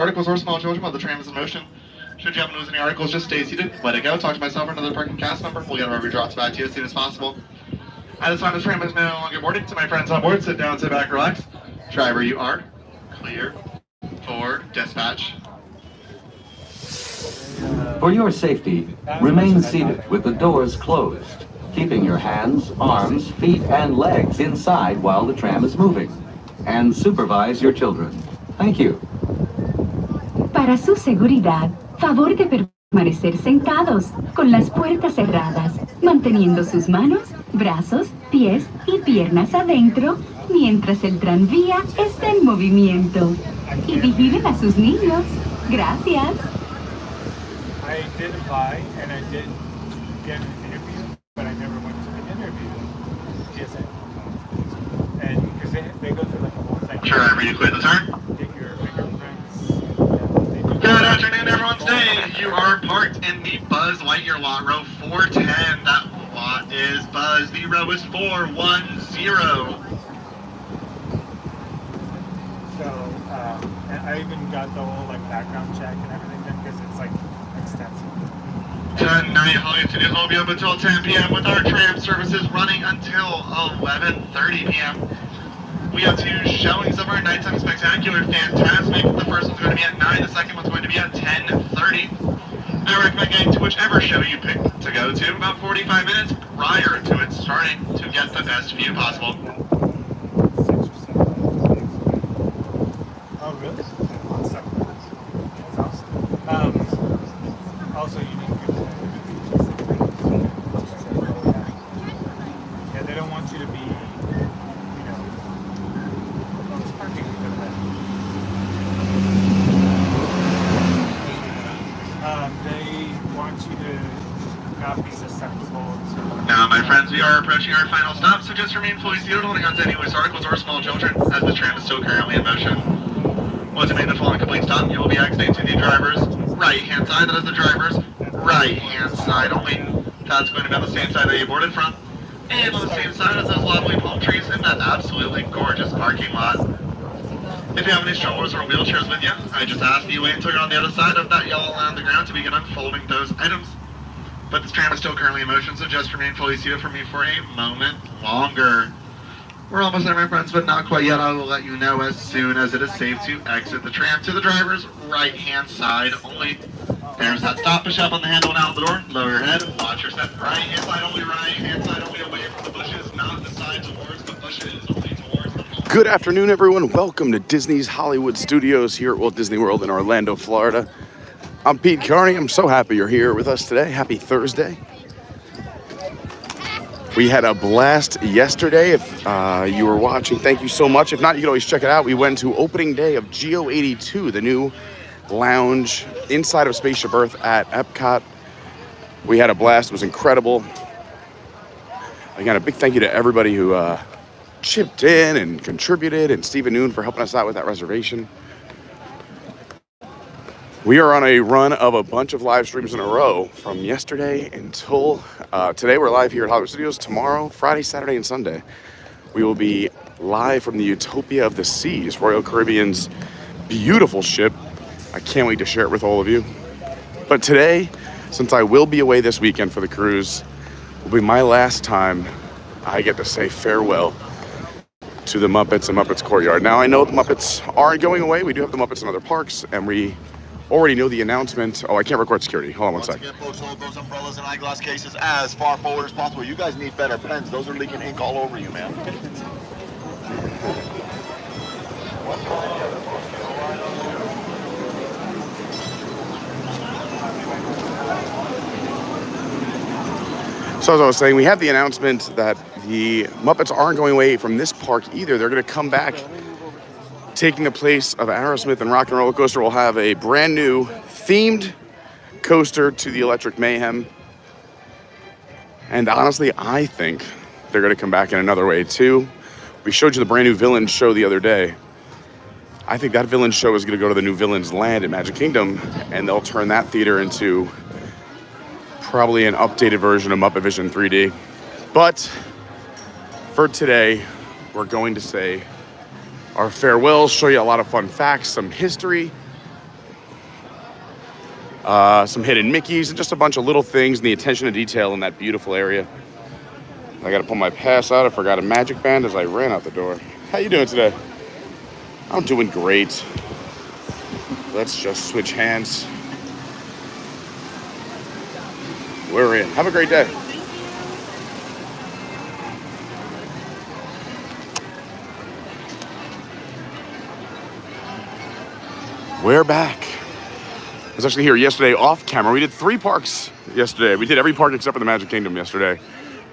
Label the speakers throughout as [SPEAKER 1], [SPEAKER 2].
[SPEAKER 1] Articles or small children while the tram is in motion. Should you happen to lose any articles, just stay seated, let it go, talk to myself or another parking cast member. We'll get our drops back to you as soon as possible. At this time, this tram is no longer boarding. To my friends on board, sit down, sit back, relax. Driver, you are clear for dispatch.
[SPEAKER 2] For your safety, remain seated with the doors closed, keeping your hands, arms, feet, and legs inside while the tram is moving. And supervise your children. Thank you.
[SPEAKER 3] Para su seguridad, favor de permanecer sentados, con las puertas cerradas, manteniendo sus manos, brazos, pies y piernas adentro, mientras el tranvía está en movimiento. Y vigilen a sus niños. Gracias.
[SPEAKER 4] I did apply and I did get an interview, but I never went to the interview. TSA. And because they go through like a whole thing.
[SPEAKER 1] Driver, you clear the turn?
[SPEAKER 4] Get your fingerprints.
[SPEAKER 1] Good afternoon, everyone. Today, you are parked in the Buzz Lightyear lot, row 410. That lot is Buzz. The row is 410.
[SPEAKER 4] So, and I even got the whole like background check and everything because it's like extensive.
[SPEAKER 1] Tonight, Hollywood Studios will be open until 10 p.m. with our tram services running until 11:30 p.m. We have two showings of our nighttime spectacular Fantasmic. The first one's going to be at 9, the second one's going to be at 10:30. I recommend getting to whichever show you pick to go to about 45 minutes prior to it starting to get the best view possible.
[SPEAKER 4] 6 or 7. Oh, really? That's awesome. Also, you need people. Yeah, they don't want you to be, you know, parking they want you to not be susceptible to...
[SPEAKER 1] Now, my friends, we are approaching our final stop, so just remain fully seated, holding on to any loose articles or small children, as the tram is still currently in motion. Once you make the following complete stop, you will be exiting to the driver's right-hand side. That is the driver's right-hand side only. That's going to be on the same side that you boarded from. And on the same side as those lovely palm trees in that absolutely gorgeous parking lot. If you have any strollers or wheelchairs with you, I just ask that you wait until you're on the other side of that yellow line on the ground to begin unfolding those items. But this tram is still currently in motion, so just remain fully seated for me for a moment longer. We're almost there, my friends, but not quite yet. I will let you know as soon as it is safe to exit the tram to the driver's right-hand side only. There's that stop push up on the handle and out the door. Lower your head, watch your step. Right-hand side only, right-hand side only, away from the bushes, not the side towards the bushes, only towards the pole.
[SPEAKER 5] Good afternoon, everyone. Welcome to Disney's Hollywood Studios here at Walt Disney World in Orlando, Florida. I'm Pete Carney. I'm so happy you're here with us today. Happy Thursday. We had a blast yesterday. If you were watching, thank you so much. If not, you can always check it out. We went to opening day of Geo 82, the new lounge inside of Spaceship Earth at Epcot. We had a blast. It was incredible. Again, a big thank you to everybody who chipped in and contributed, and Stephen Noon for helping us out with that reservation. We are on a run of a bunch of live streams in a row from yesterday until today. We're live here at Hollywood Studios. Tomorrow, Friday, Saturday, and Sunday, we will be live from the Utopia of the Seas, Royal Caribbean's beautiful ship. I can't wait to share it with all of you. But today, since I will be away this weekend for the cruise, will be my last time I get to say farewell to the Muppets and Muppets Courtyard. Now, I know the Muppets aren't going away. We do have the Muppets in other parks, and we already know the announcement. Oh, I can't record security. Hold on one second.
[SPEAKER 6] Once again, folks, hold those umbrellas and eyeglass cases as far forward as possible. You guys need better pens. Those are leaking ink all over you, man.
[SPEAKER 5] So as I was saying, we have the announcement that the Muppets aren't going away from this park either. They're going to come back, taking the place of Aerosmith and Rock and Roller Coaster. Will have a brand new themed coaster to the Electric Mayhem. And honestly, I think they're going to come back in another way too. We showed you the brand new Villain show the other day. I think that Villain show is going to go to the new Villain's Land at Magic Kingdom, and they'll turn that theater into probably an updated version of Muppet Vision 3D. But for today, we're going to say our farewells, show you a lot of fun facts, some history, some hidden Mickeys, and just a bunch of little things and the attention to detail in that beautiful area. I gotta pull my pass out. I forgot a magic band as I ran out the door. How you doing today? I'm doing great. Let's just switch hands. We're in. Have a great day. We're back. I was actually here yesterday off camera. We did 3 parks yesterday. We did every park except for the Magic Kingdom yesterday,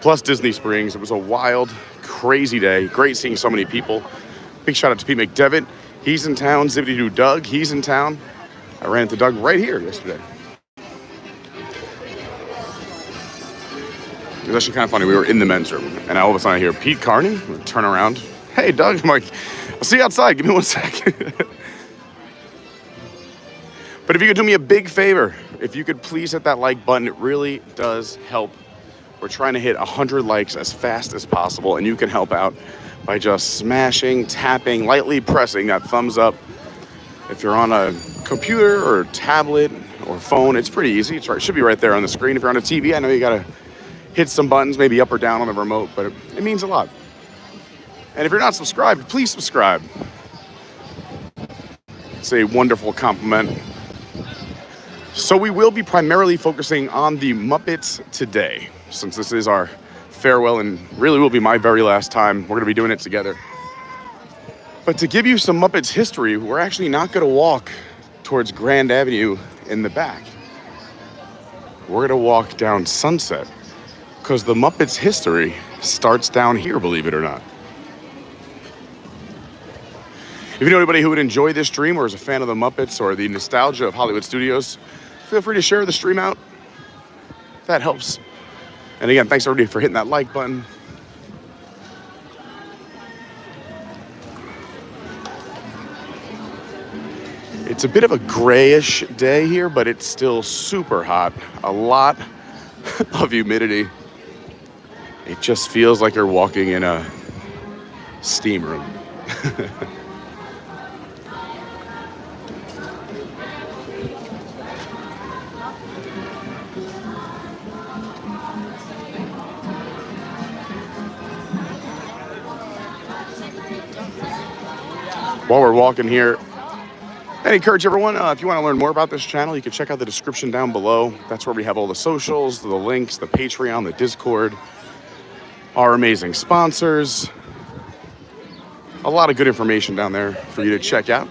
[SPEAKER 5] plus Disney Springs. It was a wild, crazy day. Great seeing so many people. Big shout out to Pete McDevitt. He's in town. Zippity Doo Doug, he's in town. I ran into Doug right here yesterday. It was actually kind of funny. We were in the men's room, and all of a sudden I hear Pete Carney. I turn around. Hey, Doug. I'm like, I'll see you outside. Give me 1 sec. But if you could do me a big favor, if you could please hit that like button, it really does help. We're trying to hit 100 likes as fast as possible, and you can help out by just smashing, tapping, lightly pressing that thumbs up. If you're on a computer or tablet or phone, it's pretty easy. It should be right there on the screen. If you're on a TV, I know you gotta hit some buttons, maybe up or down on the remote, but it means a lot. And if you're not subscribed, please subscribe. It's a wonderful compliment. So we will be primarily focusing on the Muppets today, since this is our farewell and really will be my very last time. We're gonna be doing it together. But to give you some Muppets history, we're actually not gonna walk towards Grand Avenue in the back. We're gonna walk down Sunset, because the Muppets history starts down here, believe it or not. If you know anybody who would enjoy this stream or is a fan of the Muppets or the nostalgia of Hollywood Studios, feel free to share the stream out. That helps. And again, thanks everybody for hitting that like button. It's a bit of a grayish day here, but it's still super hot. A lot of humidity. It just feels like you're walking in a steam room. While we're walking here, I encourage everyone, if you want to learn more about this channel, you can check out the description down below. That's where we have all the socials, the links, the Patreon, the Discord, our amazing sponsors. A lot of good information down there for you to check out.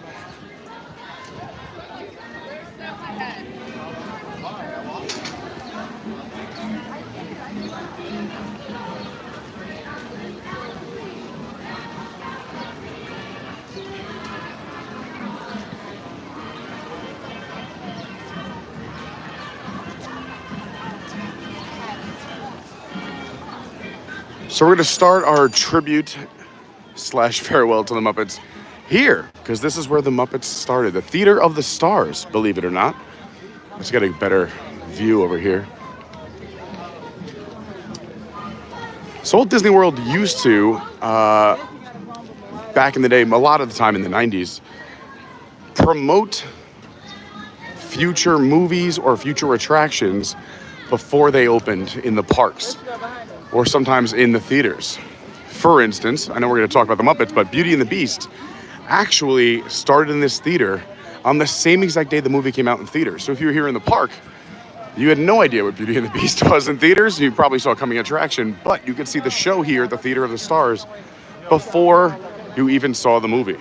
[SPEAKER 5] So we're going to start our tribute / farewell to the Muppets here, because this is where the Muppets started. The Theater of the Stars, believe it or not. Let's get a better view over here. So Walt Disney World used to, back in the day, a lot of the time in the 90s, promote future movies or future attractions before they opened in the parks, or sometimes in the theaters. For instance, I know we're going to talk about the Muppets, but Beauty and the Beast actually started in this theater on the same exact day the movie came out in theaters. So if you were here in the park, you had no idea what Beauty and the Beast was in theaters. You probably saw a coming attraction, but you could see the show here at the Theater of the Stars before you even saw the movie.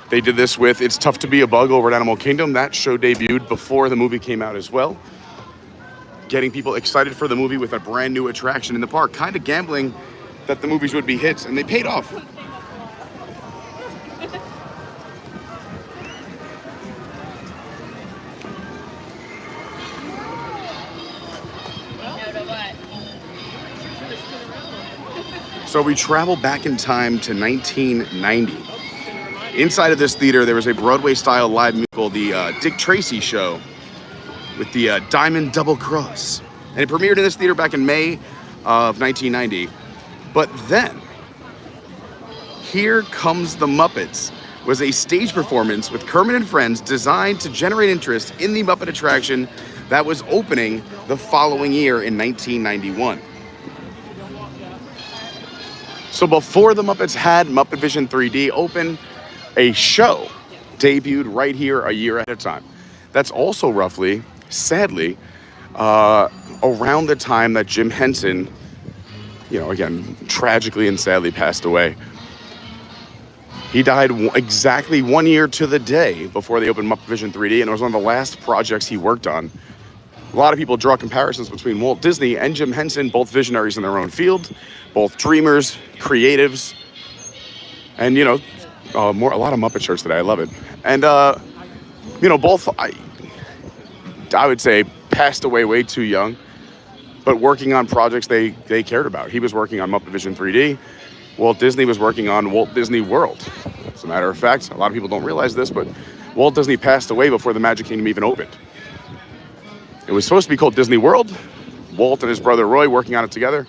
[SPEAKER 5] They did this with It's Tough to Be a Bug over at Animal Kingdom. That show debuted before the movie came out as well, getting people excited for the movie with a brand new attraction in the park, kind of gambling that the movies would be hits, and they paid off. So we travel back in time to 1990. Inside of this theater, there was a Broadway-style live musical, the Dick Tracy Show, with the Diamond Double Cross. And it premiered in this theater back in May of 1990. But then, here comes the Muppets was a stage performance with Kermit and Friends designed to generate interest in the Muppet attraction that was opening the following year in 1991. So before the Muppets had Muppet Vision 3D open, a show debuted right here a year ahead of time. That's also roughly, sadly, around the time that Jim Henson, again, tragically and sadly passed away. He died exactly 1 year to the day before they opened Muppet Vision 3D, and it was one of the last projects he worked on. A lot of people draw comparisons between Walt Disney and Jim Henson, both visionaries in their own field, both dreamers, creatives, and, a lot of Muppet shirts today. I love it. And, both, I would say, passed away way too young, but working on projects they cared about. He was working on Muppet Vision 3D. Walt Disney was working on Walt Disney World. As a matter of fact, a lot of people don't realize this, but Walt Disney passed away before the Magic Kingdom even opened. It was supposed to be called Disney World. Walt and his brother Roy working on it together.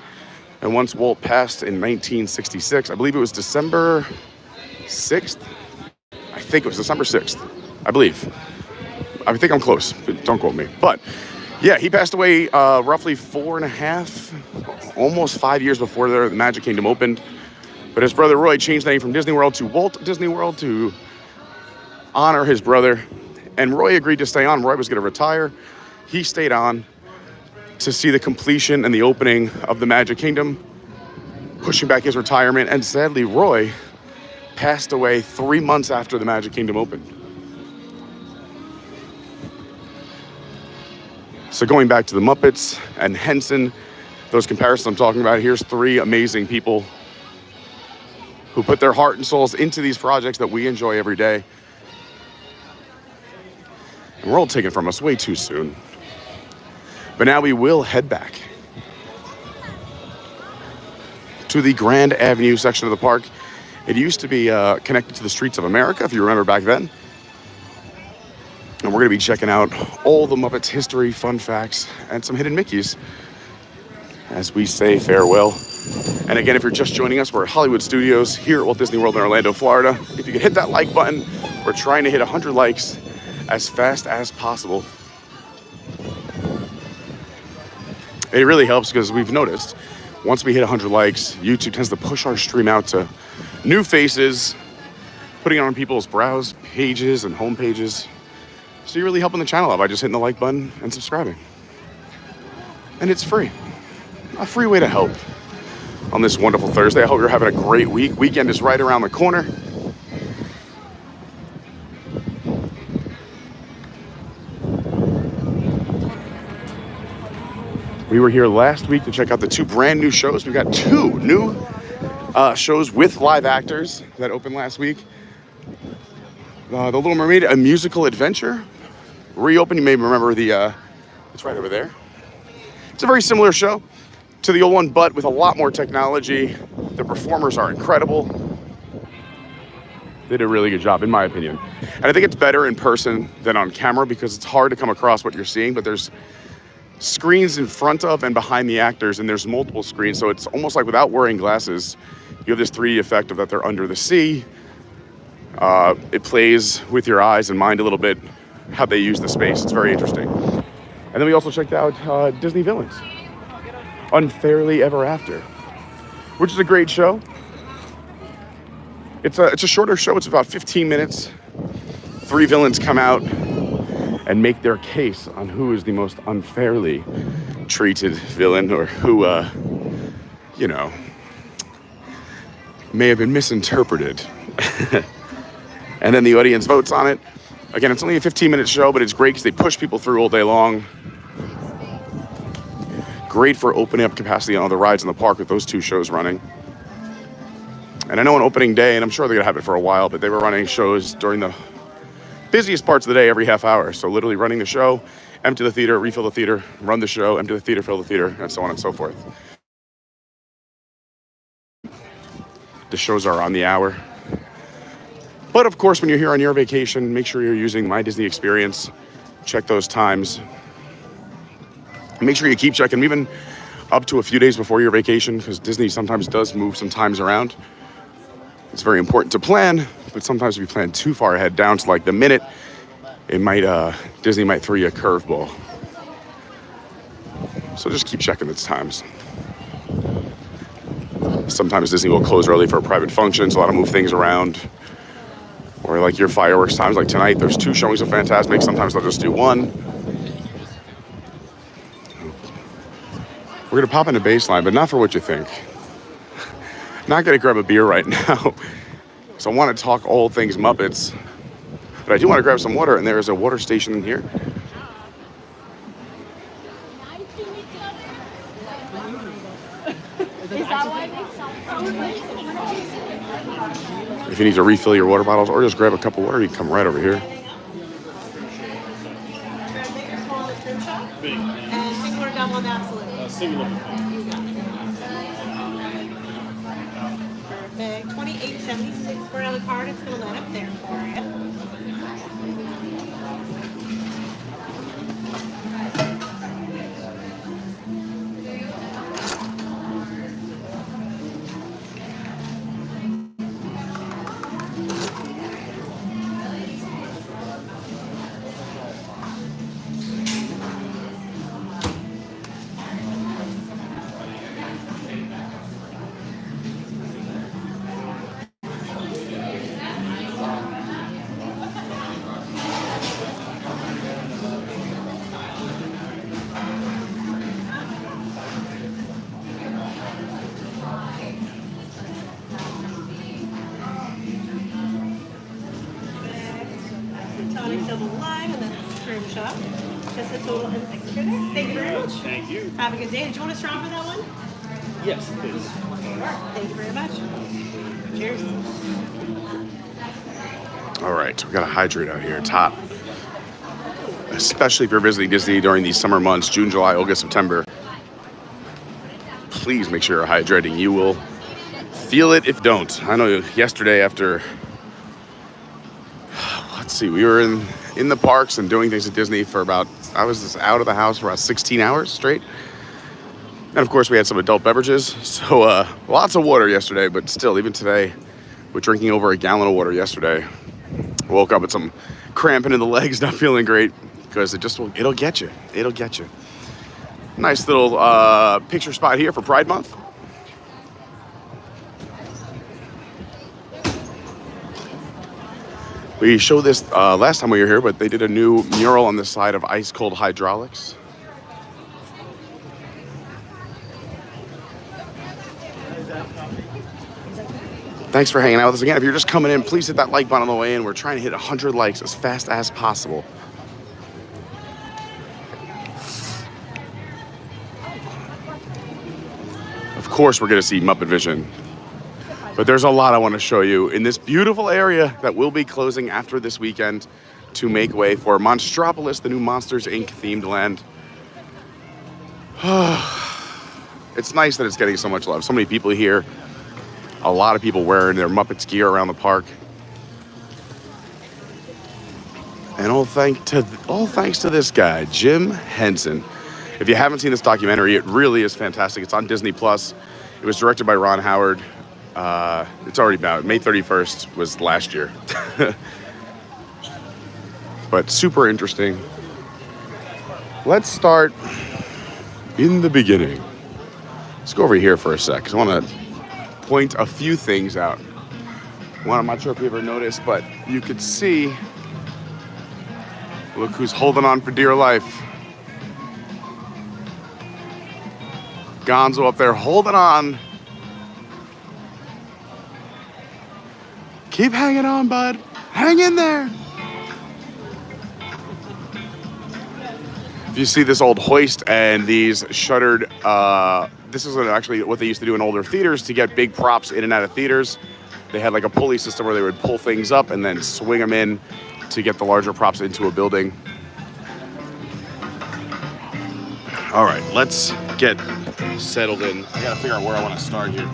[SPEAKER 5] And once Walt passed in 1966, I believe it was December 6th. I think it was December 6th, I believe. I think I'm close, but don't quote me. But yeah, he passed away roughly 4.5, almost 5 years before the Magic Kingdom opened. But his brother Roy changed the name from Disney World to Walt Disney World to honor his brother. And Roy agreed to stay on. Roy was going to retire. He stayed on to see the completion and the opening of the Magic Kingdom, pushing back his retirement. And sadly, Roy passed away 3 months after the Magic Kingdom opened. So going back to the Muppets and Henson, those comparisons I'm talking about, here's three amazing people who put their heart and souls into these projects that we enjoy every day. And we're all taken from us way too soon. But now we will head back to the Grand Avenue section of the park. It used to be connected to the streets of America, if you remember back then. And we're going to be checking out all the Muppets history, fun facts, and some hidden Mickeys as we say farewell. And again, if you're just joining us, we're at Hollywood Studios here at Walt Disney World in Orlando, Florida. If you could hit that like button, we're trying to hit 100 likes as fast as possible. It really helps because we've noticed once we hit 100 likes, YouTube tends to push our stream out to new faces, putting it on people's browse pages and home pages. So you're really helping the channel out by just hitting the like button and subscribing. And it's free. A free way to help on this wonderful Thursday. I hope you're having a great week. Weekend is right around the corner. We were here last week to check out the two brand new shows. We've got two new shows with live actors that opened last week. The Little Mermaid, a musical adventure, reopened. You may remember it's right over there. It's a very similar show to the old one, but with a lot more technology. The performers are incredible. They did a really good job, in my opinion. And I think it's better in person than on camera because it's hard to come across what you're seeing, but there's screens in front of and behind the actors, and there's multiple screens, so it's almost like without wearing glasses, you have this 3D effect of that they're under the sea. It plays with your eyes and mind a little bit how they use the space. It's very interesting. And then we also checked out Disney Villains, Unfairly Ever After, which is a great show. It's a shorter show. It's about 15 minutes. 3 villains come out and make their case on who is the most unfairly treated villain, or who, may have been misinterpreted. And then the audience votes on it. Again, it's only a 15-minute show, but it's great because they push people through all day long. Great for opening up capacity on all the rides in the park with those two shows running. And I know on opening day, and I'm sure they're going to have it for a while, but they were running shows during the busiest parts of the day every half hour. So literally running the show, empty the theater, refill the theater, run the show, empty the theater, fill the theater, and so on and so forth. The shows are on the hour. But of course, when you're here on your vacation, make sure you're using My Disney Experience. Check those times. And make sure you keep checking them even up to a few days before your vacation, because Disney sometimes does move some times around. It's very important to plan, but sometimes if you plan too far ahead, down to like the minute, it might Disney might throw you a curveball. So just keep checking its times. Sometimes Disney will close early for a private function, so a lot of move things around. Or like your fireworks times, like tonight, there's 2 showings of Fantasmic. Sometimes they'll just do 1. We're gonna pop into baseline, but not for what you think. Not gonna grab a beer right now. So I want to talk all things Muppets, but I do want to grab some water, and there is a water station in here. If you need to refill your water bottles or just grab a cup of water, you can come right over here.
[SPEAKER 7] And singular double and absolute.
[SPEAKER 4] Singular.
[SPEAKER 7] Perfect. 28.76 for on the card. It's going to line up there for you. Tonic double lime and then cream shop. Just a total of 6 for there. Thank you very much.
[SPEAKER 4] Thank you.
[SPEAKER 7] Have a good day. Did you want a straw for that one?
[SPEAKER 4] Yes, please.
[SPEAKER 7] Thank you very much. Cheers.
[SPEAKER 5] All right, we gotta hydrate out here. It's hot. Especially if you're visiting Disney during these summer months, June, July, August, September. Please make sure you're hydrating. You will feel it if you don't. I know yesterday after, let's see, we were in the parks and doing things at Disney for about, I was just out of the house for about 16 hours straight. And of course we had some adult beverages. So lots of water yesterday, but still, even today, we're drinking over a gallon of water yesterday. Woke up with some cramping in the legs, not feeling great, because it'll get you. It'll get you. Nice little picture spot here for Pride Month. We showed this last time we were here, but they did a new mural on the side of Ice Cold Hydraulics. Thanks for hanging out with us again. If you're just coming in, please hit that like button on the way in. We're trying to hit 100 likes as fast as possible. Of course, we're going to see Muppet Vision. But there's a lot I want to show you in this beautiful area that will be closing after this weekend to make way for Monstropolis, the new Monsters, Inc. themed land. It's nice that it's getting so much love. So many people here. A lot of people wearing their Muppets gear around the park. And all thanks to this guy, Jim Henson. If you haven't seen this documentary, it really is fantastic. It's on Disney Plus. It was directed by Ron Howard. It's already out. May 31st was last year. But super interesting. Let's start in the beginning. Let's go over here for a sec, because I want to point a few things out. One, I'm not sure if you ever noticed, but you could see, look who's holding on for dear life. Gonzo up there holding on. Keep hanging on, bud. Hang in there. If you see this old hoist and these shuttered, this is actually what they used to do in older theaters to get big props in and out of theaters. They had like a pulley system where they would pull things up and then swing them in to get the larger props into a building. All right, let's get settled in. I gotta figure out where I want to start here.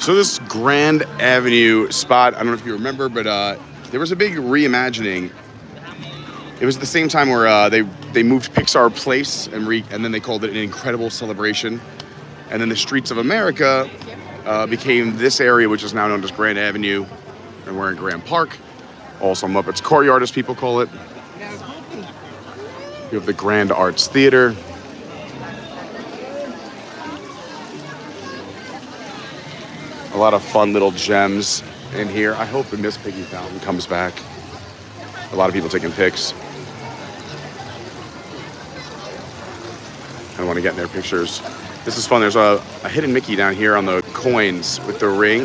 [SPEAKER 5] So this Grand Avenue spot, I don't know if you remember, but there was a big reimagining. It was at the same time where they moved Pixar Place and then they called it an incredible celebration. And then the Streets of America became this area, which is now known as Grand Avenue, and we're in Grand Park. Also Muppets Courtyard, as people call it. You have the Grand Arts Theater. A lot of fun little gems in here. I hope the Miss Piggy fountain comes back. A lot of people taking pics. I want to get in their pictures. This is fun. There's a hidden Mickey down here on the coins with the ring.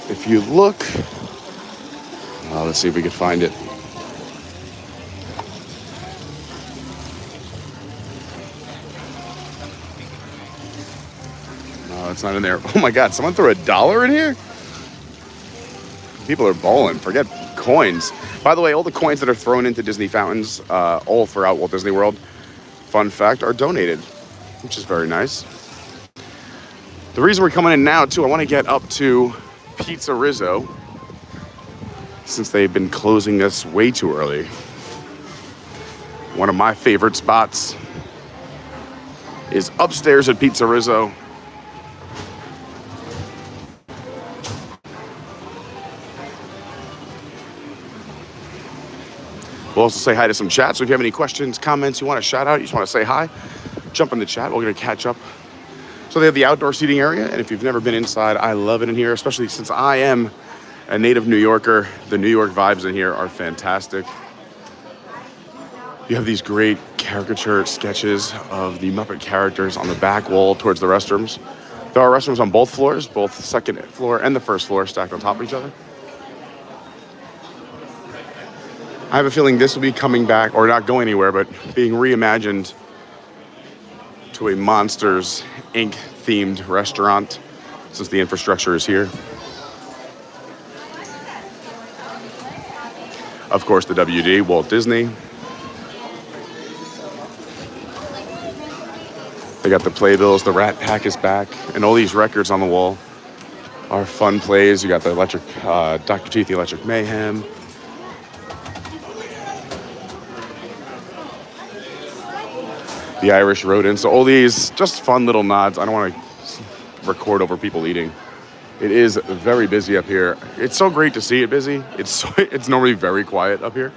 [SPEAKER 5] If you look, let's see if we can find it. No, it's not in there. Oh my God, someone threw $1 in here? People are balling. Forget coins. By the way, all the coins that are thrown into Disney fountains, all throughout Walt Disney World, fun fact, are donated, which is very nice. The reason we're coming in now, too, I want to get up to Pizzerizzo, since they've been closing us way too early. One of my favorite spots is upstairs at Pizzerizzo. We'll also say hi to some chat, so if you have any questions, comments, you want to shout out, you just want to say hi, jump in the chat. We're going to catch up. So they have the outdoor seating area, and if you've never been inside, I love it in here, especially since I am a native New Yorker. The New York vibes in here are fantastic. You have these great caricature sketches of the Muppet characters on the back wall towards the restrooms. There are restrooms on both floors, both the second floor and the first floor stacked on top of each other. I have a feeling this will be coming back, or not going anywhere, but being reimagined to a Monsters, Inc. themed restaurant, since the infrastructure is here. Of course, the WD, Walt Disney. They got the playbills, the Rat Pack is back, and all these records on the wall are fun plays. You got the electric, Dr. Teeth, the Electric Mayhem. The Irish Rodents. So all these just fun little nods. I don't want to record over people eating. It is very busy up here. It's so great to see it busy. It's normally very quiet up here.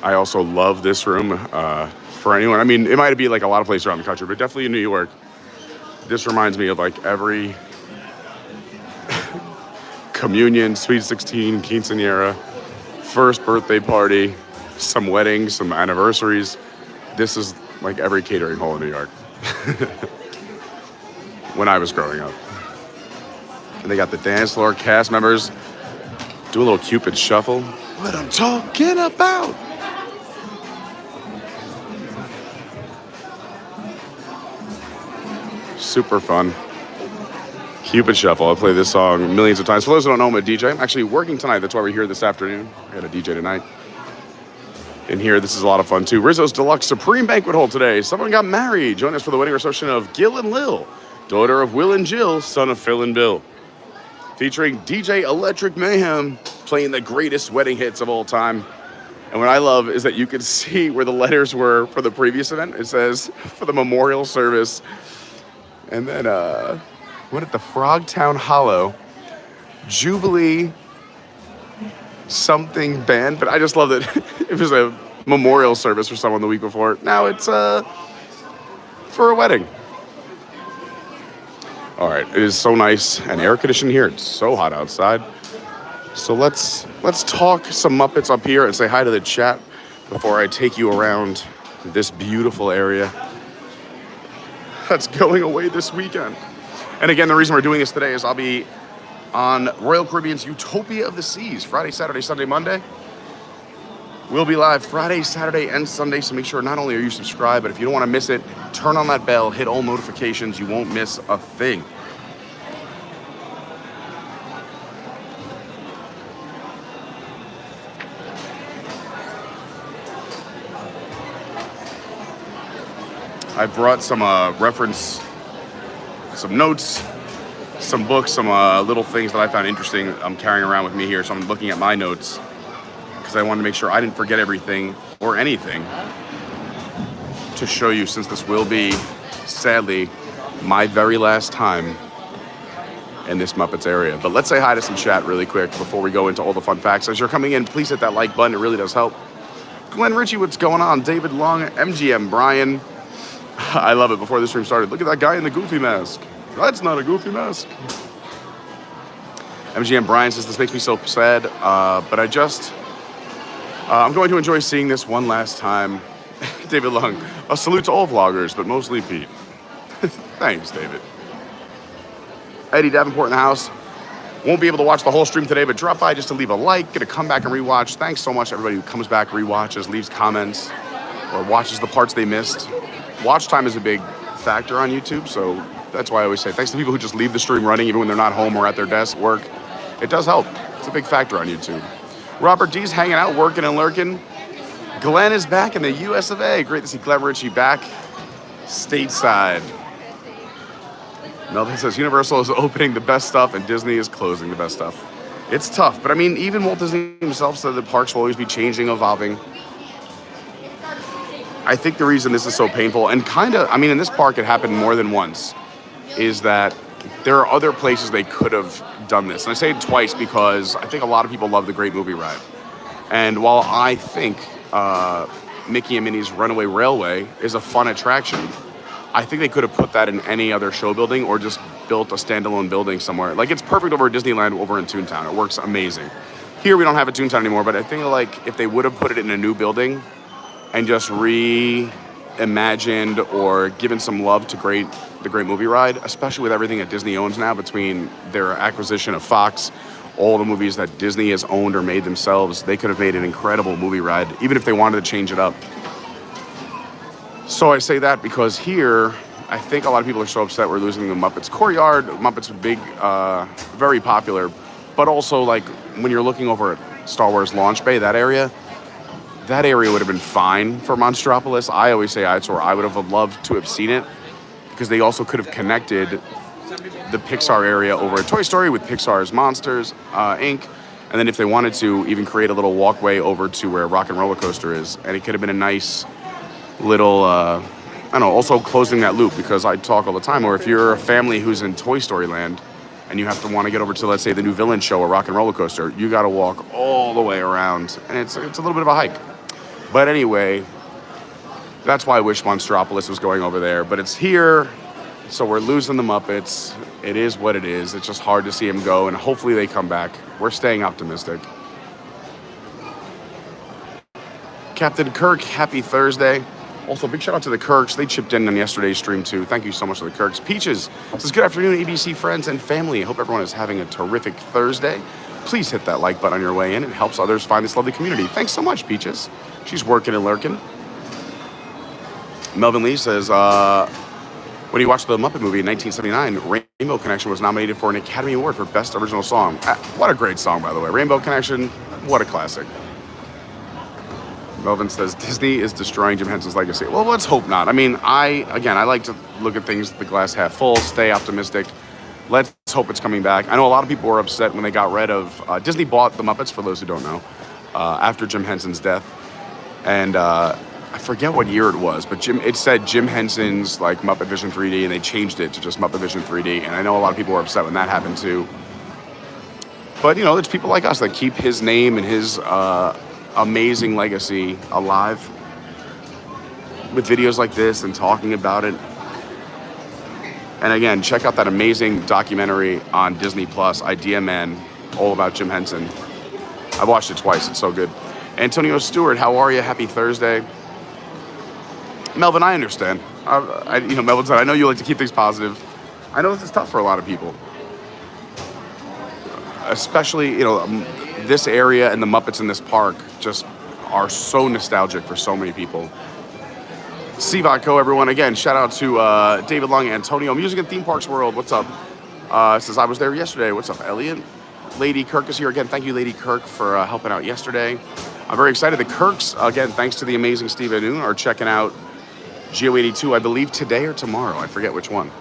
[SPEAKER 5] I also love this room. For anyone, I mean, it might be like a lot of places around the country, but definitely in New York, this reminds me of like every communion, Sweet 16, quinceañera, first birthday party, some weddings, some anniversaries. This is like every catering hall in New York when I was growing up. And they got the dance floor, cast members do a little Cupid shuffle. What I'm talking about. Super fun. Cupid Shuffle. I've played this song millions of times. For those who don't know, I'm a DJ. I'm actually working tonight. That's why we're here this afternoon. I got a DJ tonight. In here, this is a lot of fun too. Rizzo's Deluxe Supreme Banquet Hall today. Someone got married. Join us for the wedding reception of Gil and Lil, daughter of Will and Jill, son of Phil and Bill. Featuring DJ Electric Mayhem, playing the greatest wedding hits of all time. And what I love is that you can see where the letters were for the previous event. It says, for the memorial service. And then, what at the Frogtown Hollow, Jubilee something band, but I just love that it was a memorial service for someone the week before. Now it's for a wedding. All right, it is so nice and air conditioned here. It's so hot outside. So let's talk some Muppets up here and say hi to the chat before I take you around this beautiful area that's going away this weekend. And again, the reason we're doing this today is I'll be on Royal Caribbean's Utopia of the Seas, Friday, Saturday, Sunday, Monday. We'll be live Friday, Saturday, and Sunday, so make sure not only are you subscribed, but if you don't want to miss it, turn on that bell, hit all notifications, you won't miss a thing. I brought some reference, some notes, some books, some little things that I found interesting I'm carrying around with me here. So I'm looking at my notes because I wanted to make sure I didn't forget everything or anything to show you, since this will be, sadly, my very last time in this Muppets area. But let's say hi to some chat really quick before we go into all the fun facts. As you're coming in, please hit that like button. It really does help. Glenn Ritchie, what's going on? David Long, MGM Brian. I love it. Before the stream started, look at that guy in the goofy mask. That's not a goofy mask. MGM Brian says, this makes me so sad, but I'm going to enjoy seeing this one last time. David Long, a salute to all vloggers, but mostly Pete. Thanks, David. Eddie Davenport in the house. Won't be able to watch the whole stream today, but drop by just to leave a like, get a come back and rewatch. Thanks so much, everybody who comes back, rewatches, leaves comments, or watches the parts they missed. Watch time is a big factor on YouTube, so that's why I always say thanks to people who just leave the stream running even when they're not home or at their desk, work. It does help. It's a big factor on YouTube. Robert D's hanging out, working and lurking. Glenn is back in the US of A. Great to see Clever Richie back stateside. Melvin says Universal is opening the best stuff and Disney is closing the best stuff. It's tough, but I mean, even Walt Disney himself said the parks will always be changing, evolving. I think the reason this is so painful, and in this park it happened more than once, is that there are other places they could have done this. And I say it twice because I think a lot of people love the Great Movie Ride. And while I think Mickey and Minnie's Runaway Railway is a fun attraction, I think they could have put that in any other show building or just built a standalone building somewhere. Like, it's perfect over at Disneyland over in Toontown. It works amazing. Here we don't have a Toontown anymore, but I think like if they would have put it in a new building and just reimagined or given some love to the Great Movie Ride, especially with everything that Disney owns now between their acquisition of Fox, all the movies that Disney has owned or made themselves, they could have made an incredible movie ride, even if they wanted to change it up. So I say that because here, I think a lot of people are so upset we're losing the Muppets Courtyard. Muppets are big, very popular, but also like when you're looking over at Star Wars Launch Bay, that area would have been fine for Monstropolis. I always say it's where I would have loved to have seen it because they also could have connected the Pixar area over at Toy Story with Pixar's Monsters, Inc. And then if they wanted to, even create a little walkway over to where Rock and Roller Coaster is. And it could have been a nice little, also closing that loop, because I talk all the time, or if you're a family who's in Toy Story Land and you have to want to get over to, let's say, the new Villain Show or Rock and Roller Coaster, you got to walk all the way around, and it's a little bit of a hike. But anyway, that's why I wish Monstropolis was going over there, but it's here, so we're losing the Muppets. It is what it is. It's just hard to see them go, and hopefully they come back. We're staying optimistic. Captain Kirk, happy Thursday. Also, big shout out to the Kirks. They chipped in on yesterday's stream, too. Thank you so much to the Kirks. Peaches says, good afternoon, ABC friends and family. I hope everyone is having a terrific Thursday. Please hit that like button on your way in. It helps others find this lovely community. Thanks so much, Peaches. She's working and lurking. Melvin Lee says, when you watched the Muppet movie in 1979, Rainbow Connection was nominated for an Academy Award for Best Original Song. What a great song, by the way. Rainbow Connection, what a classic. Melvin says, Disney is destroying Jim Henson's legacy. Well, let's hope not. I mean, I like to look at things, the glass half full, stay optimistic. Let's hope it's coming back. I know a lot of people were upset when they got rid of, Disney bought the Muppets, for those who don't know, after Jim Henson's death. And I forget what year it was, but it said Jim Henson's like Muppet Vision 3D, and they changed it to just Muppet Vision 3D. And I know a lot of people were upset when that happened too. But, there's people like us that keep his name and his amazing legacy alive with videos like this and talking about it. And again, check out that amazing documentary on Disney Plus, Idea Man, all about Jim Henson. I watched it twice. It's so good. Antonio Stewart, how are you? Happy Thursday. Melvin, I understand. Melvin said, I know you like to keep things positive. I know this is tough for a lot of people. Especially, this area and the Muppets in this park just are so nostalgic for so many people. Sivaco, everyone. Again, shout out to David Long, Antonio. Music and Theme Parks World. What's up? Says, I was there yesterday. What's up, Elliot? Lady Kirk is here again. Thank you, Lady Kirk, for helping out yesterday. I'm very excited. The Kirks, again, thanks to the amazing Steve Anoon, are checking out Geo82, I believe today or tomorrow. I forget which one.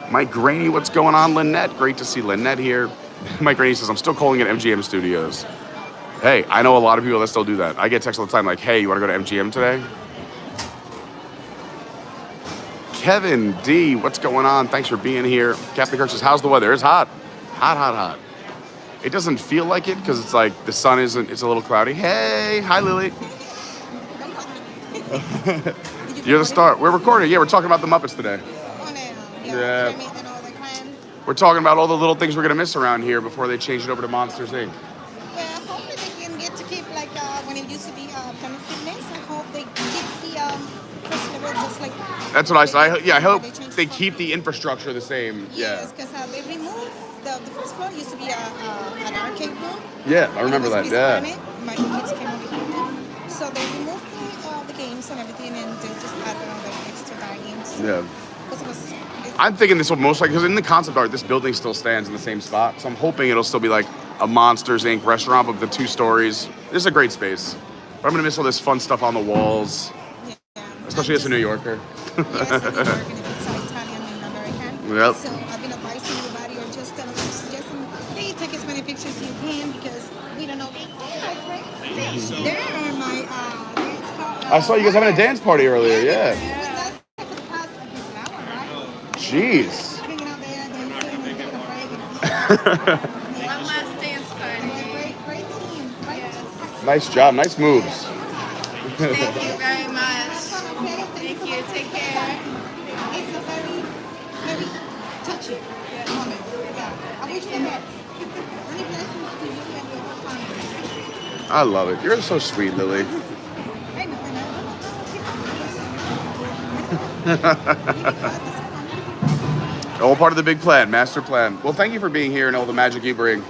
[SPEAKER 5] Mike Graney, what's going on? Lynette, great to see Lynette here. Mike Graney says, I'm still calling it MGM Studios. Hey, I know a lot of people that still do that. I get texts all the time like, hey, you want to go to MGM today? Kevin D, what's going on? Thanks for being here. Captain Kirk says, how's the weather? It's hot. Hot, hot, hot. It doesn't feel like it because it's like the sun isn't, it's a little cloudy. Hey, hi Lily. You're the star. We're recording. Yeah, we're talking about the Muppets today. Yeah. We're talking about all the little things we're going to miss around here before they change it over to Monsters, Inc.
[SPEAKER 8] Yeah, hopefully they can get to keep like when it used to be Planet Fitness. I hope they keep the first level just like.
[SPEAKER 5] That's what I said. I hope they keep the infrastructure the same.
[SPEAKER 8] Yes, because they removed the first floor used to be an arcade room.
[SPEAKER 5] Yeah, I remember that. Yeah.
[SPEAKER 8] My kids came over here, so they removed the games and everything, and they just added all the extra games.
[SPEAKER 5] Yeah. I'm thinking this will most likely, because in the concept art, this building still stands in the same spot. So I'm hoping it'll still be like a Monsters, Inc. restaurant with the 2 stories. This is a great space. But I'm going to miss all this fun stuff on the walls.
[SPEAKER 8] Yeah.
[SPEAKER 5] Especially as a New Yorker.
[SPEAKER 8] Yes, a New Yorker, and it's Italian and American.
[SPEAKER 5] Yep.
[SPEAKER 8] So I've been advising everybody or just suggesting, hey, take as many pictures as you can because we don't know. There are my...
[SPEAKER 5] I saw you guys having a dance party earlier, yeah. Jeez.
[SPEAKER 7] One last dance party.
[SPEAKER 8] Great team.
[SPEAKER 5] Nice job, nice moves.
[SPEAKER 7] Thank you very much. Thank you. Take care.
[SPEAKER 8] It's a very, very touching moment. Yeah. I wish them best. Many blessings to you and your family.
[SPEAKER 5] I love it. You're so sweet, Lily. All part of the big plan, master plan. Well, thank you for being here and all the magic you bring.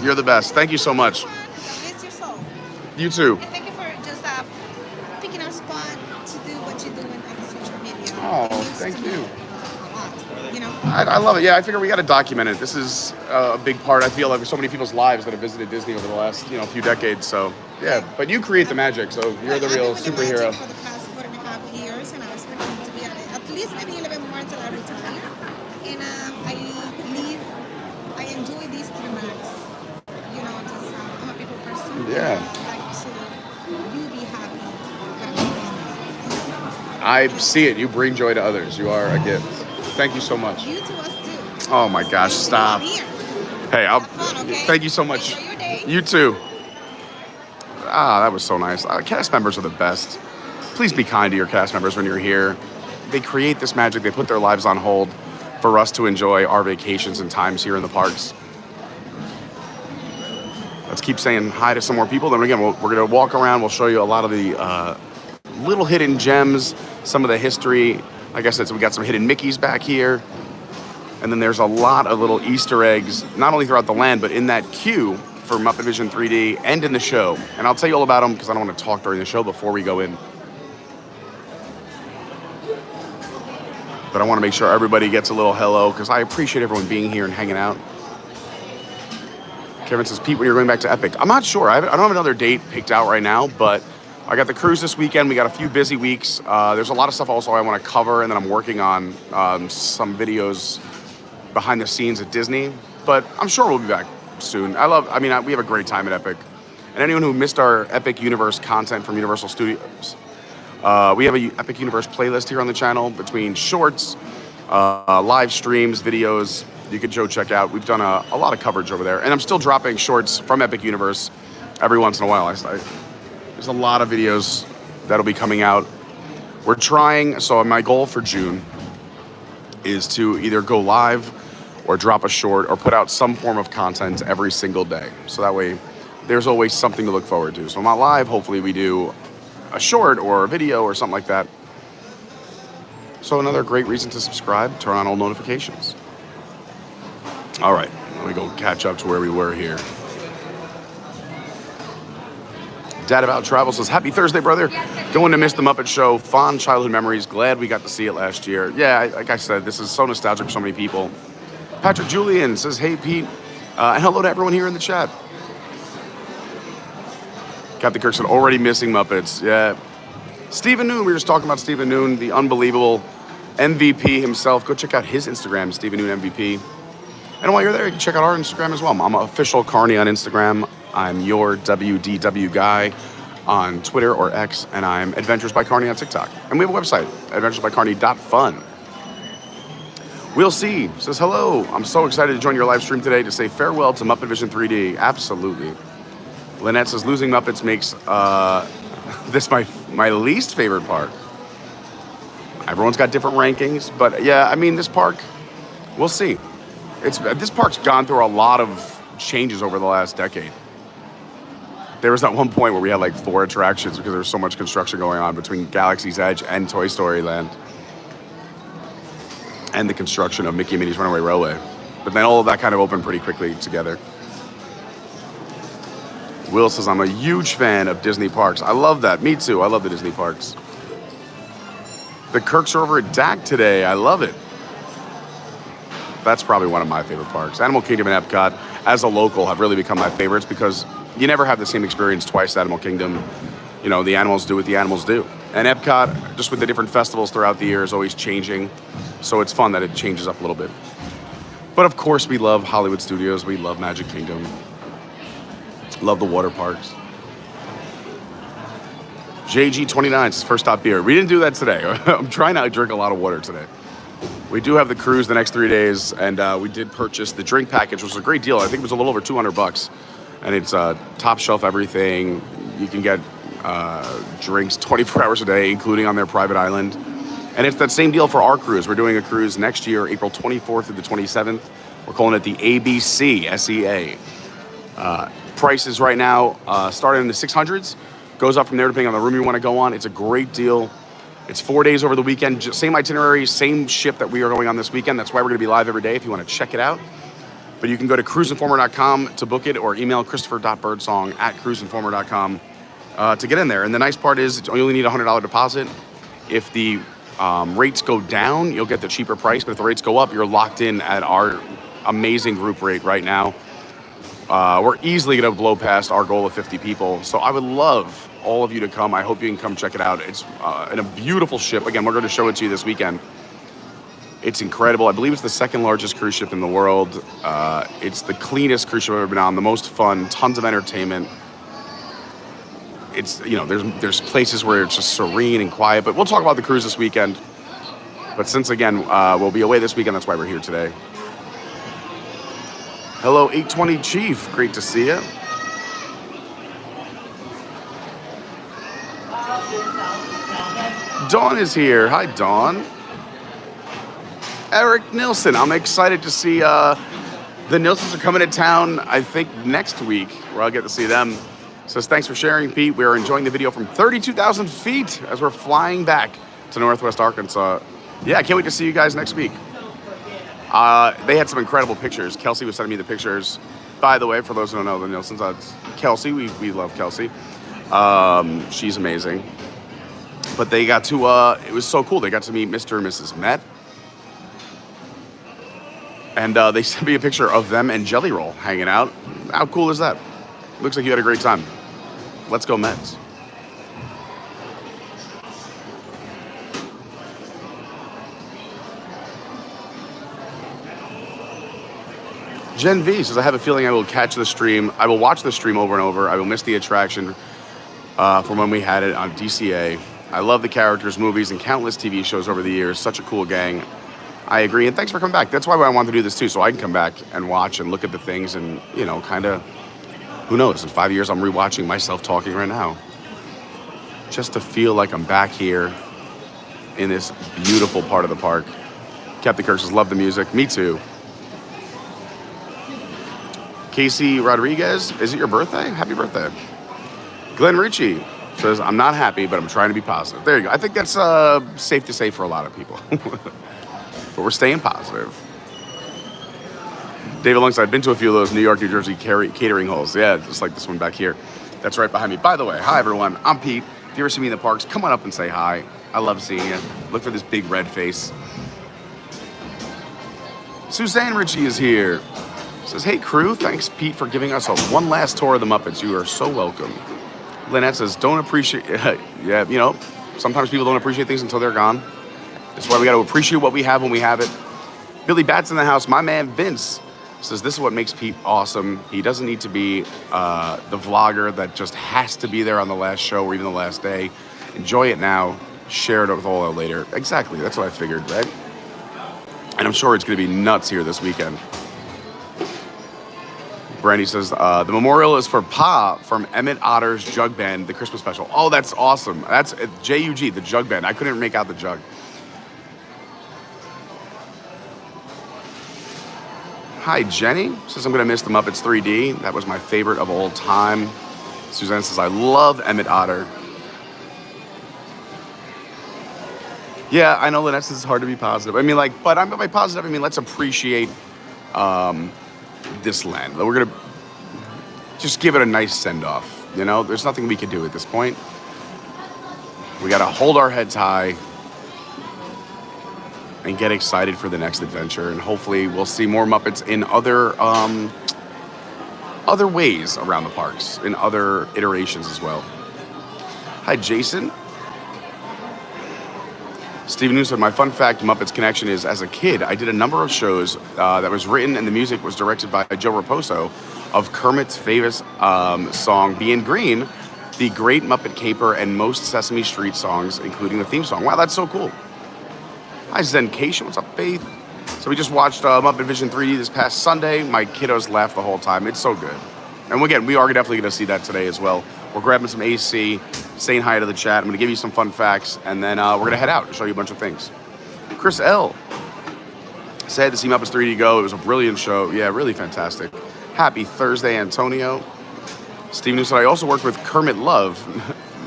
[SPEAKER 5] You're the best. Thank you so much.
[SPEAKER 8] It's your soul.
[SPEAKER 5] You too.
[SPEAKER 8] And thank you for just picking our spot to do what you're doing on the social media.
[SPEAKER 5] Oh,
[SPEAKER 8] It means
[SPEAKER 5] thank
[SPEAKER 8] to me
[SPEAKER 5] you.
[SPEAKER 8] a lot, you know?
[SPEAKER 5] I love it. Yeah, I figure we got to document it. This is a big part, I feel like, of so many people's lives that have visited Disney over the last, few decades. So, yeah. But you create the magic, so you're the real
[SPEAKER 8] I've been with the
[SPEAKER 5] superhero.
[SPEAKER 8] magic for the past 4.5 years, and I expect it to be at least maybe a little bit more until I retire. And I enjoy these 3 months. Just I'm a people person.
[SPEAKER 5] Yeah.
[SPEAKER 8] I like to you be happy. But
[SPEAKER 5] I see it. You bring joy to others. You are a gift. Thank you so much.
[SPEAKER 8] you to us too.
[SPEAKER 5] Oh my gosh, stop.
[SPEAKER 8] Here.
[SPEAKER 5] Hey,
[SPEAKER 8] Have fun, okay?
[SPEAKER 5] thank you so much.
[SPEAKER 8] Enjoy your day.
[SPEAKER 5] You too. That was so nice. Cast members are the best. Please be kind to your cast members when you're here. They create this magic. They put their lives on hold for us to enjoy our vacations and times here in the parks. Let's keep saying hi to some more people. Then again, we're going to walk around. We'll show you a lot of the little hidden gems, some of the history. Like I said, so we got some hidden Mickeys back here. And then there's a lot of little Easter eggs, not only throughout the land, but in that queue for Muppet Vision 3D and in the show. And I'll tell you all about them because I don't want to talk during the show before we go in. But I want to make sure everybody gets a little hello because I appreciate everyone being here and hanging out. Kevin says, Pete, when you're going back to Epic? I'm not sure. I don't have another date picked out right now, but I got the cruise this weekend. We got a few busy weeks. There's a lot of stuff also I want to cover, and then I'm working on some videos behind the scenes at Disney. But I'm sure we'll be back soon. We have a great time at Epic. And anyone who missed our Epic Universe content from Universal Studios, we have a Epic Universe playlist here on the channel between shorts, live streams, videos. You can go check out. We've done a lot of coverage over there. And I'm still dropping shorts from Epic Universe every once in a while. There's a lot of videos that'll be coming out. We're trying, so my goal for June is to either go live or drop a short or put out some form of content every single day. So that way there's always something to look forward to. So I'm not live, hopefully we do a short or a video or something like that. So another great reason to subscribe, turn on all notifications. All right, let me go catch up to where we were here. Dad About Travel says, happy Thursday, brother. Going to miss the Muppet Show. Fond childhood memories. Glad we got to see it last year. Yeah, like I said, this is so nostalgic for so many people. Patrick Julian says, hey, Pete. And hello to everyone here in the chat. Captain Kirk said, already missing Muppets. Yeah. Stephen Noon, we were just talking about Stephen Noon, the unbelievable MVP himself. Go check out his Instagram, Stephen Noon MVP. And while you're there, you can check out our Instagram as well. I'm official Carney on Instagram. I'm your WDW guy on Twitter or X, and I'm Adventures by Carney on TikTok. And we have a website, adventuresbycarney.fun. We'll see. Says, hello. I'm so excited to join your live stream today to say farewell to Muppet Vision 3D. Absolutely. Lynette says, losing Muppets makes this my least favorite park. Everyone's got different rankings, but yeah, I mean, this park, we'll see. This park's gone through a lot of changes over the last decade. There was that one point where we had like 4 attractions because there was so much construction going on between Galaxy's Edge and Toy Story Land. And the construction of Mickey and Minnie's Runaway Railway. But then all of that kind of opened pretty quickly together. Will says, I'm a huge fan of Disney parks. I love that. Me too. I love the Disney parks. The Kirks are over at DAC today. I love it. That's probably one of my favorite parks. Animal Kingdom and Epcot, as a local, have really become my favorites because you never have the same experience twice at Animal Kingdom. You know, the animals do what the animals do. And Epcot, just with the different festivals throughout the year, is always changing. So it's fun that it changes up a little bit. But of course, we love Hollywood Studios. We love Magic Kingdom. Love the water parks. JG29 is first stop beer. We didn't do that today. I'm trying to drink a lot of water today. We do have the cruise the next 3 days, and we did purchase the drink package, which was a great deal. I think it was a little over $200, and it's top shelf everything. You can get drinks 24 hours a day, including on their private island. And it's that same deal for our cruise. We're doing a cruise next year, April 24th through the 27th. We're calling it the ABC, SEA. Prices right now starting in the 600s. Goes up from there depending on the room you want to go on. It's a great deal. It's 4 days over the weekend. Same itinerary, same ship that we are going on this weekend. That's why we're going to be live every day if you want to check it out. But you can go to cruiseinformer.com to book it or email Christopher.Birdsong at cruiseinformer.com to get in there. And the nice part is you only need a $100 deposit. If the rates go down, you'll get the cheaper price. But if the rates go up, you're locked in at our amazing group rate right now. We're easily going to blow past our goal of 50 people. So I would love all of you to come. I hope you can come check it out. It's in a beautiful ship. Again, we're going to show it to you this weekend. It's incredible. I believe it's the second largest cruise ship in the world. It's the cleanest cruise ship I've ever been on, the most fun, tons of entertainment. It's, you know, there's places where it's just serene and quiet, but we'll talk about the cruise this weekend. But since, again, we'll be away this weekend, that's why we're here today. Hello, 820 Chief. Great to see you. Dawn is here. Hi, Dawn. Eric Nilsson. I'm excited to see the Nilsons are coming to town, I think, next week, where I'll get to see them. Says, thanks for sharing, Pete. We are enjoying the video from 32,000 feet as we're flying back to Northwest Arkansas. Yeah, I can't wait to see you guys next week. They had some incredible pictures. Kelsey was sending me the pictures. By the way, for those who don't know the Nilsons, Kelsey, we love Kelsey. She's amazing. But they got to, it was so cool. They got to meet Mr. and Mrs. Met. And they sent me a picture of them and Jelly Roll hanging out. How cool is that? Looks like you had a great time. Let's go Mets. Jen V says, I have a feeling I will catch the stream. I will watch the stream over and over. I will miss the attraction from when we had it on DCA. I love the characters, movies, and countless TV shows over the years. Such a cool gang. I agree, and thanks for coming back. That's why I wanted to do this too, so I can come back and watch and look at the things and, you know, kind of, who knows, in 5 years I'm rewatching myself talking right now. Just to feel like I'm back here in this beautiful part of the park. Captain Kirk says, love the music. Me too. Casey Rodriguez, is it your birthday? Happy birthday. Glenn Ritchie says, I'm not happy, but I'm trying to be positive. There you go. I think that's safe to say for a lot of people. But we're staying positive. David Longstein, I've been to a few of those New York, New Jersey catering halls. Yeah, just like this one back here. That's right behind me. By the way, hi everyone, I'm Pete. If you ever see me in the parks, come on up and say hi. I love seeing you. Look for this big red face. Suzanne Ritchie is here. Says, hey crew, thanks Pete for giving us one last tour of the Muppets. You are so welcome. Lynette says, don't appreciate, yeah, you know, Sometimes people don't appreciate things until they're gone. That's why we got to appreciate what we have when we have it. Billy Bat's in the house. My man Vince says this is what makes Pete awesome. He doesn't need to be the vlogger that just has to be there on the last show or even the last day. Enjoy it now. Share it with all out later. Exactly. That's what I figured, right? And I'm sure it's going to be nuts here this weekend. Brandy says, the memorial is for Pa from Emmett Otter's Jug Band, the Christmas special. Oh, that's awesome. That's J-U-G, the Jug Band. I couldn't make out the jug. Hi, Jenny. Says, I'm going to miss the Muppets 3D. That was my favorite of all time. Suzanne says, I love Emmett Otter. Yeah, I know, Lynette says it's hard to be positive. I mean, like, but I'm by positive, I mean, let's appreciate this land. We're going to just give it a nice send-off. You know, there's nothing we can do at this point. We got to hold our heads high and get excited for the next adventure. And hopefully we'll see more Muppets in other ways around the parks, in other iterations as well. Hi, Jason. Stephen News said, my fun fact Muppets connection is, as a kid, I did a number of shows that was written and the music was directed by Joe Raposo of Kermit's famous song, Bein' Green, the great Muppet Caper, and most Sesame Street songs, including the theme song. Wow, that's so cool. Hi, Zencation. What's up, Faith? So we just watched Muppet Vision 3D this past Sunday. My kiddos laughed the whole time. It's so good. And again, we are definitely going to see that today as well. We're grabbing some AC, saying hi to the chat. I'm going to give you some fun facts, and then we're going to head out and show you a bunch of things. Chris L. said to see Muppets 3D go. It was a brilliant show. Yeah, really fantastic. Happy Thursday, Antonio. Stephen said, I also worked with Kermit Love,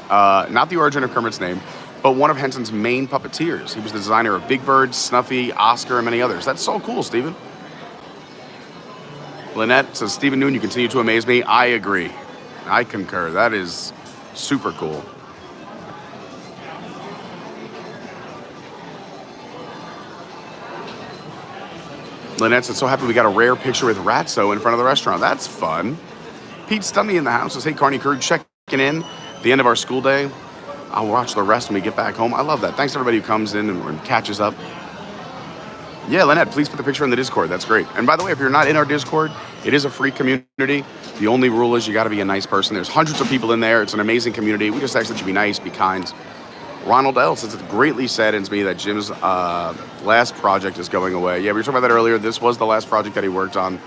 [SPEAKER 5] not the origin of Kermit's name, but one of Henson's main puppeteers. He was the designer of Big Bird, Snuffy, Oscar, and many others. That's so cool, Stephen. Lynette says, Stephen Noon, you continue to amaze me. I agree. I concur. That is super cool. Lynette said, so happy we got a rare picture with Ratso in front of the restaurant. That's fun. Pete Stumney in the house says, hey, Carney crew, checking in at the end of our school day. I'll watch the rest when we get back home. I love that. Thanks to everybody who comes in and catches up. Yeah, Lynette, please put the picture in the Discord. That's great. And by the way, if you're not in our Discord, it is a free community. The only rule is you got to be a nice person. There's hundreds of people in there. It's an amazing community. We just ask that you be nice, be kind. Ronald L. says it greatly saddens me that Jim's last project is going away. Yeah, we were talking about that earlier. This was the last project that he worked on.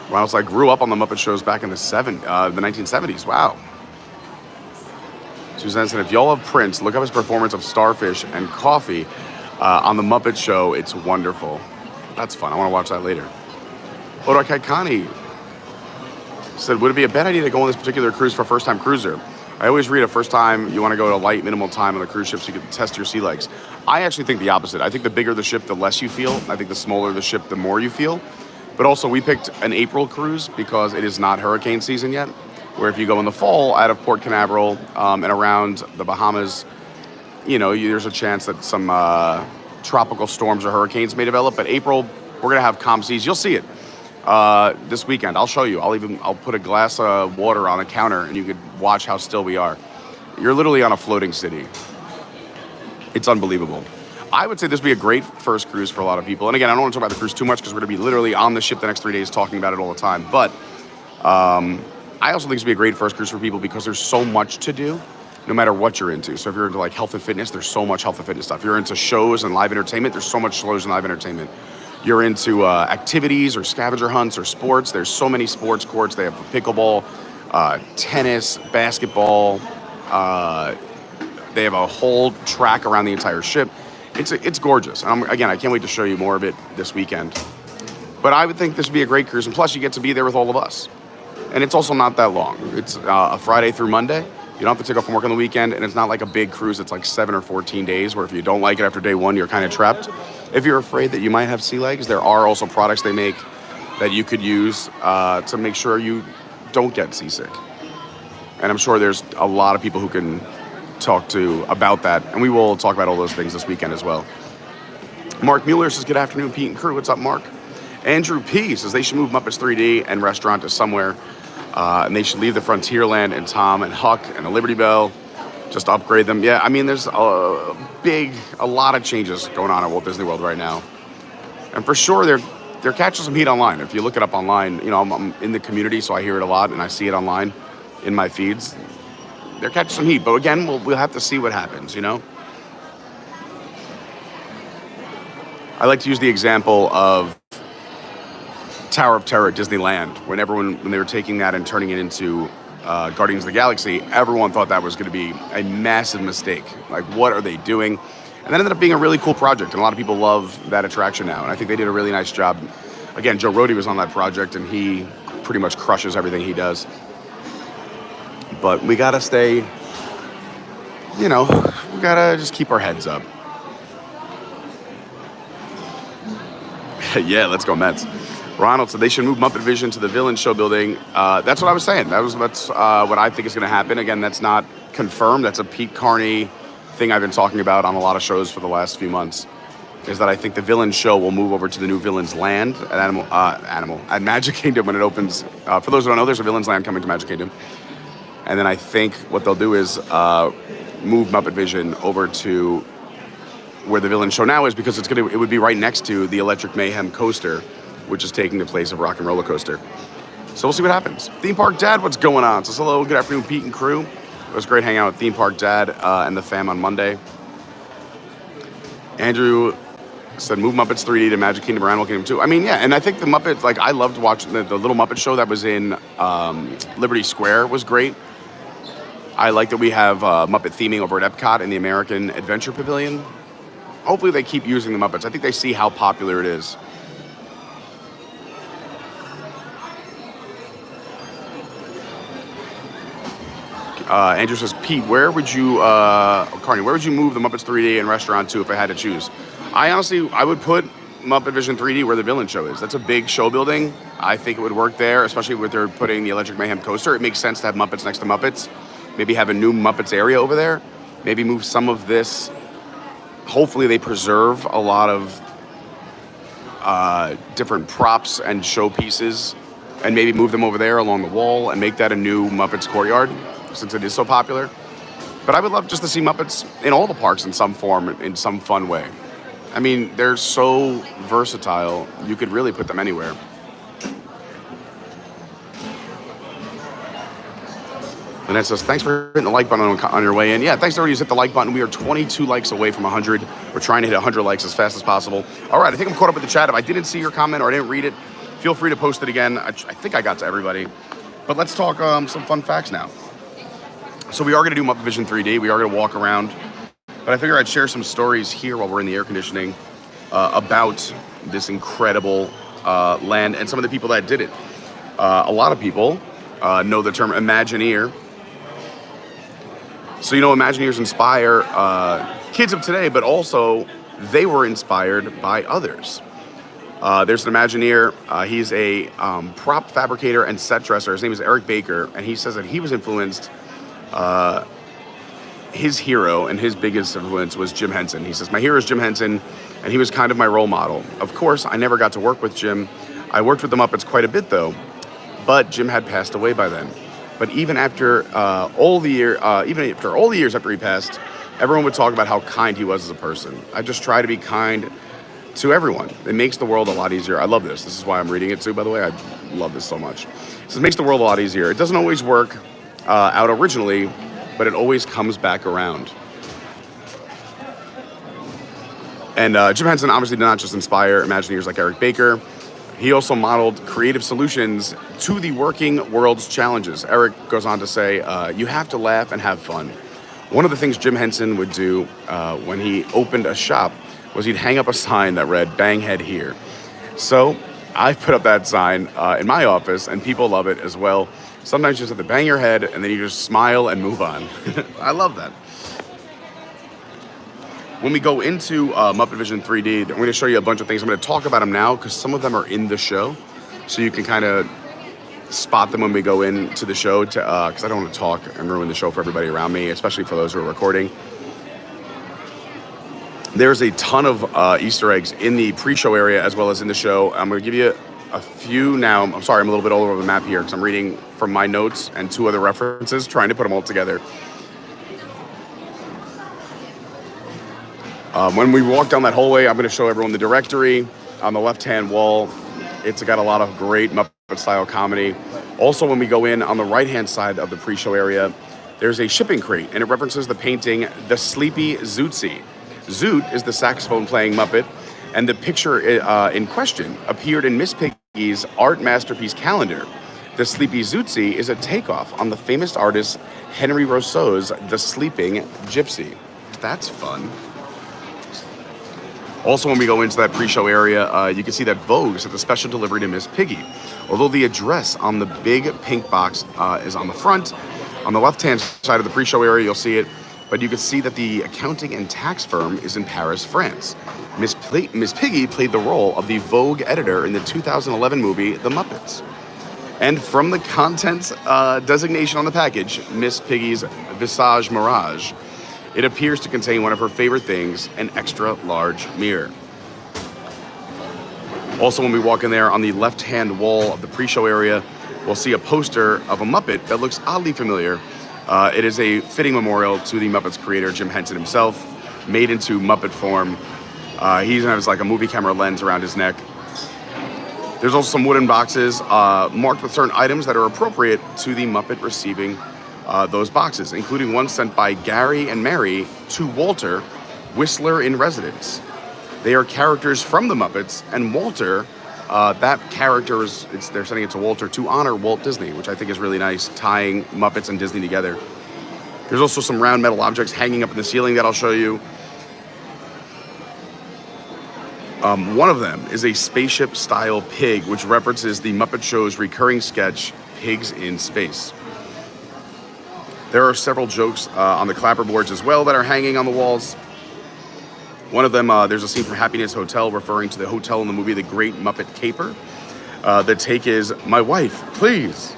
[SPEAKER 5] Ronald's like, grew up on the Muppet shows back in the 1970s. Wow. Suzanne said, if y'all have Prince, look up his performance of Starfish and Coffee on the Muppet Show. It's wonderful. That's fun. I want to watch that later. Orakakani said, would it be a bad idea to go on this particular cruise for a first-time cruiser? I always read a first time, you want to go to light, minimal time on the cruise ship so you can test your sea legs. I actually think the opposite. I think the bigger the ship, the less you feel. I think the smaller the ship, the more you feel. But also, we picked an April cruise because it is not hurricane season yet. Where if you go in the fall out of Port Canaveral and around the Bahamas, you know, there's a chance that some tropical storms or hurricanes may develop. But April, we're going to have calm seas. You'll see it this weekend. I'll show you. I'll put a glass of water on a counter and you could watch how still we are. You're literally on a floating city. It's unbelievable. I would say this would be a great first cruise for a lot of people. And again, I don't want to talk about the cruise too much because we're going to be literally on the ship the next 3 days talking about it all the time. But I also think this would be a great first cruise for people because there's so much to do no matter what you're into. So if you're into like health and fitness, there's so much health and fitness stuff. If you're into shows and live entertainment, there's so much shows and live entertainment. You're into activities or scavenger hunts or sports, there's so many sports courts. They have pickleball, tennis, basketball. They have a whole track around the entire ship. It's gorgeous. Again, I can't wait to show you more of it this weekend. But I would think this would be a great cruise. And plus, you get to be there with all of us. And it's also not that long. It's a Friday through Monday. You don't have to take off from work on the weekend. And it's not like a big cruise. It's like 7 or 14 days where if you don't like it after day one, you're kind of trapped. If you're afraid that you might have sea legs, there are also products they make that you could use to make sure you don't get seasick. And I'm sure there's a lot of people who can talk to about that. And we will talk about all those things this weekend as well. Mark Mueller says, good afternoon, Pete and crew. What's up, Mark? Andrew P. says they should move Muppets 3D and restaurant to somewhere And they should leave the Frontierland and Tom and Huck and the Liberty Bell, just upgrade them. Yeah, I mean, there's a lot of changes going on at Walt Disney World right now. And for sure, they're catching some heat online. If you look it up online, you know, I'm in the community, so I hear it a lot, and I see it online in my feeds. They're catching some heat, but again, we'll have to see what happens, you know? I like to use the example of Tower of Terror at Disneyland. When they were taking that and turning it into Guardians of the Galaxy, everyone thought that was going to be a massive mistake. Like, what are they doing? And that ended up being a really cool project, and a lot of people love that attraction now. And I think they did a really nice job. Again, Joe Rohde was on that project, and he pretty much crushes everything he does. But we gotta stay, you know, we gotta just keep our heads up. Yeah, let's go Mets. Ronald said they should move Muppet Vision to the Villain Show building. That's what I was saying. That's what I think is going to happen. Again, that's not confirmed. That's a Pete Carney thing I've been talking about on a lot of shows for the last few months. Is that I think the Villain Show will move over to the new Villains Land at Magic Kingdom when it opens. For those who don't know, there's a Villains Land coming to Magic Kingdom. And then I think what they'll do is move Muppet Vision over to where the Villain Show now is, because it would be right next to the Electric Mayhem coaster, which is taking the place of Rock and Roller Coaster. So we'll see what happens. Theme Park Dad, what's going on? So hello, good afternoon, Pete and crew. It was great hanging out with Theme Park Dad and the fam on Monday. Andrew said move Muppets 3D to Magic Kingdom or Animal Kingdom 2. I mean, yeah, and I think the Muppets, like, I loved watching the Little Muppet show that was in Liberty Square was great. I like that we have Muppet theming over at Epcot in the American Adventure Pavilion. Hopefully they keep using the Muppets. I think they see how popular it is. Andrew says, Pete, where would you move the Muppets 3D and Restaurant 2 if I had to choose? I would put Muppet Vision 3D where the Villain Show is. That's a big show building. I think it would work there, especially with they're putting the Electric Mayhem coaster. It makes sense to have Muppets next to Muppets. Maybe have a new Muppets area over there. Maybe move some of this. Hopefully they preserve a lot of different props and showpieces, and maybe move them over there along the wall and make that a new Muppets Courtyard, since it is so popular. But I would love just to see Muppets in all the parks in some form, in some fun way. I mean, they're so versatile, you could really put them anywhere. And that says, thanks for hitting the like button on your way in. Yeah, thanks to everybody who's hit the like button. We are 22 likes away from 100. We're trying to hit 100 likes as fast as possible. All right, I think I'm caught up with the chat. If I didn't see your comment or I didn't read it, feel free to post it again. I think I got to everybody. But let's talk some fun facts now. So we are going to do Muppet Vision 3D. We are going to walk around. But I figure I'd share some stories here while we're in the air conditioning about this incredible land and some of the people that did it. A lot of people know the term Imagineer. So, you know, Imagineers inspire kids of today, but also they were inspired by others. There's an Imagineer. He's a prop fabricator and set dresser. His name is Eric Baker, and he says that he was influenced. His hero and his biggest influence was Jim Henson. He says, my hero is Jim Henson, and he was kind of my role model. Of course, I never got to work with Jim. I worked with the Muppets quite a bit, though, but Jim had passed away by then. But even after all the years after he passed, everyone would talk about how kind he was as a person. I just try to be kind to everyone. It makes the world a lot easier. I love this. This is why I'm reading it too, by the way. I love this so much. It makes the world a lot easier. It doesn't always work out originally, but it always comes back around. And Jim Henson obviously did not just inspire Imagineers like Eric Baker. He also modeled creative solutions to the working world's challenges. Eric goes on to say, you have to laugh and have fun. One of the things Jim Henson would do when he opened a shop was he'd hang up a sign that read, "Bang Head Here." So I put up that sign in my office, and people love it as well. Sometimes you just have to bang your head, and then you just smile and move on. I love that. When we go into Muppet Vision 3D, I'm going to show you a bunch of things. I'm going to talk about them now because some of them are in the show, so you can kind of spot them when we go into the show. Because I don't want to talk and ruin the show for everybody around me, especially for those who are recording. There's a ton of Easter eggs in the pre-show area as well as in the show. I'm going to give you a few now. I'm sorry, I'm a little bit all over the map here because I'm reading from my notes and 2 other references, trying to put them all together. When we walk down that hallway, I'm going to show everyone the directory on the left-hand wall. It's got a lot of great Muppet-style comedy. Also, when we go in on the right-hand side of the pre-show area, there's a shipping crate, and it references the painting The Sleepy Zootsie. Zoot is the saxophone-playing Muppet, and the picture in question appeared in Miss Piggy's art masterpiece calendar. The Sleepy Zootsie is a takeoff on the famous artist Henry Rousseau's The Sleeping Gypsy. That's fun. Also, when we go into that pre-show area, you can see that Vogue sent a special delivery to Miss Piggy. Although the address on the big pink box is on the front, on the left-hand side of the pre-show area, you'll see it, but you can see that the accounting and tax firm is in Paris, France. Miss Piggy played the role of the Vogue editor in the 2011 movie, The Muppets. And from the contents designation on the package, Miss Piggy's Visage Mirage, it appears to contain one of her favorite things, an extra large mirror. Also, when we walk in there on the left-hand wall of the pre-show area, we'll see a poster of a Muppet that looks oddly familiar. It is a fitting memorial to the Muppets creator, Jim Henson himself, made into Muppet form. He has like a movie camera lens around his neck. There's also some wooden boxes marked with certain items that are appropriate to the Muppet receiving those boxes, including one sent by Gary and Mary to Walter, Whistler in residence. They are characters from the Muppets, and Walter, that character they're sending it to Walter to honor Walt Disney, which I think is really nice, tying Muppets and Disney together. There's also some round metal objects hanging up in the ceiling that I'll show you. One of them is a spaceship-style pig, which references the Muppet Show's recurring sketch, Pigs in Space. There are several jokes on the clapperboards as well that are hanging on the walls. One of them, there's a scene from Happiness Hotel referring to the hotel in the movie The Great Muppet Caper. The take is, "My wife, please,"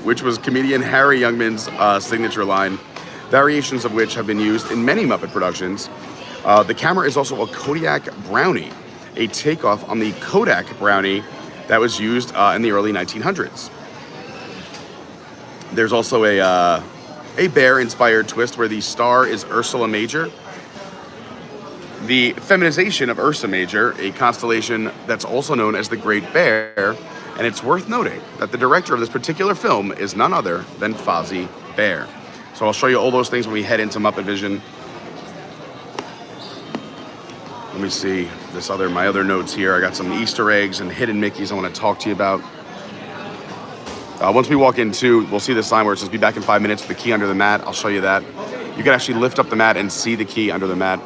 [SPEAKER 5] which was comedian Harry Youngman's signature line, variations of which have been used in many Muppet productions. The camera is also a Kodiak Brownie, a takeoff on the Kodak Brownie that was used in the early 1900s. There's also a bear-inspired twist where the star is Ursula Major. The feminization of Ursa Major, a constellation that's also known as the Great Bear, and it's worth noting that the director of this particular film is none other than Fozzie Bear. So I'll show you all those things when we head into Muppet Vision. Let me see my other notes here. I got some Easter eggs and hidden Mickeys I want to talk to you about. Once we walk in too, we'll see the sign where it says "Be back in 5 minutes" with the key under the mat. I'll show you that. You can actually lift up the mat and see the key under the mat.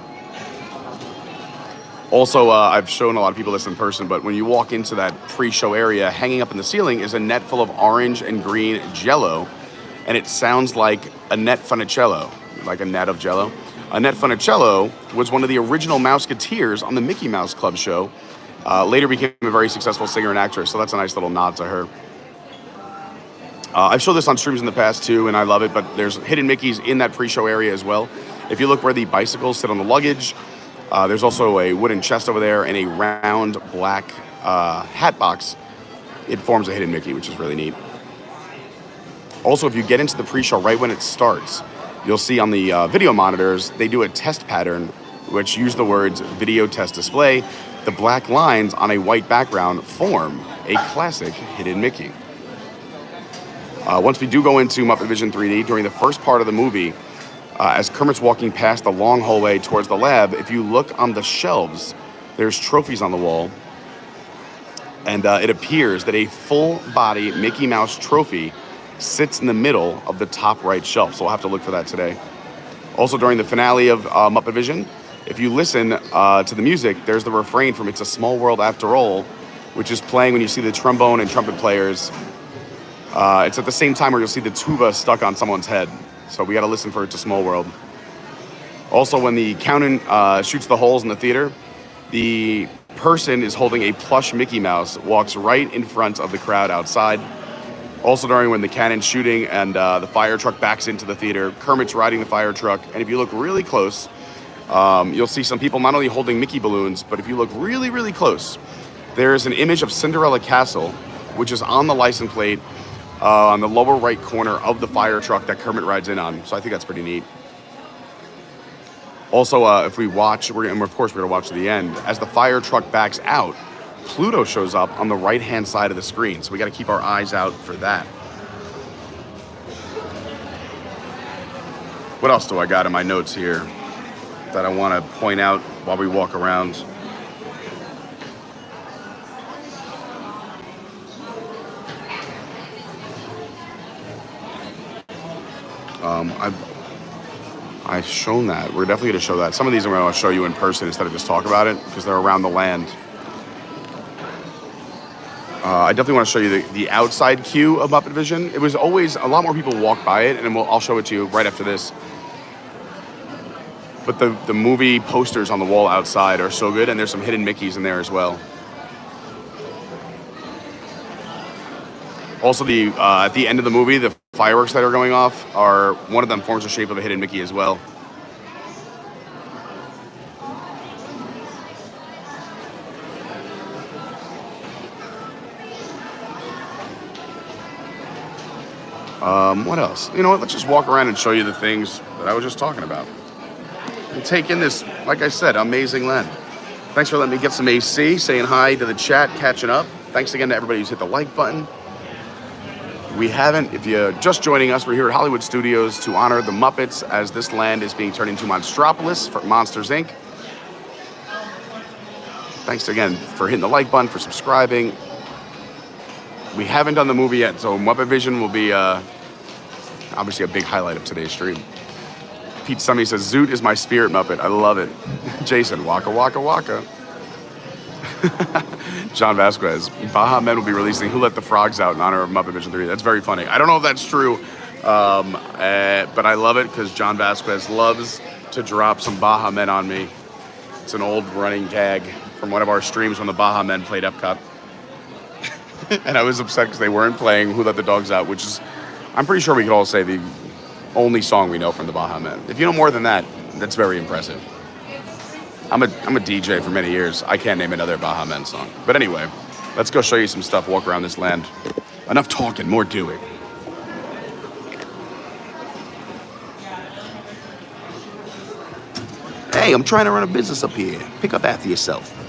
[SPEAKER 5] Also, I've shown a lot of people this in person, but when you walk into that pre-show area, hanging up in the ceiling is a net full of orange and green Jell-O, and it sounds like a net funicello, like a net of Jell-O. Annette Funicello was one of the original Mouseketeers on the Mickey Mouse Club show. Later became a very successful singer and actress, so that's a nice little nod to her. I've showed this on streams in the past too, and I love it, but there's hidden Mickeys in that pre-show area as well. If you look where the bicycles sit on the luggage, there's also a wooden chest over there and a round black hat box. It forms a hidden Mickey, which is really neat. Also, if you get into the pre-show right when it starts, you'll see on the video monitors, they do a test pattern, which use the words "video test display." The black lines on a white background form a classic hidden Mickey. Once we do go into Muppet Vision 3D, during the first part of the movie, as Kermit's walking past the long hallway towards the lab, if you look on the shelves, there's trophies on the wall, and it appears that a full-body Mickey Mouse trophy sits in the middle of the top right shelf, so we'll have to look for that today. Also, during the finale of Muppet Vision, if you listen to the music, there's the refrain from "It's a Small World After All," which is playing when you see the trombone and trumpet players. It's at the same time where you'll see the tuba stuck on someone's head. So we got to listen for "It's a Small World." Also, when the cannon shoots the holes in the theater, the person is holding a plush Mickey Mouse, walks right in front of the crowd outside. Also, during when the cannon's shooting and the fire truck backs into the theater, Kermit's riding the fire truck. And if you look really close, you'll see some people not only holding Mickey balloons, but if you look really, really close, There's an image of Cinderella Castle, which is on the license plate on the lower right corner of the fire truck that Kermit rides in on. So I think that's pretty neat. Also, if we watch, and of course we're going to watch to the end, as the fire truck backs out, Pluto shows up on the right-hand side of the screen. So we got to keep our eyes out for that. What else do I got in my notes here that I want to point out while we walk around? I've shown that. We're definitely going to show that. Some of these I'm going to show you in person instead of just talk about it because they're around the land. I definitely want to show you the outside queue of Muppet Vision. It was always, a lot more people walk by it, and I'll show it to you right after this. But the movie posters on the wall outside are so good, and there's some hidden Mickeys in there as well. Also, at the end of the movie, the fireworks that are going off one of them forms the shape of a hidden Mickey as well. What else? You know what? Let's just walk around and show you the things that I was just talking about. And take in this, like I said, amazing land. Thanks for letting me get some AC, saying hi to the chat, catching up. Thanks again to everybody who's hit the like button. If you're just joining us, we're here at Hollywood Studios to honor the Muppets as this land is being turned into Monstropolis for Monsters, Inc. Thanks again for hitting the like button, for subscribing. We haven't done the movie yet, so Muppet Vision will be obviously a big highlight of today's stream. Pete Summy says, Zoot is my spirit Muppet. I love it. Jason, waka waka waka. John Vasquez, Baha Men will be releasing Who Let the Frogs Out in honor of Muppet Vision 3. That's very funny. I don't know if that's true, but I love it because John Vasquez loves to drop some Baha Men on me. It's an old running gag from one of our streams when the Baha Men played Epcot. And I was upset because they weren't playing Who Let the Dogs Out, which is, I'm pretty sure we could all say, the only song we know from the Baha Men. If you know more than that, that's very impressive. I'm a DJ for many years. I can't name another Baha Men song. But anyway, let's go show you some stuff, walk around this land. Enough talking, more doing. Hey, I'm trying to run a business up here. Pick up after yourself.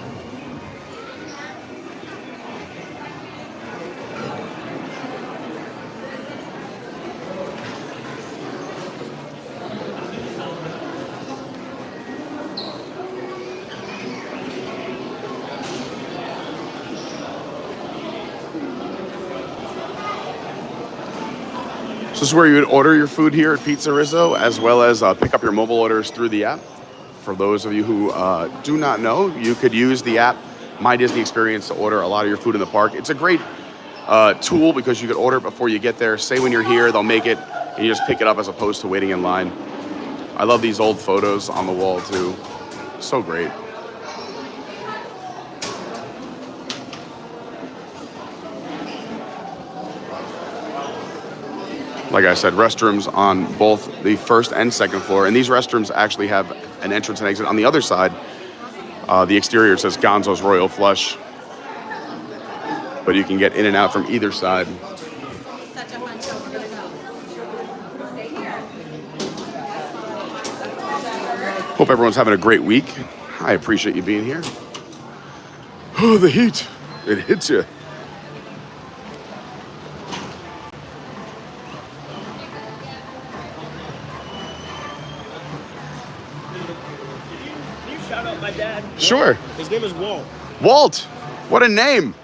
[SPEAKER 5] This is where you would order your food here at Pizzerizzo, as well as pick up your mobile orders through the app. For those of you who do not know, you could use the app, My Disney Experience, to order a lot of your food in the park. It's a great tool because you could order it before you get there. Say when you're here, they'll make it, and you just pick it up as opposed to waiting in line. I love these old photos on the wall, too. So great. Like I said, restrooms on both the first and second floor. And these restrooms actually have an entrance and exit on the other side. The exterior says Gonzo's Royal Flush. But you can get in and out from either side.
[SPEAKER 8] Such a fun show. We're gonna go. Stay here.
[SPEAKER 5] Hope everyone's having a great week. I appreciate you being here. Oh, the heat. It hits you.
[SPEAKER 9] Shout out my dad.
[SPEAKER 5] Sure.
[SPEAKER 9] His name is Walt.
[SPEAKER 5] Walt, what a name.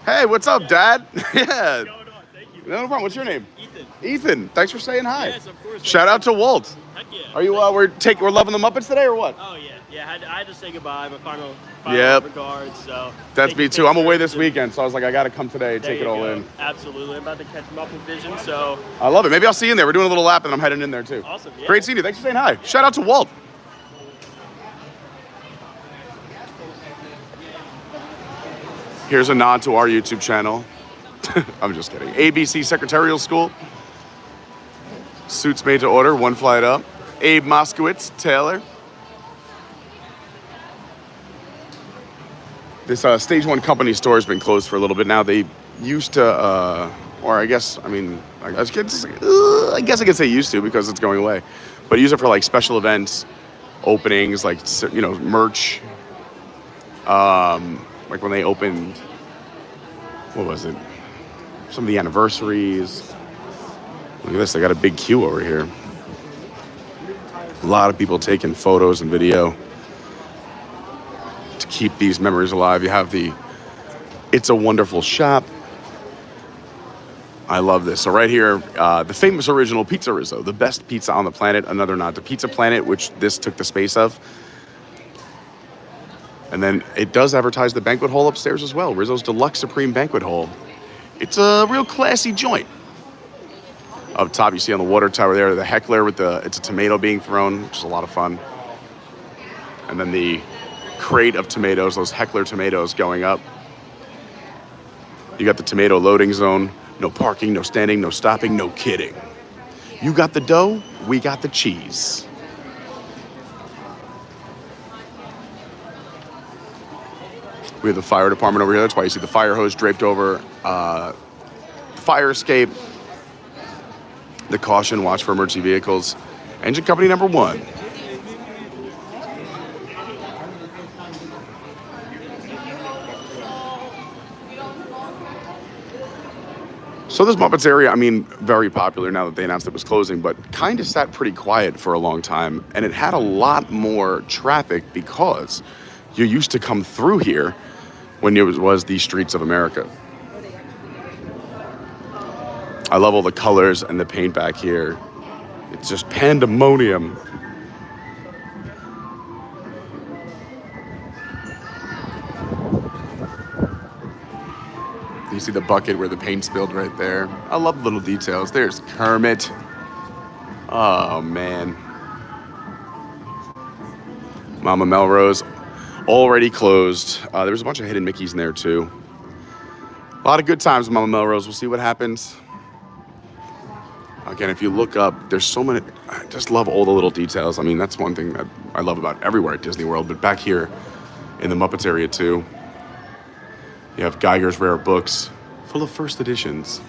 [SPEAKER 5] Hey, what's up, Dad? Yeah.
[SPEAKER 9] What's going on? Thank you.
[SPEAKER 5] No problem. What's your name?
[SPEAKER 9] Ethan.
[SPEAKER 5] Ethan. Thanks for saying hi.
[SPEAKER 9] Yes, of course.
[SPEAKER 5] Shout out to Walt.
[SPEAKER 9] Heck yeah.
[SPEAKER 5] Are you? We're loving the Muppets today, or what?
[SPEAKER 9] Oh yeah, yeah. I had to say goodbye. My final
[SPEAKER 5] Yep.
[SPEAKER 9] regards. So.
[SPEAKER 5] That's
[SPEAKER 9] take
[SPEAKER 5] me
[SPEAKER 9] a
[SPEAKER 5] too. I'm
[SPEAKER 9] picture.
[SPEAKER 5] away this weekend, so I was like, I got to come today,
[SPEAKER 9] There
[SPEAKER 5] take it
[SPEAKER 9] you
[SPEAKER 5] all
[SPEAKER 9] go.
[SPEAKER 5] in.
[SPEAKER 9] Absolutely. I'm about to catch Muppet Vision. So.
[SPEAKER 5] I love it. Maybe I'll see you in there. We're doing a little lap, and I'm heading in there too.
[SPEAKER 9] Awesome. Yeah.
[SPEAKER 5] Great seeing you. Thanks for saying hi. Shout out to Walt. Here's a nod to our YouTube channel. I'm just kidding. ABC Secretarial School. Suits made to order, one flight up. Abe Moskowitz, Taylor. This Stage 1 company store has been closed for a little bit now. They used to, or I guess, I mean, I guess I could say used to because it's going away. But use it for like special events, openings, like, you know, merch. Like when they opened, what was it? Some of the anniversaries. Look at this, they got a big queue over here. A lot of people taking photos and video to keep these memories alive. You have the It's a Wonderful Shop. I love this. So right here, the famous original Pizzerizzo, the best pizza on the planet, another nod to Pizza Planet, which this took the space of. And then it does advertise the banquet hall upstairs as well, Rizzo's Deluxe Supreme Banquet Hall. It's a real classy joint. Up top, you see on the water tower there, the heckler with it's a tomato being thrown, which is a lot of fun. And then the crate of tomatoes, those heckler tomatoes going up. You got the tomato loading zone. No parking, no standing, no stopping, no kidding. You got the dough, we got the cheese. We have the fire department over here. That's why you see the fire hose draped over fire escape. The caution, watch for emergency vehicles. Engine company number 1. So this Muppets area, I mean, very popular now that they announced it was closing, but kind of sat pretty quiet for a long time. And it had a lot more traffic because you used to come through here when it was the streets of America. I love all the colors and the paint back here. It's just pandemonium. You see the bucket where the paint spilled right there. I love the little details. There's Kermit. Oh, man. Mama Melrose, already closed. There was a bunch of hidden Mickeys in there, too. A lot of good times with Mama Melrose. We'll see what happens. Again, if you look up, there's so many. I just love all the little details. I mean, that's one thing that I love about everywhere at Disney World, but back here in the Muppets area, too. You have Geiger's Rare Books, full of first editions.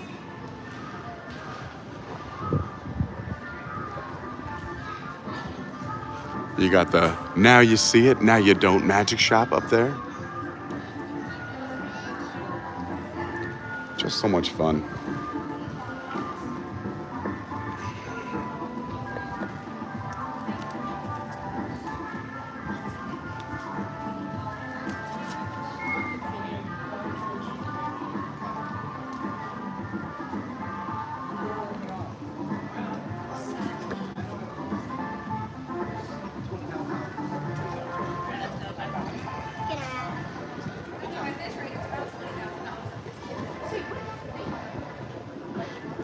[SPEAKER 5] You got the Now You See It, Now You Don't magic shop up there. Just so much fun.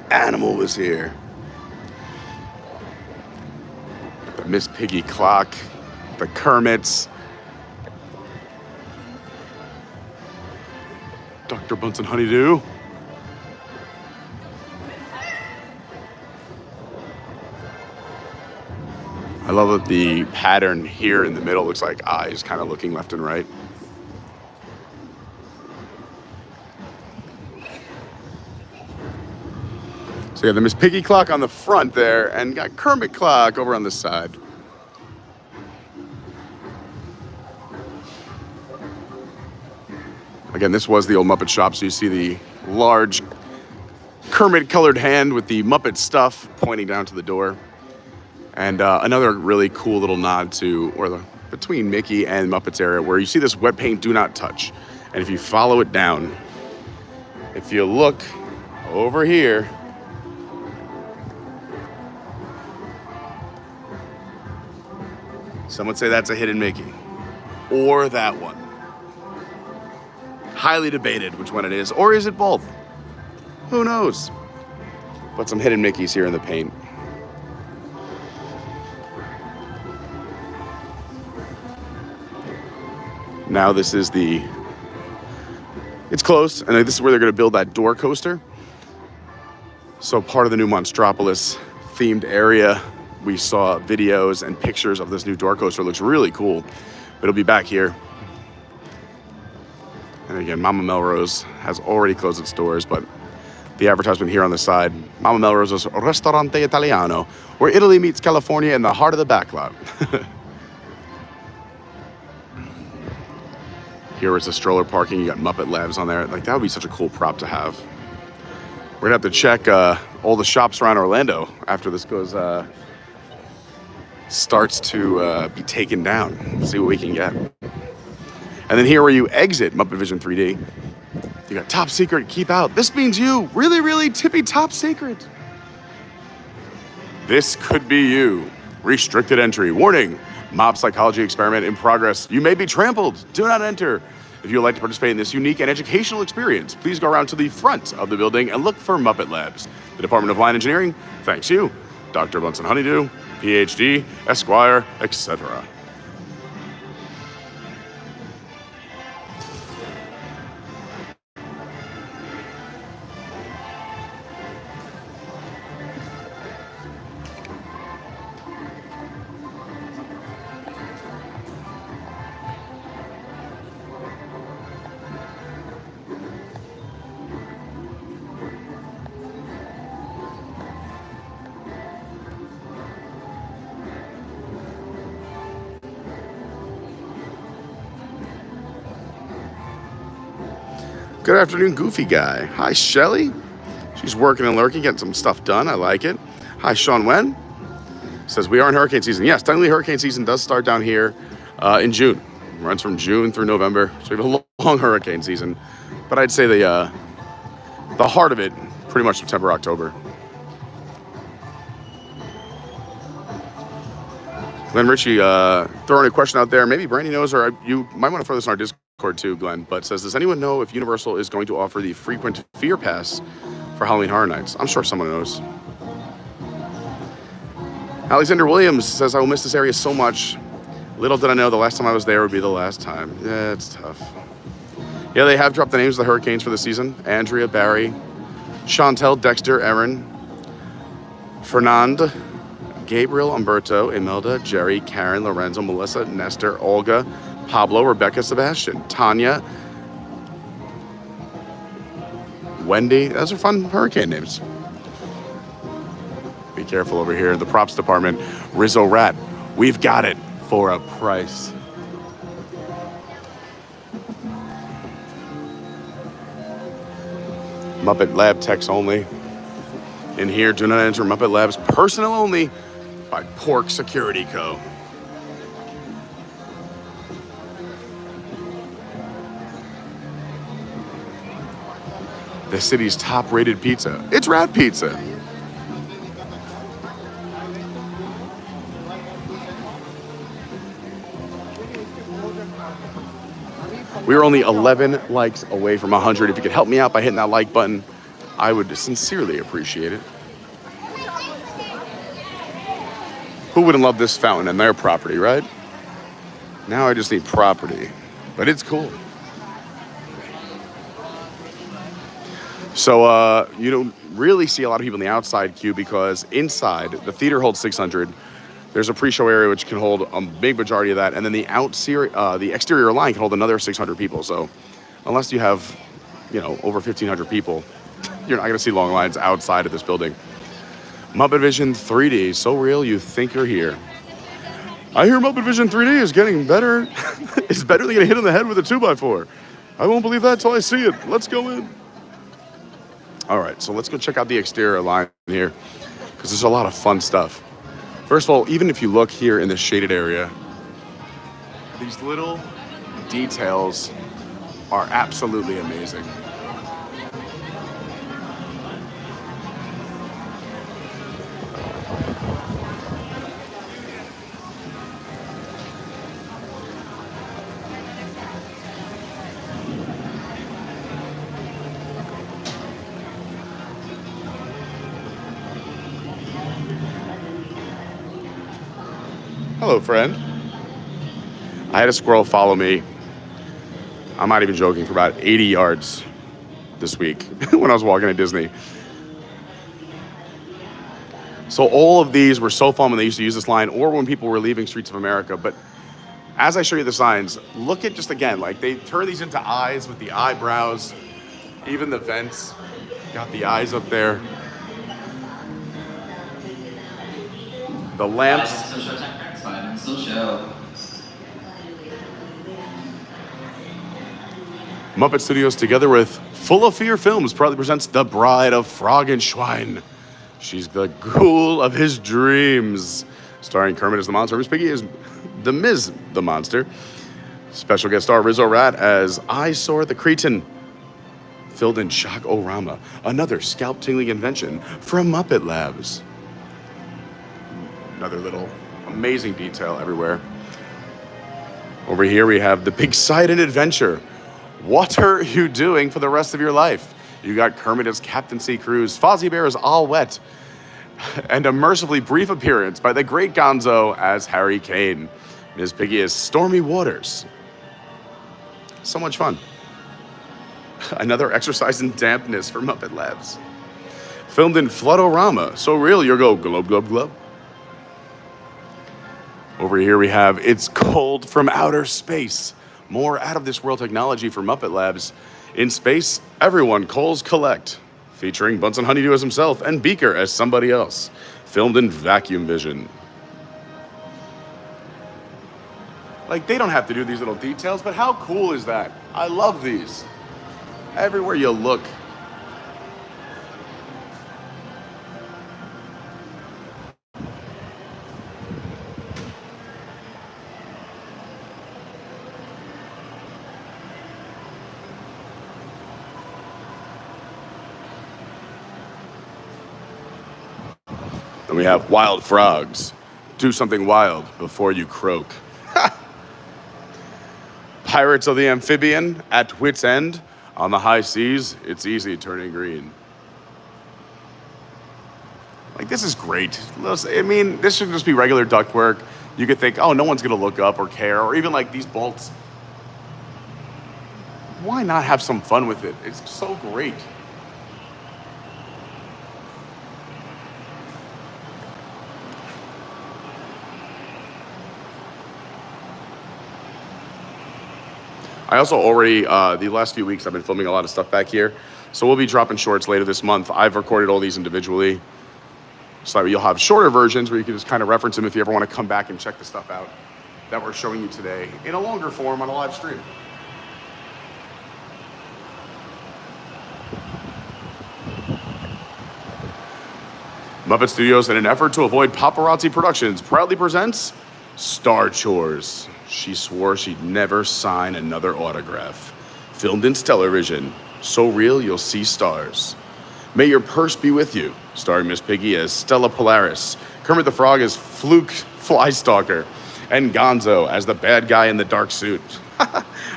[SPEAKER 5] Animal was here. The Miss Piggy clock, the Kermits, Dr. Bunsen Honeydew. I love that the pattern here in the middle looks like eyes kind of looking left and right. So you got the Miss Piggy clock on the front there, and got Kermit clock over on the side. Again, this was the old Muppet shop, so you see the large Kermit-colored hand with the Muppet stuff pointing down to the door. And another really cool little nod to, between Mickey and Muppets area, where you see this wet paint do not touch. And if you follow it down, if you look over here, some would say that's a hidden Mickey. Or that one. Highly debated which one it is. Or is it both? Who knows? But some hidden Mickeys here in the paint. Now this is it's closed, and this is where they're going to build that door coaster. So part of the new Monstropolis themed area. We saw videos and pictures of this new door coaster. It looks really cool, but it'll be back here. And again, Mama Melrose has already closed its doors, but the advertisement here on the side, Mama Melrose's Ristorante Italiano, where Italy meets California in the heart of the backlot. Here is the stroller parking. You got Muppet Labs on there. Like, that would be such a cool prop to have. We're gonna have to check all the shops around Orlando after this starts to be taken down. See what we can get. And then here where you exit Muppet Vision 3D, you got top secret, keep out. This means you, really, really tippy top secret. This could be you. Restricted entry. Warning, mob psychology experiment in progress. You may be trampled. Do not enter. If you would like to participate in this unique and educational experience, please go around to the front of the building and look for Muppet Labs. The Department of Line Engineering thanks you. Dr. Bunsen Honeydew, PhD, Esquire, etc. Good afternoon, Goofy Guy. Hi, Shelly. She's working and lurking, getting some stuff done. I like it. Hi, Sean Wen. Says we are in hurricane season. Yes, technically hurricane season does start down here in June. Runs from June through November. So we have a long hurricane season. But I'd say the heart of it, pretty much September, October. Glenn Ritchie throwing a question out there. Maybe Brandy knows, or you might want to throw this on our Discord too, Glenn, but says, does anyone know if Universal is going to offer the frequent fear pass for Halloween Horror Nights? I'm sure someone knows. Alexander Williams says, I will miss this area so much. Little did I know the last time I was there would be the last time. Yeah, it's tough. Yeah, they have dropped the names of the hurricanes for the season. Andrea, Barry, Chantel, Dexter, Erin, Fernand, Gabriel, Umberto, Imelda, Jerry, Karen, Lorenzo, Melissa, Nestor, Olga, Pablo, Rebecca, Sebastian, Tanya, Wendy. Those are fun hurricane names. Be careful over here in the props department. Rizzo Rat, we've got it for a price. Muppet Lab techs only. In here, do not enter Muppet Labs. Personnel only by Pork Security Co. The city's top-rated pizza. It's Rat Pizza. We are only 11 likes away from 100. If you could help me out by hitting that like button, I would sincerely appreciate it. Who wouldn't love this fountain and their property, right? Now I just need property, but it's cool. So you don't really see a lot of people in the outside queue because inside, the theater holds 600. There's a pre-show area which can hold a big majority of that. And then the exterior line can hold another 600 people. So unless you have, over 1,500 people, you're not going to see long lines outside of this building. Muppet Vision 3D, so real you think you're here. I hear Muppet Vision 3D is getting better. It's better than getting hit in the head with a 2x4. I won't believe that till I see it. Let's go in. All right, so let's go check out the exterior line here because there's a lot of fun stuff. First of all, even if you look here in the shaded area, these little details are absolutely amazing. Hello, friend. I had a squirrel follow me. I'm not even joking, for about 80 yards this week when I was walking at Disney. So all of these were so fun when they used to use this line or when people were leaving Streets of America. But as I show you the signs, look at just again, like they turn these into eyes with the eyebrows, even the vents, got the eyes up there. The lamps. Muppet Studios, together with Full of Fear Films, proudly presents The Bride of Frankenstein. She's the ghoul of his dreams. Starring Kermit as the monster, Miss Piggy as the Ms. the Monster. Special guest star Rizzo Rat as Eyesore the Cretin. Filled in Shock-O-Rama, another scalp-tingling invention from Muppet Labs. Another little amazing detail everywhere. Over here we have the Big Sided Adventure. What are you doing for the rest of your life? You got Kermit as Captain Sea Cruise, Fozzie Bear as All Wet, and a mercifully brief appearance by the great Gonzo as Harry Kane. Ms. Piggy as Stormy Waters. So much fun. Another exercise in dampness for Muppet Labs. Filmed in Floodorama, so real you'll go glub glub glub. Over here we have It's Cold from Outer Space. More out-of-this-world technology for Muppet Labs. In space, everyone calls collect. Featuring Bunsen Honeydew as himself and Beaker as somebody else. Filmed in Vacuum Vision. Like, they don't have to do these little details, but how cool is that? I love these. Everywhere you look. Then we have Wild Frogs. Do something wild before you croak. Pirates of the Amphibian at wit's end. On the high seas, it's easy turning green. Like, this is great. I mean, this should just be regular ductwork. You could think, oh, no one's gonna look up or care, or even like these bolts. Why not have some fun with it? It's so great. I also already, the last few weeks, I've been filming a lot of stuff back here. So we'll be dropping shorts later this month. I've recorded all these individually. So you'll have shorter versions where you can just kind of reference them if you ever want to come back and check the stuff out that we're showing you today in a longer form on a live stream. Muppet Studios, in an effort to avoid paparazzi productions, proudly presents Star Chores. She swore she'd never sign another autograph. Filmed in Stellar Vision. So real you'll see stars. May your purse be with you. Starring Miss Piggy as Stella Polaris, Kermit the Frog as Fluke Flystalker, and Gonzo as the bad guy in the dark suit.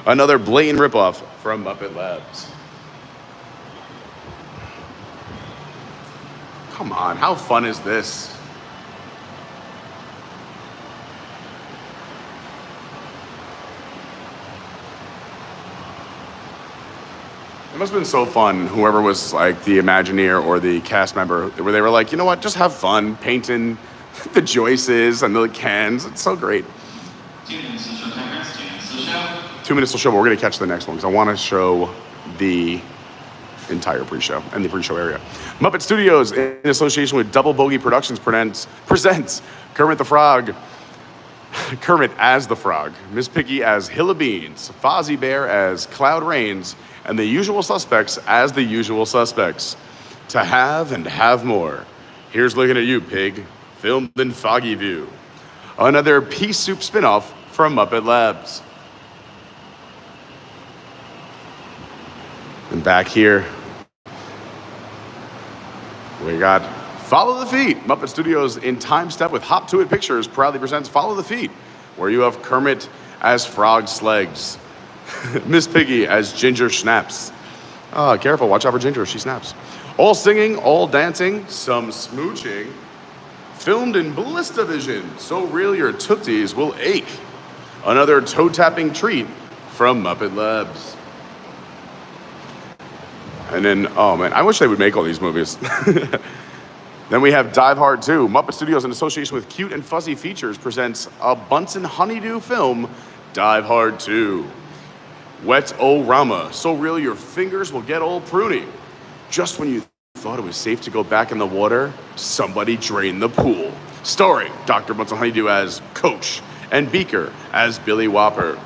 [SPEAKER 5] Another blatant ripoff from Muppet Labs. Come on, how fun is this? It must have been so fun, whoever was like the Imagineer or the cast member, where they were like, you know what, just have fun painting the Joyces and the cans. It's so great.
[SPEAKER 10] 2 minutes till show time, guys. 2 minutes till show.
[SPEAKER 5] 2 minutes till show, but we're going to catch the next one because I want to show the entire pre-show and the pre-show area. Muppet Studios, in association with Double Bogey Productions, presents Kermit the Frog. Kermit as the Frog, Miss Piggy as Hilla Beans, Fozzie Bear as Cloud Rains, and the usual suspects as the usual suspects. To have and have more. Here's Looking at You, Pig, filmed in Foggy View. Another Pea Soup spinoff from Muppet Labs. And back here, we got Follow the Feet. Muppet Studios in time step with Hop to It Pictures proudly presents Follow the Feet, where you have Kermit as Frog Slegs, Miss Piggy as Ginger Snaps. Careful, watch out for Ginger, she snaps. All singing, all dancing, some smooching. Filmed in Ballista Vision, so real your tootsies will ache. Another toe-tapping treat from Muppet Labs. And then, oh man, I wish they would make all these movies. Then we have Dive Hard 2. Muppet Studios, in association with Cute and Fuzzy Features, presents a Bunsen Honeydew film Dive Hard 2. Wet-O-Rama, so real your fingers will get all pruny. Just when you thought it was safe to go back in the water, somebody drained the pool. Starring Dr. Bunsen Honeydew as Coach and Beaker as Billy Whopper.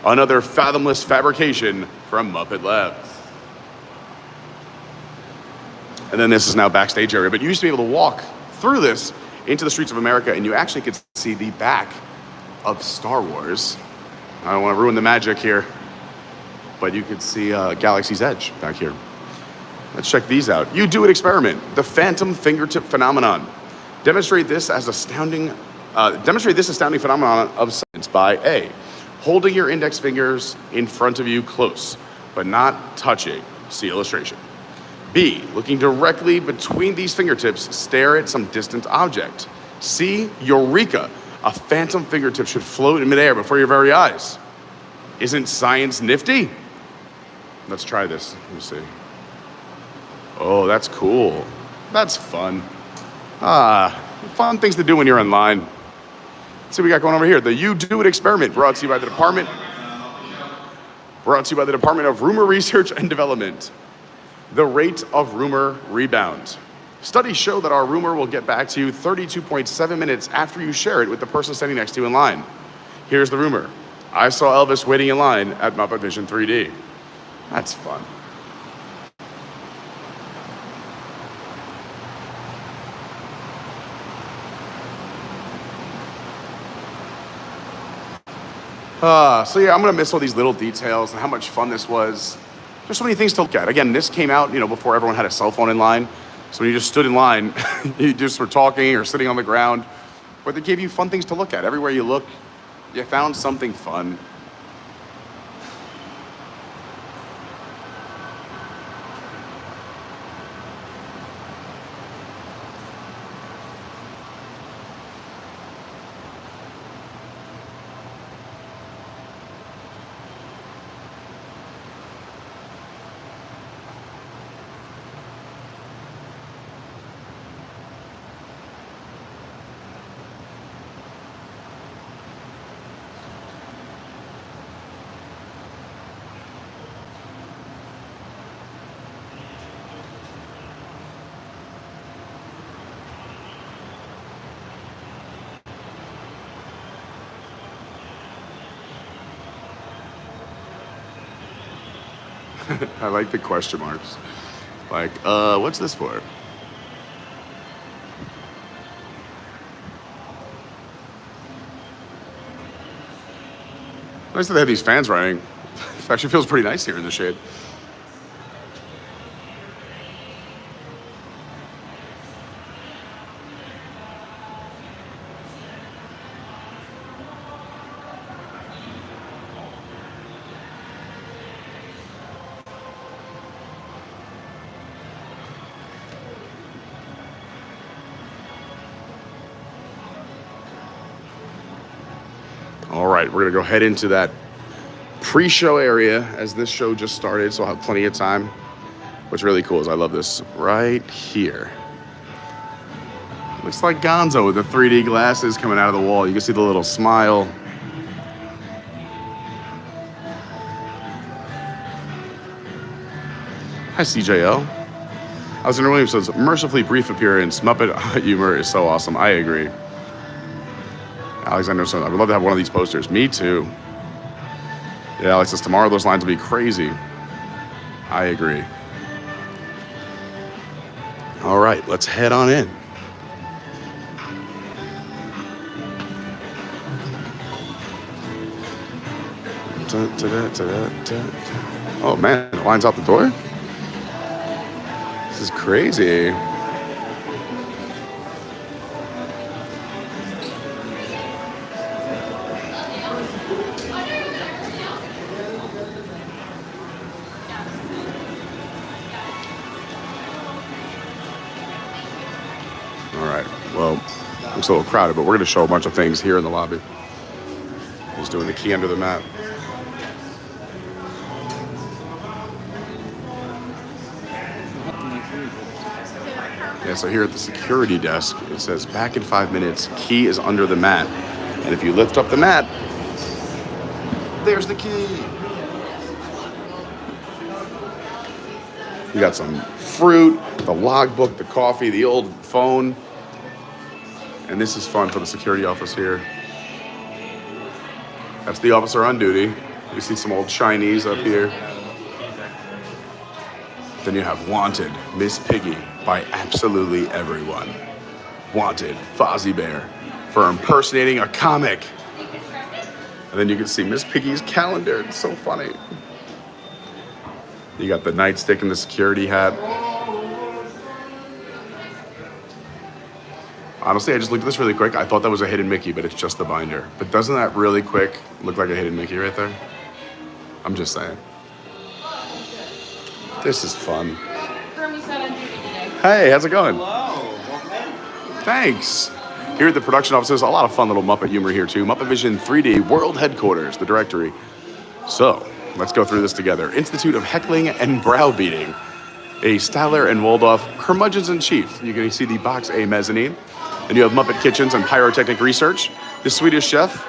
[SPEAKER 5] Another fathomless fabrication from Muppet Labs. And then this is now backstage area, but you used to be able to walk through this into the streets of America and you actually could see the back of Star Wars. I don't want to ruin the magic here, but you could see Galaxy's Edge back here. Let's check these out. You Do It experiment, the phantom fingertip phenomenon. Demonstrate this astounding phenomenon of science by A, holding your index fingers in front of you close, but not touching. See illustration. B, looking directly between these fingertips, stare at some distant object. C, Eureka, a phantom fingertip should float in midair before your very eyes. Isn't science nifty? Let's try this. Let me see. Oh, that's cool. That's fun. Fun things to do when you're online. Let's see what we got going over here. The You Do It experiment brought to you by the Department of Rumor Research and Development. The rate of rumor rebound. Studies show that our rumor will get back to you 32.7 minutes after you share it with the person standing next to you in line. Here's the rumor. I saw Elvis waiting in line at Muppet Vision 3D. That's fun. So yeah, I'm gonna miss all these little details and how much fun this was. There's so many things to look at. Again, this came out, before everyone had a cell phone in line. So when you just stood in line, you just were talking or sitting on the ground. But they gave you fun things to look at. Everywhere you look, you found something fun. I like the question marks. Like, what's this for? Nice that they have these fans running. It actually feels pretty nice here in the shade. All right, we're gonna go head into that pre-show area as this show just started, so I'll have plenty of time. What's really cool is I love this right here. Looks like Gonzo with the 3D glasses coming out of the wall. You can see the little smile. Hi, CJL. Alexander Williams says, mercifully brief appearance. Muppet humor is so awesome. I agree. Alexander says, I would love to have one of these posters. Me too. Yeah, Alex says, tomorrow those lines will be crazy. I agree. All right, let's head on in. Oh man, the line's out the door? This is crazy. It's a little crowded, but we're going to show a bunch of things here in the lobby. He's doing the key under the mat. Yeah, so here at the security desk, it says back in 5 minutes, key is under the mat. And if you lift up the mat, There's the key. You got some fruit, the logbook, the coffee, the old phone. And this is fun for the security office here. That's the officer on duty. You see some old Chinese up here. Then you have Wanted, Miss Piggy, by absolutely everyone. Wanted, Fozzie Bear, for impersonating a comic. And then you can see Miss Piggy's calendar. It's so funny. You got the nightstick and the security hat. Honestly, I just looked at this really quick. I thought that was a hidden Mickey, but it's just the binder. But doesn't that really quick look like a hidden Mickey right there? I'm just saying. This is fun. Hey, how's it going?
[SPEAKER 11] Hello.
[SPEAKER 5] Thanks. Here at the production offices, a lot of fun little Muppet humor here too. Muppet Vision 3D World Headquarters, the directory. So, let's go through this together. Institute of Heckling and Browbeating. A Statler and Waldorf curmudgeons in chief. You can see the Box A mezzanine. Then you have Muppet Kitchens and Pyrotechnic Research. The Swedish Chef.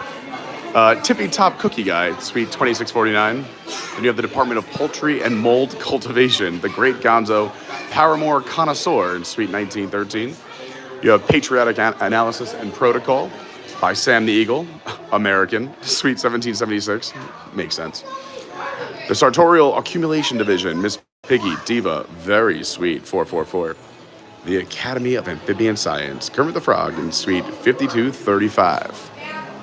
[SPEAKER 5] Tippy Top Cookie Guy, Suite 2649. Then you have the Department of Poultry and Mold Cultivation. The Great Gonzo Paramore Connoisseur in Suite 1913. You have Patriotic Analysis and Protocol by Sam the Eagle, American, Suite 1776. Makes sense. The Sartorial Accumulation Division, Miss Piggy, Diva, very sweet, 444. The Academy of Amphibian Science, Kermit the Frog in Suite 5235.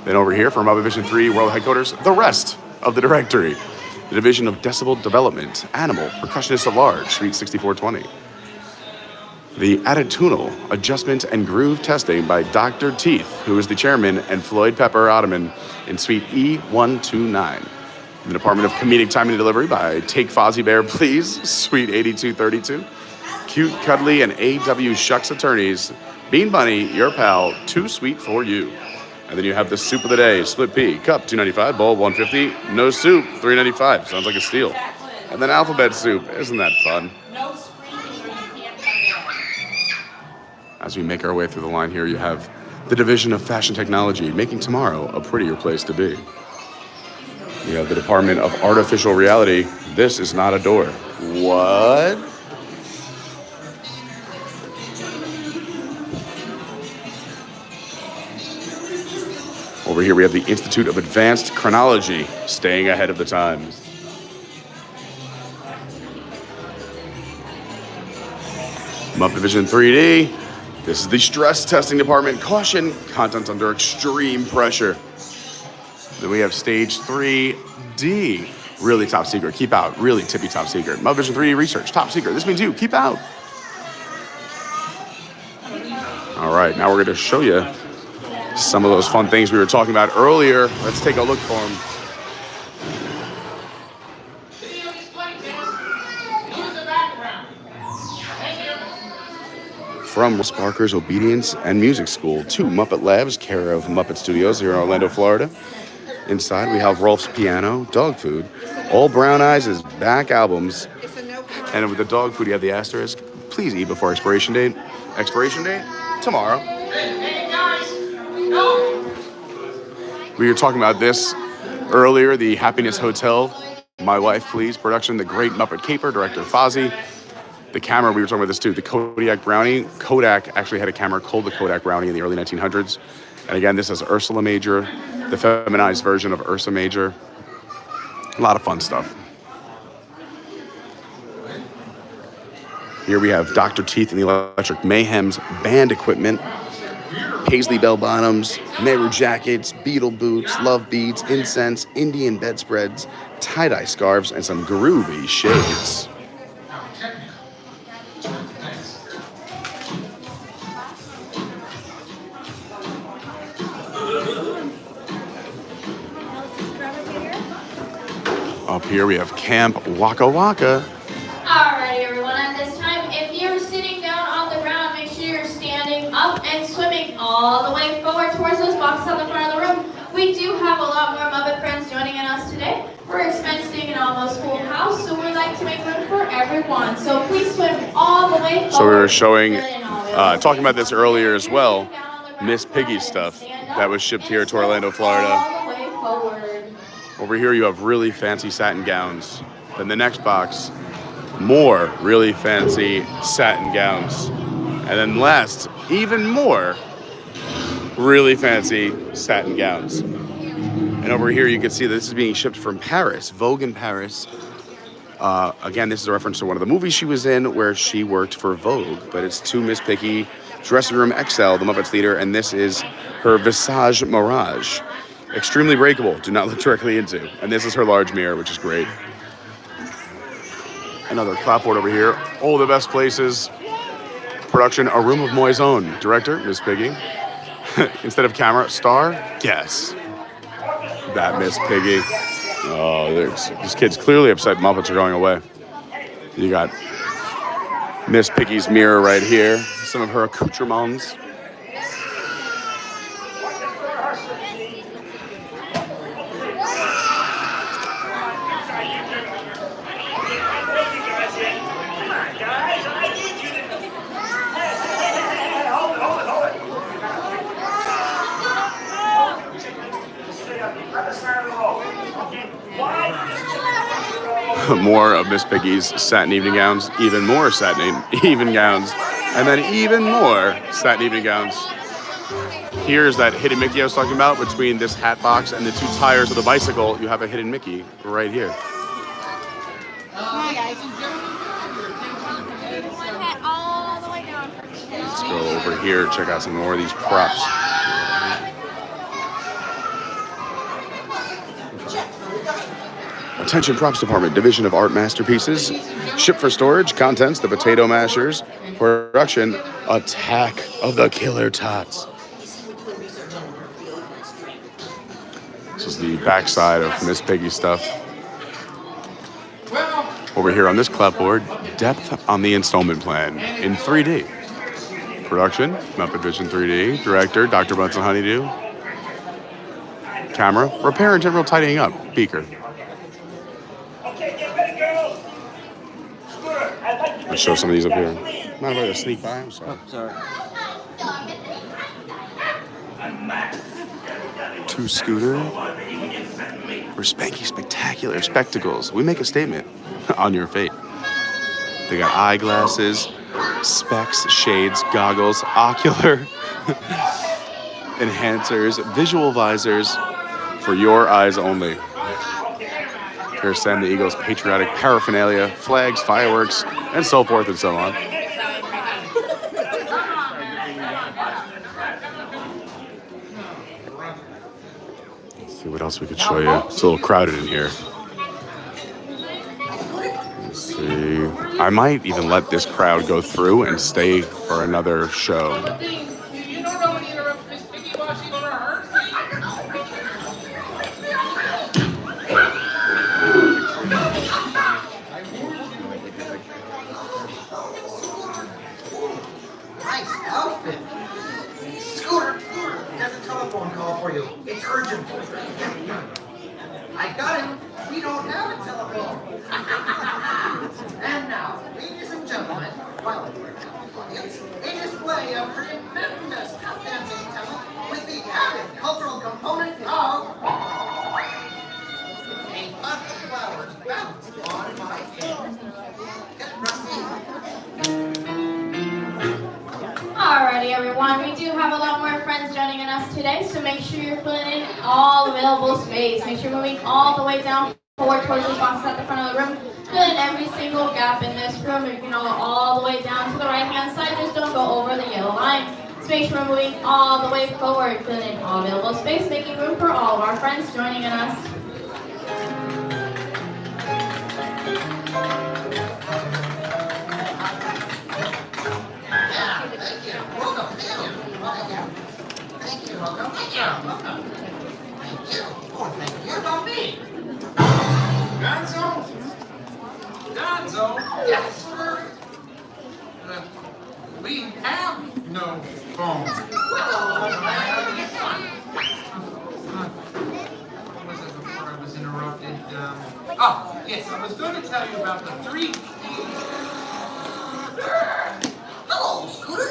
[SPEAKER 5] Then over here from Muppet Vision 3 World Headquarters, the rest of the directory. The Division of Decibel Development, Animal, Percussionists at Large, Suite 6420. The Attitudinal Adjustment and Groove Testing by Dr. Teeth, who is the chairman, and Floyd Pepper Ottoman in Suite E129. The Department of Comedic Timing and Delivery by Take Fozzie Bear Please, Suite 8232. Cute, Cuddly, and A.W. Shucks Attorneys, Bean Bunny, Your Pal, Too Sweet for You. And then you have the Soup of the Day, Split Pea, Cup, $2.95, Bowl, $1.50, No Soup, $3.95. Sounds like a steal. And then Alphabet Soup, isn't that fun? As we make our way through the line here, you have the Division of Fashion Technology, making tomorrow a prettier place to be. You have the Department of Artificial Reality. This is not a door. What? Over here we have the Institute of Advanced Chronology, staying ahead of the times. Muppet Vision 3D. This is the Stress Testing Department. Caution, content under extreme pressure. Then we have Stage 3D. Really top secret. Keep out. Really tippy top secret. Muppet Vision 3D Research. Top secret. This means you. Keep out. All right, now we're going to show you some of those fun things we were talking about earlier. Let's take a look for them. From Sparker's Obedience and Music School to Muppet Labs, care of Muppet Studios here in Orlando, Florida. Inside we have Rolf's Piano, Dog Food, All Brown Eyes' back albums, and with the dog food you have the asterisk. Please eat before expiration date. Expiration date? Tomorrow. We were talking about this earlier, the Happiness Hotel, My Wife Please production, the Great Muppet Caper, director Fozzie. The camera, we were talking about this too, the Kodiak Brownie. Kodak actually had a camera called the Kodak Brownie in the early 1900s. And again, this is Ursula Major, the feminized version of Ursa Major. A lot of fun stuff. Here we have Dr. Teeth and the Electric Mayhem's band equipment. Paisley bell-bottoms, mirror jackets, beetle boots, love beads, incense, Indian bedspreads, tie-dye scarves, and some groovy shades. Up here we have Camp Waka Waka.
[SPEAKER 12] Alrighty, everyone. At this time, if you're sitting down on the ground, make sure you're standing up and swimming all the way forward towards those boxes on the front of the room. We do have a lot more Muppet friends joining us today. We're expensing an almost full house, so we'd like to make room for everyone. So please swim all the way forward.
[SPEAKER 5] So we were showing, talking about this earlier as well, Miss Piggy stuff that was shipped here to Orlando, Florida.
[SPEAKER 12] All the way forward.
[SPEAKER 5] Over here you have really fancy satin gowns. Then the next box, more really fancy satin gowns. And then last, even more really fancy satin gowns. And over here you can see that this is being shipped from Paris, Vogue in Paris. Again, this is a reference to one of the movies she was in where she worked for Vogue, but it's to Miss Piggy, Dressing Room XL, the Muppets Theater, and this is her Visage Mirage. Extremely breakable, do not look directly into. And this is her large mirror, which is great. Another clapboard over here. Oh, the best places. Production, A Room of Moy's Own. Director, Miss Piggy. Instead of camera, star, guess. That Miss Piggy. Oh, this kid's clearly upset Muppets are going away. You got Miss Piggy's mirror right here. Some of her accoutrements. More of Miss Piggy's satin evening gowns, even more satin evening gowns, and then even more satin evening gowns. Here's that hidden Mickey I was talking about. Between this hat box and the two tires of the bicycle, you have a hidden Mickey right here. Let's go over here, check out some more of these props. Attention Props Department, Division of Art Masterpieces. Ship for storage, contents, the potato mashers. Production, Attack of the Killer Tots. This is the backside of Miss Piggy stuff. Over here on this clapboard, depth on the installment plan in 3D. Production, Muppet Vision 3D. Director, Dr. Bunsen Honeydew. Camera, repair and general tidying up, Beaker. Let's show some of these up here. Not about to sneak by, I'm sorry.
[SPEAKER 11] Oh, sorry.
[SPEAKER 5] Two Scooter. For Spanky Spectacular Spectacles. We make a statement on your fate. They got eyeglasses, specs, shades, goggles, ocular enhancers, visual visors for your eyes only. Here's Sam the Eagle's patriotic paraphernalia, flags, fireworks, and so forth and so on. Let's see what else we could show you. It's a little crowded in here. Let's see. I might even let this crowd go through and stay for another show.
[SPEAKER 13] It's urgent. I got him. We don't have a telephone. And now, ladies and gentlemen, while it's audience, a display of tremendous dancing talent with the added cultural component of a pot of flowers bounced on my head.
[SPEAKER 12] Alrighty, everyone. We do have a lot more friends joining us today, so make sure you're filling in all available space. Make sure you're moving all the way down forward towards those boxes at the front of the room. Fill in every single gap in this room. You can go all the way down to the right-hand side. Just don't go over the yellow line. So make sure we're moving all the way forward, filling in all available space, making room for all of our friends joining us.
[SPEAKER 13] Gonzo? Yes, sir. We have no phone. What was it before I was interrupted? Yes, I was going to tell you about the 3D. Hello, Scooter.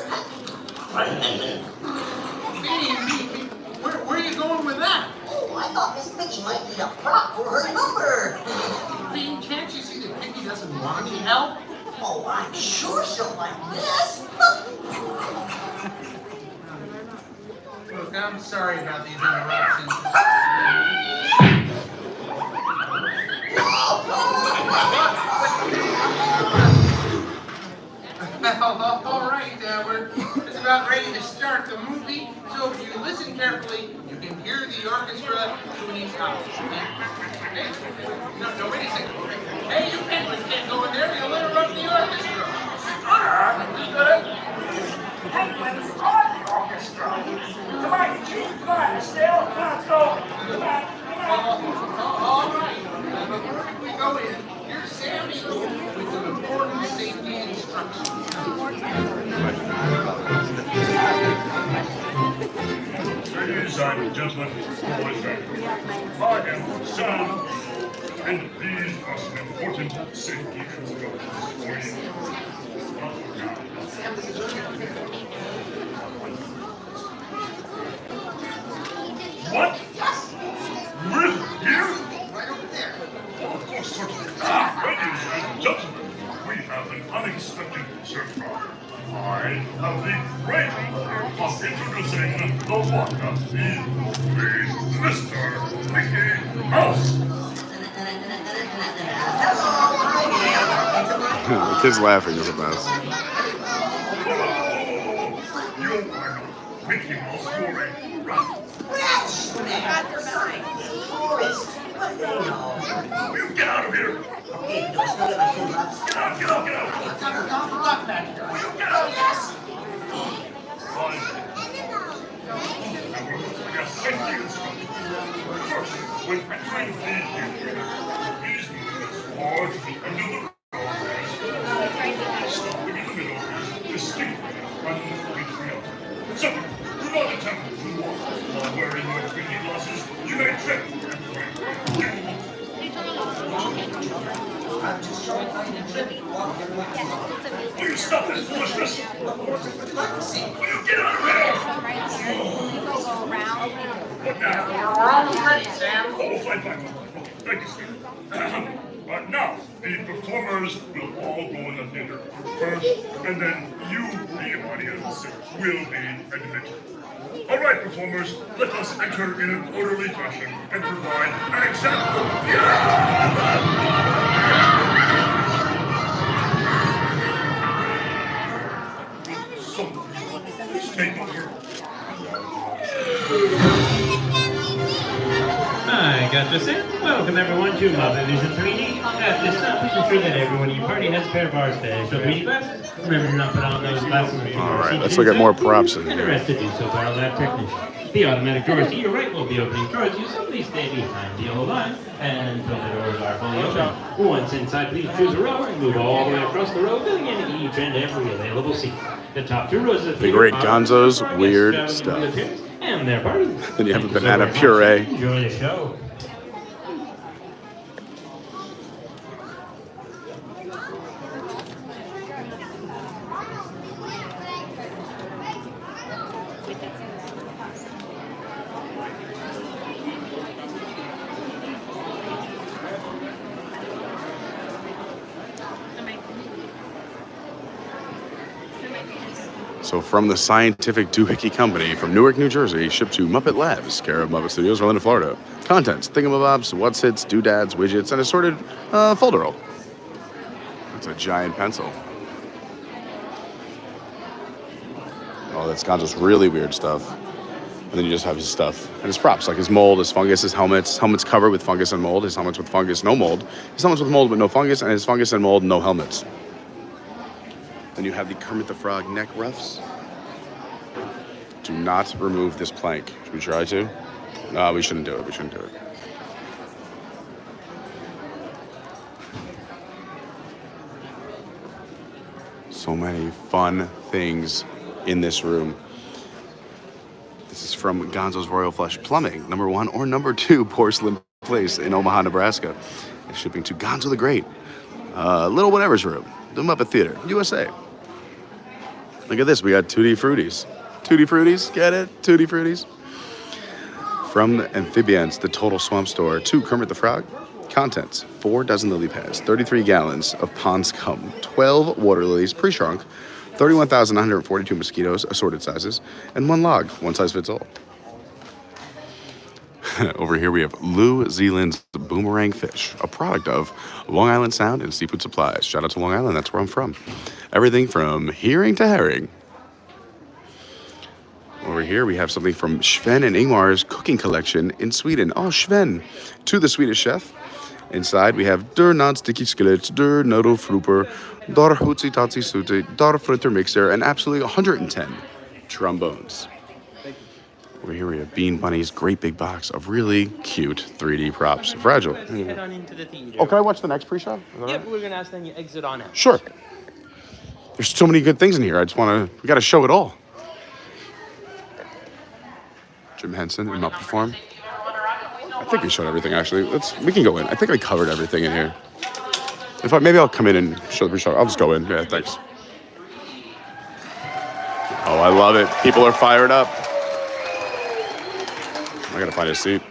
[SPEAKER 13] Where are you going with that?
[SPEAKER 14] Oh, I thought Miss Piggy might need a prop
[SPEAKER 13] for her number. Dean, can't you see that Piggy doesn't want any help? Oh, I'm sure she'll like this.
[SPEAKER 11] Look, I'm sorry about these interruptions. Well, all right, we're just about ready to start the movie, so if you listen carefully, you can hear the orchestra tuning out. Hey, no, wait a second. Hey, you can't go in there, you'll interrupt the orchestra. You good?
[SPEAKER 14] Penguins are the orchestra. Come on, come on, still. Let's go. Come on.
[SPEAKER 11] All right. Before we go in, here's Sammy with some important safety instructions.
[SPEAKER 15] Ladies and gentlemen, boys and girls, I am Sam, and these are some important safety instructions for you. What? Really? Here?
[SPEAKER 11] Right over there.
[SPEAKER 15] Oh, of course, certainly. Ladies and gentlemen, we have an unexpected surprise. I have the great honor of introducing the one, the Mr. Mickey Mouse.
[SPEAKER 5] The kid's laughing is a mess.
[SPEAKER 15] You are not Mickey Mouse, you're a rat. You get out of here!
[SPEAKER 13] Okay, don't smell it like 2 bucks.
[SPEAKER 15] Get out, get out, get out!
[SPEAKER 11] Let's have an awful lot back here.
[SPEAKER 15] Will you get out?
[SPEAKER 13] Yes.
[SPEAKER 15] First, when entering the theater, please move forward to the end of the row. Stopping in the middle is distinctly unpatriotic. Second, do not attempt to walk while wearing your 3D glasses. You may trip and break.
[SPEAKER 13] I'm just showing how you trip.
[SPEAKER 15] Will you stop that foolishness? Will you get out of here? What now?
[SPEAKER 11] We're almost ready, Sam.
[SPEAKER 15] Oh, fine. Okay, thank you, Steve. But now, the performers will all go in the theater first, and then you, the audience, will be admitted. All right, performers, let us enter in an orderly fashion and provide an example. So, please take over.
[SPEAKER 16] Hi, Dr. Sam. Welcome everyone to Muppet Vision 3D. At this time, please ensure that everyone in your party has a pair of our special 3D glasses. Remember to not put on those glasses until
[SPEAKER 5] All right, let's look at more props in
[SPEAKER 16] and the
[SPEAKER 5] here.
[SPEAKER 16] rest to do so by our lab technician. The automatic doors to your right will be opening towards you, so please stay behind the yellow line until the doors are fully open. Once inside, please choose a row and move all the way across the row, filling in each and every available seat. The top 2 rows of
[SPEAKER 5] The great Gonzo's weird stuff.
[SPEAKER 16] and their party.
[SPEAKER 5] Then you have a banana puree.
[SPEAKER 16] Enjoy the show.
[SPEAKER 5] So from the scientific doohickey company from Newark, New Jersey, shipped to Muppet Labs, care of Muppet Studios, Orlando, Florida. Contents, thingamabobs, what's hits, doodads, widgets, and assorted folderol. That's a giant pencil. Oh, that's Gonzo's really weird stuff. And then you just have his stuff and his props, like his mold, his fungus, his helmets covered with fungus and mold, his helmets with fungus, no mold, his helmets with mold but no fungus, and his fungus and mold, no helmets. Then you have the Kermit the Frog neck ruffs. Do not remove this plank. Should we try to? No, we shouldn't do it. We shouldn't do it. So many fun things in this room. This is from Gonzo's Royal Flush Plumbing, #1 or #2 Porcelain Place in Omaha, Nebraska. And shipping to Gonzo the Great. Little Whatever's Room, the Muppet Theater, USA. Look at this, we got Tutti Fruities. Tutti Fruities, get it? Tutti Fruities. From amphibians, the Total Swamp Store, to Kermit the Frog. Contents: 4 dozen lily pads, 33 gallons of pond scum, 12 water lilies pre-shrunk, 31,942 mosquitoes, assorted sizes, and 1 log, one size fits all. Over here we have New Zealand's boomerang fish, a product of Long Island Sound and Seafood Supplies. Shout out to Long Island, that's where I'm from. Everything from herring to herring. Over here we have something from Sven and Ingmar's cooking collection in Sweden. Oh, Sven, to the Swedish chef. Inside we have Der non-sticky skillets, Der noodleflooper, Der hootsie totsie sootie, Der fritter mixer, and absolutely 110 trombones. Over here we have Bean Bunny's great big box of really cute 3D props. Fragile.
[SPEAKER 9] Head on into the theater.
[SPEAKER 5] Oh, can I watch the next pre-show?
[SPEAKER 9] Yep, we're gonna ask them you exit on out.
[SPEAKER 5] Sure. There's so many good things in here. We gotta show it all. Jim Henson in Muppet form. I think we showed everything actually. We can go in. I think I covered everything in here. Maybe I'll come in and show the pre-show. I'll just go in. Yeah, thanks. Oh, I love it. People are fired up. I gotta find a seat.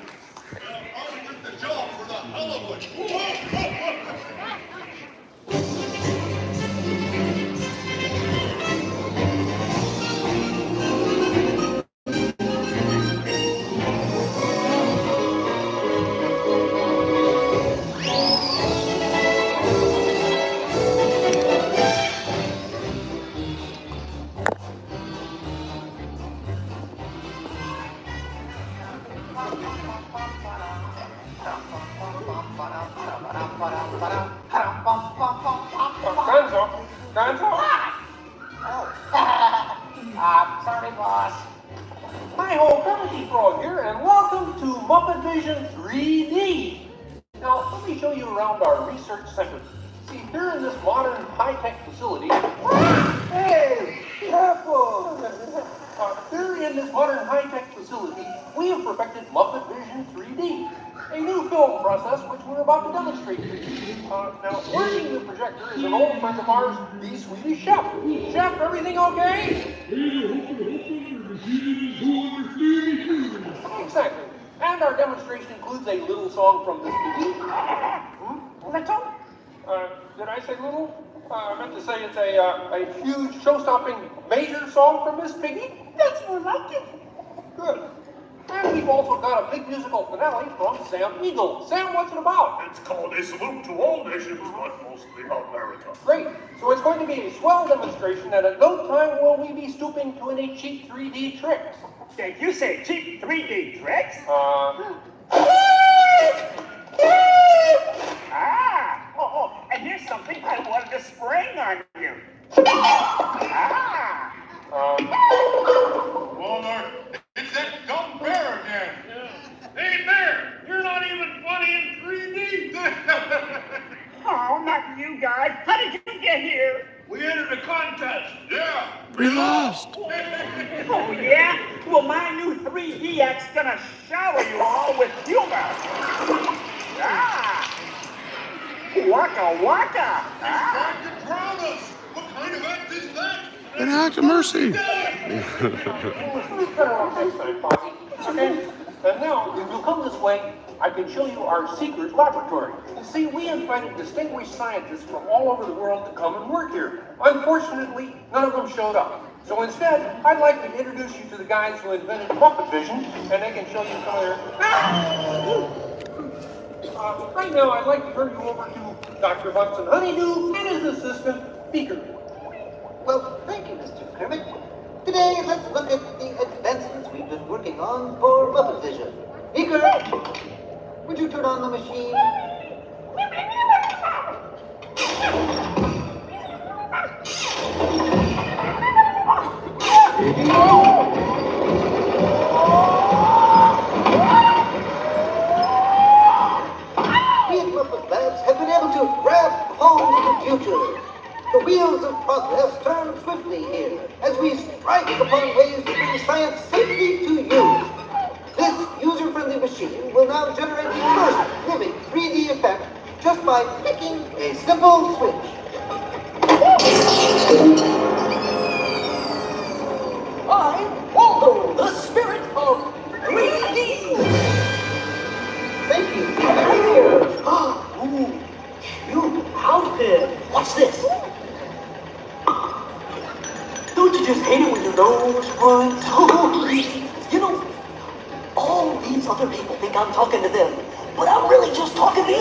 [SPEAKER 11] Sorry, boss. Hi ho, Kermit Frog here, and welcome to Muppet Vision 3D. Now, let me show you around our research center. See, here in this modern high-tech facility... Hey, careful! Here in this modern high-tech facility, we have perfected Muppet Vision 3D, a new film process which we're about to demonstrate to you. Now, working the projector is an old friend of ours, the Swedish chef. Chef, everything okay? Exactly. And our demonstration includes a little song from this movie. Little? Did I say little? I meant to say it's a huge, show-stopping, major song from Miss Piggy. That's more like it. Good. And we've also got a big musical finale from Sam Eagle. Sam, what's it about?
[SPEAKER 15] It's called A Salute to All Nations, but mostly America.
[SPEAKER 11] Great. So it's going to be a swell demonstration, and at no time will we be stooping to any cheap 3D tricks.
[SPEAKER 14] Did you say cheap 3D tricks? And here's something I wanted to spring on you.
[SPEAKER 15] Walmart, it's that dumb bear again. Hey, Bear, you're not even funny in 3D.
[SPEAKER 14] Oh, not you guys. How did you get here?
[SPEAKER 15] We entered a contest. Yeah.
[SPEAKER 5] We lost.
[SPEAKER 14] Oh, yeah? Well, my new 3DX gonna shower you all with humor. Waka waka.
[SPEAKER 15] He's trying to drown us. What kind of act is that?
[SPEAKER 5] An act of mercy.
[SPEAKER 11] Okay, and now, if you'll come this way, I can show you our secret laboratory. You see, we invited distinguished scientists from all over the world to come and work here. Unfortunately, none of them showed up. So instead, I'd like to introduce you to the guys who invented Muppet Vision, and they can show you some of their... right now, I'd like to turn you over to Dr. Bunsen Honeydew and his assistant, Beaker.
[SPEAKER 13] Well, thank you, Mr. Kermit. Today, let's look at the advancements we've been working on for Muppet Vision. Beaker, would you turn on the machine? We at Muppet Labs have been able to grab hold of the future. The wheels of progress turn swiftly here as we strike upon ways to bring science safely to you. This user-friendly machine will now generate the first living 3D effect just by flicking a simple switch. I'm Waldo, the spirit of 3D.
[SPEAKER 17] Don't worry, totally. You know, all these other people think I'm talking to them, but I'm really just talking to you.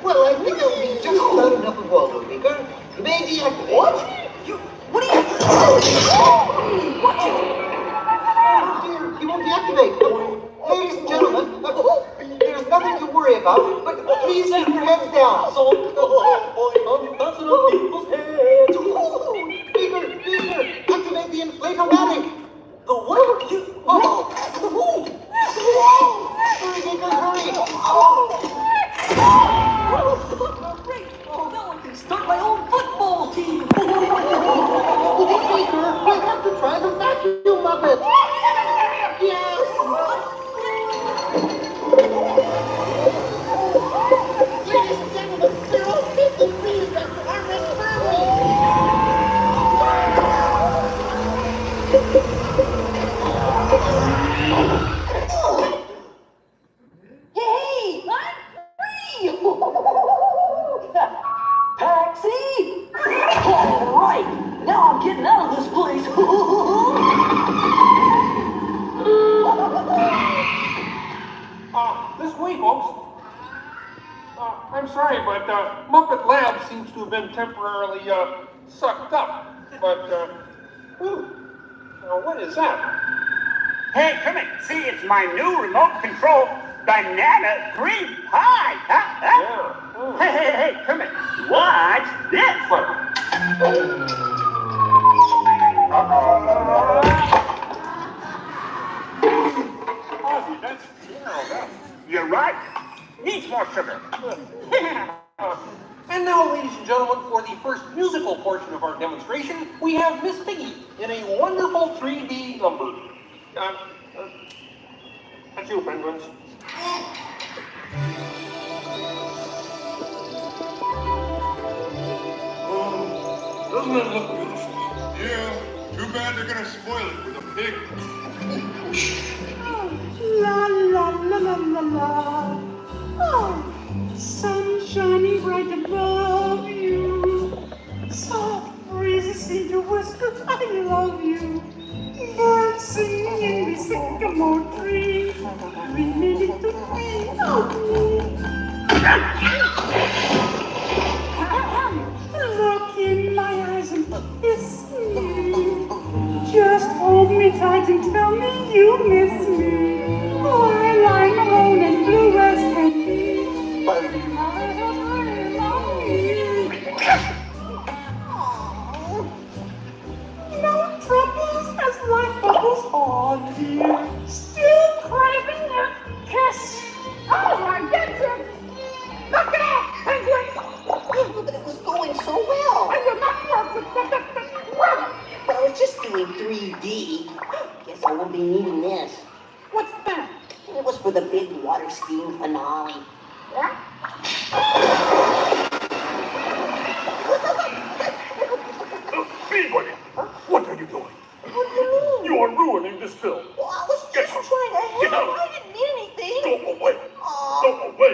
[SPEAKER 17] Well, I think I'll be just about enough of Waldo, Baker. You may deactivate. What? What are you... What? Oh, dear, you won't deactivate. Ladies and gentlemen, there's nothing to worry about, but please keep your heads down. So, I'm bouncing on people's heads. Baker, activate the inflatomatic. The what? Hurry, Baker, hurry. Great. Now I can start my own football team. Baker, I have to try the vacuum Muppet. Yes. Ladies and gentlemen, they're all 50 degrees after armrest firmly. Hey, I'm free! Taxi! All right, now I'm getting out of this place.
[SPEAKER 11] This way, folks. I'm sorry, but Muppet Lab seems to have been temporarily sucked up. But, what is that?
[SPEAKER 14] Hey, come in. See, it's my new remote control banana cream pie.
[SPEAKER 11] Yeah.
[SPEAKER 14] Hey, come in. Watch this.
[SPEAKER 11] Ozzy, that's...
[SPEAKER 14] You're right. Needs more sugar.
[SPEAKER 11] And now, ladies and gentlemen, for the first musical portion of our demonstration, we have Miss Piggy in a wonderful 3D number. That's you, penguins.
[SPEAKER 15] Doesn't it look beautiful? Yeah, too bad they're gonna spoil it with a pig.
[SPEAKER 18] La la la la la la. Oh, sun shining bright above you. Soft breezes seem to whisper, I love you. Birds singing in the sycamore tree. Remaining to be of me. Look in my eyes and kiss me. Just hold me tight and tell me you miss me. While I'm alone and blue as can be. No troubles as life bubbles on here. Still craving a kiss. Oh, I get it. Knock it off, penguin.
[SPEAKER 17] But it was going so well.
[SPEAKER 18] And you're not working.
[SPEAKER 17] But I was just doing 3D. Guess I won't be needing this.
[SPEAKER 18] What's that?
[SPEAKER 17] It was for the big water skiing finale.
[SPEAKER 18] What?
[SPEAKER 15] Anybody, what are you doing?
[SPEAKER 18] What do you mean?
[SPEAKER 15] You are ruining this film.
[SPEAKER 17] Well, I was just trying to
[SPEAKER 15] Get
[SPEAKER 17] help.
[SPEAKER 15] out.
[SPEAKER 17] I didn't mean anything.
[SPEAKER 15] Go away. Go away.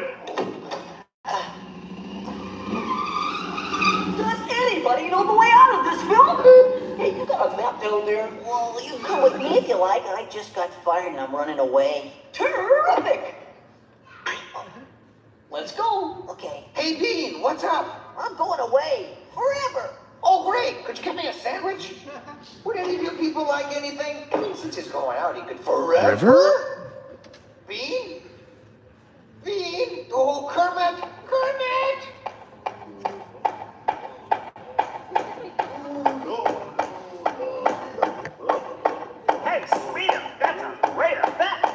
[SPEAKER 17] Does anybody know the way out of this film? Hey, you got a map down there? Well, you can come with me if you like. I just got fired and I'm running away. Terrific! Let's go. Okay.
[SPEAKER 13] Hey, Bean, what's up?
[SPEAKER 17] I'm going away. Forever.
[SPEAKER 13] Oh, great. Could you give me a sandwich? Would any of you people like anything? I mean, since he's going out, he could forever. Bean? Bean? Oh, Kermit! Kermit!
[SPEAKER 14] Hey, Speeder, that's a great effect.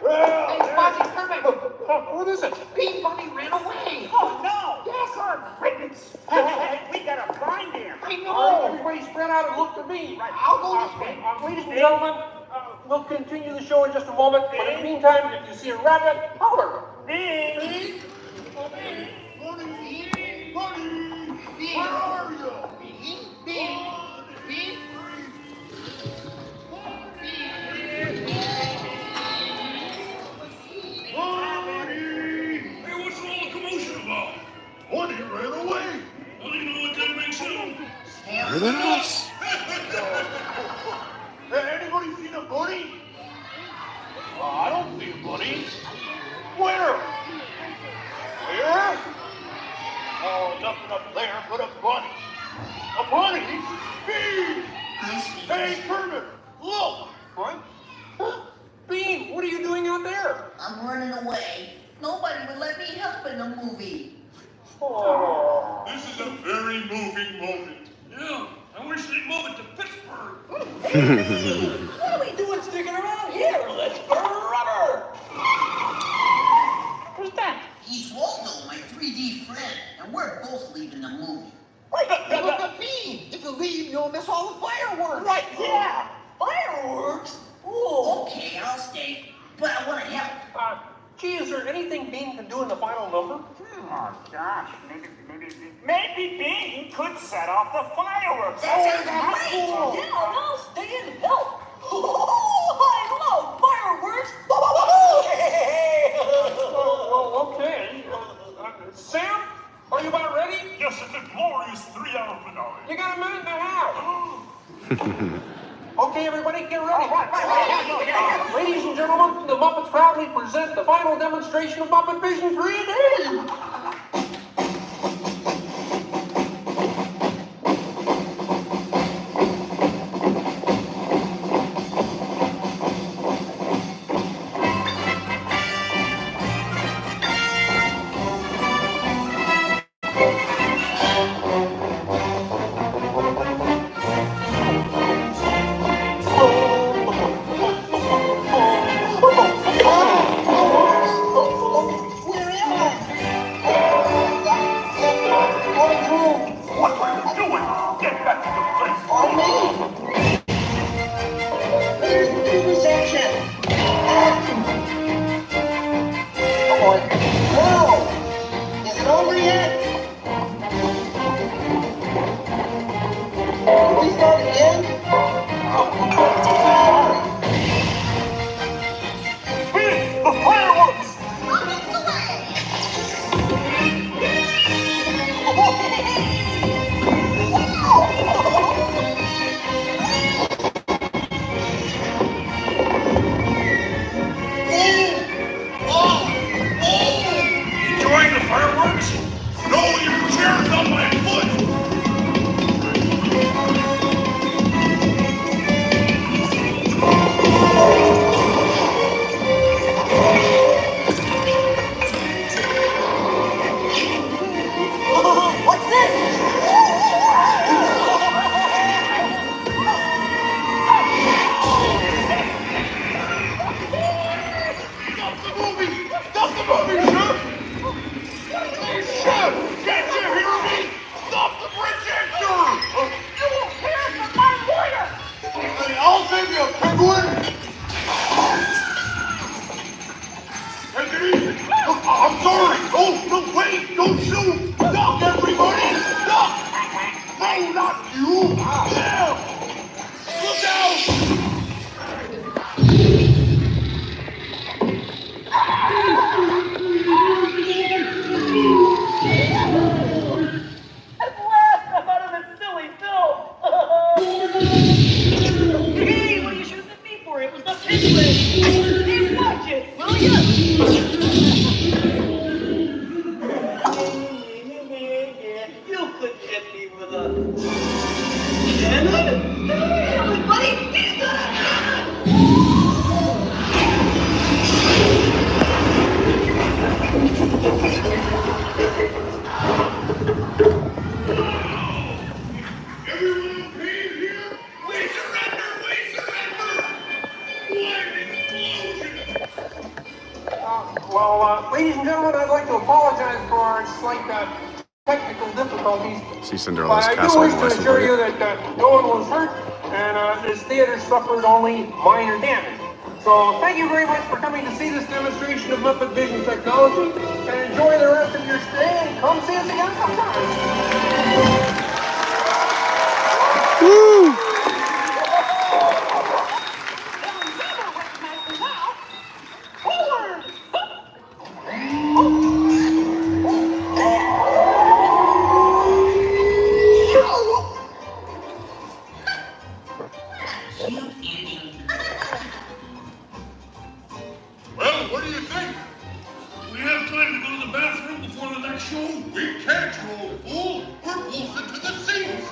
[SPEAKER 11] Hey, Fozzie, Kermit! What is it?
[SPEAKER 13] Bean Bunny ran away!
[SPEAKER 14] Oh, no.
[SPEAKER 11] Yes, sir!
[SPEAKER 14] Hey, we gotta find him.
[SPEAKER 11] I know! Everybody spread out and look to me. Right, I'll go this way. Ladies and gentlemen, we'll continue the show in just a moment. But in the meantime, if you see a rabbit, holler.
[SPEAKER 14] Bean.
[SPEAKER 13] Bean? Bunny! Bunny! Bean! Where are you? Bean? Bean? Bean?
[SPEAKER 15] Hey, what's all the commotion about? Bunny ran away. Well, you know what that makes him?
[SPEAKER 5] Better than us.
[SPEAKER 15] Hey,
[SPEAKER 13] I'm running away. Nobody would let me help in the movie.
[SPEAKER 15] Oh, this is a very moving moment. Yeah, I wish they'd move it to Pittsburgh.
[SPEAKER 14] What are we doing sticking around here? Let's burn rubber. Who's that?
[SPEAKER 13] He's Waldo, my 3D friend, and we're both leaving the movie.
[SPEAKER 14] Right, look at me. If you leave, you'll miss all the fireworks. Right, yeah. Fireworks? Ooh.
[SPEAKER 13] Okay, I'll stay, but I want to help.
[SPEAKER 14] Gee, is there anything Bean can do in the final number? Oh, gosh, maybe Bean could set off the fireworks.
[SPEAKER 13] That's
[SPEAKER 14] that's
[SPEAKER 13] great.
[SPEAKER 14] cool.
[SPEAKER 18] Yeah, I'll stay and help. Oh, I love fireworks.
[SPEAKER 14] Well, okay. Sam, are you about ready?
[SPEAKER 15] Yes, it's a glorious 3-hour finale.
[SPEAKER 14] You got a minute and a half. Okay, everybody, get ready. Ladies and gentlemen, the Muppets proudly present the final demonstration of Muppet Vision 3D. Ladies and gentlemen, I'd like to apologize for our slight technical difficulties.
[SPEAKER 5] See Cinderella's
[SPEAKER 14] But I do
[SPEAKER 5] castle
[SPEAKER 14] wish
[SPEAKER 5] on
[SPEAKER 14] to
[SPEAKER 5] the
[SPEAKER 14] assure you
[SPEAKER 5] license
[SPEAKER 14] that no one was hurt, and this theater suffered only minor damage. So thank you very much for coming to see this demonstration of Muppet Vision technology, and enjoy the rest of your stay, and come see us again sometime.
[SPEAKER 5] Woo!
[SPEAKER 15] Well, what do you think? We have time to go to the bathroom before the next show? We can't, you old fool. We're bolted to the seats.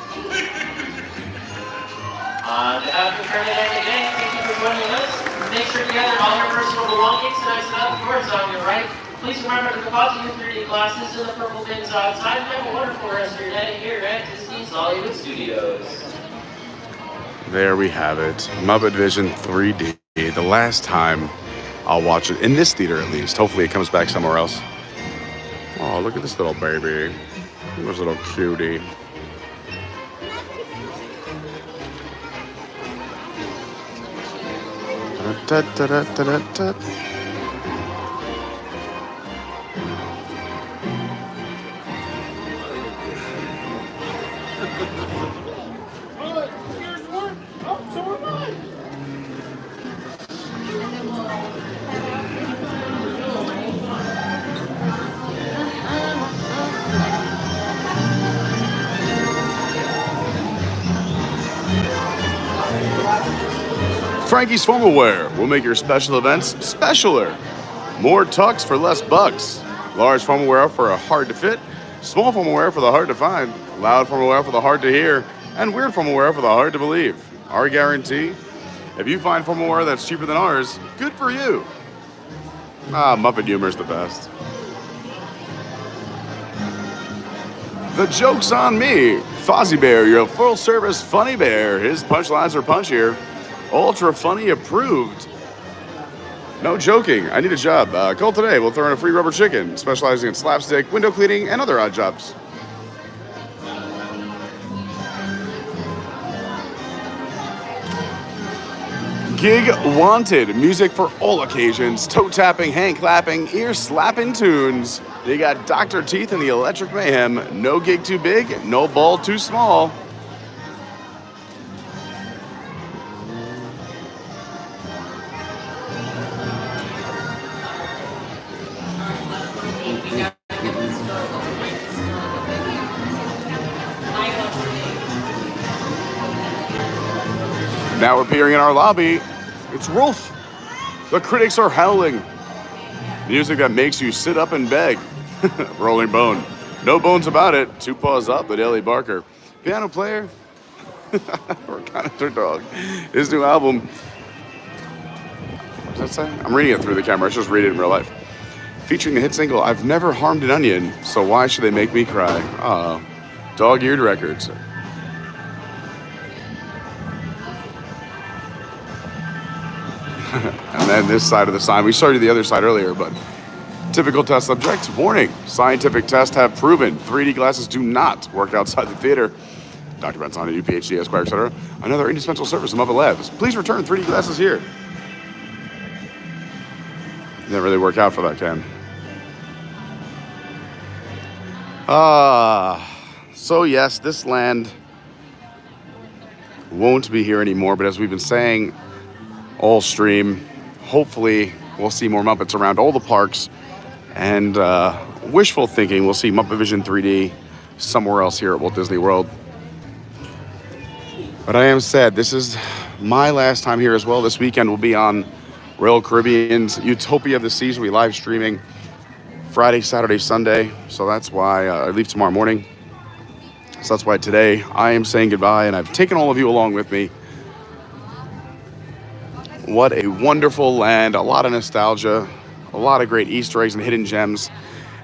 [SPEAKER 9] Make sure to gather all your personal belongings and exit out the doors on your right. Please remember to deposit your 3D glasses in the purple bins outside and have a wonderful rest of your day here at Disney's Hollywood Studios.
[SPEAKER 5] There we have it. Muppet Vision 3D. The last time I'll watch it, in this theater at least. Hopefully it comes back somewhere else. Oh, look at this little baby. This little cutie. Da, da, da, da, da, da. Frankie's Formal Wear will make your special events specialer. More tucks for less bucks. Large formal wear for a hard to fit, small formal wear for the hard to find, loud formal wear for the hard to hear, and weird formal wear for the hard to believe. Our guarantee, if you find formal wear that's cheaper than ours, good for you. Muppet humor's the best. The joke's on me. Fozzie Bear, your full-service funny bear. His punchlines are punchier. Ultra funny approved. No joking. I need a job. Call today. We'll throw in a free rubber chicken, specializing in slapstick, window cleaning, and other odd jobs. Gig wanted. Music for all occasions. Toe tapping, hand clapping, ear slapping tunes. You got Dr. Teeth and the Electric Mayhem. No gig too big, no ball too small. Now appearing in our lobby, it's Rolf. The critics are howling. Music that makes you sit up and beg. Rolling Bone. No bones about it. Two paws up at Ellie Barker. Piano player. Or kind of their dog. His new album. What does that say? I'm reading it through the camera. I should just read it in real life. Featuring the hit single, I've Never Harmed an Onion, so why should they make me cry? Dog-eared records. And then this side of the sign. We started the other side earlier, but typical test subject. Warning. Scientific tests have proven 3D glasses do not work outside the theater. Dr. Benson, a PhD, Esquire, etc. Another indispensable service of Muppet Labs. Please return 3D glasses here. Didn't really work out for that, Ken. So yes, this land won't be here anymore, but as we've been saying all stream, hopefully we'll see more Muppets around all the parks, and wishful thinking, we'll see Muppet Vision 3D somewhere else here at Walt Disney World. But I am sad, this is my last time here as well. This weekend will be on Royal Caribbean's Utopia of the Seas. We'll be live streaming Friday, Saturday, Sunday. So that's why I leave tomorrow morning. So that's why today I am saying goodbye, and I've taken all of you along with me. What a wonderful land, a lot of nostalgia, a lot of great Easter eggs and hidden gems.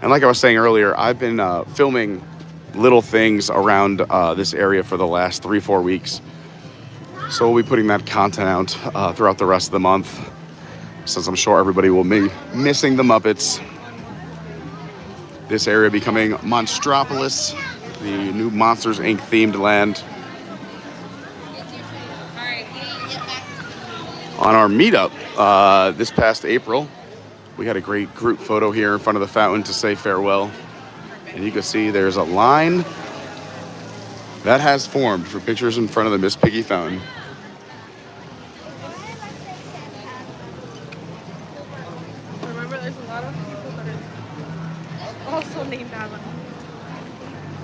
[SPEAKER 5] And like I was saying earlier, I've been filming little things around this area for the last 3-4 weeks. So we'll be putting that content out throughout the rest of the month, since I'm sure everybody will be missing the Muppets. This area becoming Monstropolis, the new Monsters, Inc. themed land. On our meetup this past April, we had a great group photo here in front of the fountain to say farewell. And you can see there's a line that has formed for pictures in front of the Miss Piggy fountain.
[SPEAKER 7] Remember, there's a lot of people that are also named Alan.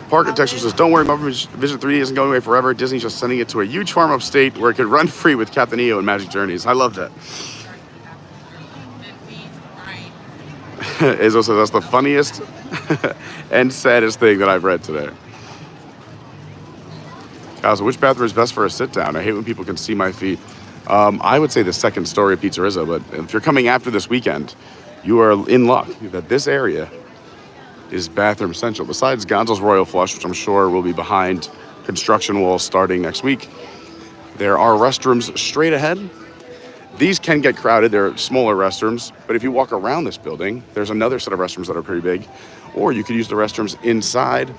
[SPEAKER 5] Park Architecture says, don't worry, Muppet Vision 3D isn't going away forever. Disney's just sending it to a huge farm upstate where it could run free with Captain EO and Magic Journeys. I love that. Izzo says, that's the funniest and saddest thing that I've read today. So which bathroom is best for a sit down? I hate when people can see my feet. I would say the second story of Pizzerizzo, but if you're coming after this weekend, you are in luck that this area is bathroom central. Besides Gonzo's Royal Flush, which I'm sure will be behind construction walls starting next week, there are restrooms straight ahead. These can get crowded. They're smaller restrooms, but if you walk around this building, there's another set of restrooms that are pretty big, or you could use the restrooms inside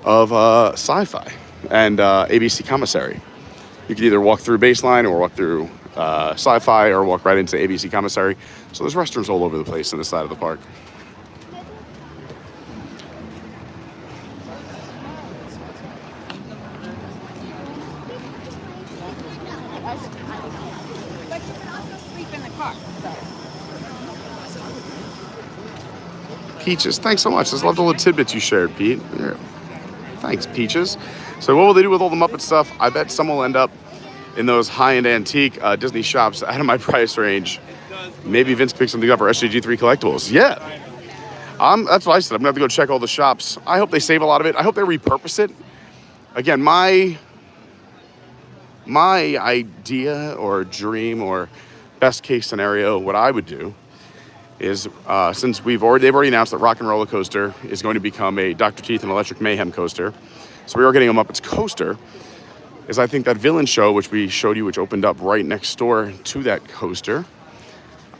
[SPEAKER 5] of Sci-Fi and ABC Commissary. You could either walk through Baseline or walk through Sci-Fi or walk right into ABC Commissary. So there's restrooms all over the place on this side of the park.
[SPEAKER 8] But you can also sleep in the car.
[SPEAKER 5] Peaches, thanks so much. Just loved all the tidbits you shared, Pete. Yeah. Thanks, Peaches. So what will they do with all the Muppet stuff? I bet some will end up in those high-end antique Disney shops out of my price range. Maybe Vince picks something up for SJG3 collectibles. Yeah. That's what I said. I'm going to have to go check all the shops. I hope they save a lot of it. I hope they repurpose it. Again, my idea or dream or best case scenario, what I would do is, since they've already announced that Rock and Roller Coaster is going to become a Dr. Teeth and Electric Mayhem coaster, so we are getting a Muppets coaster, is I think that Villain Show, which we showed you, which opened up right next door to that coaster,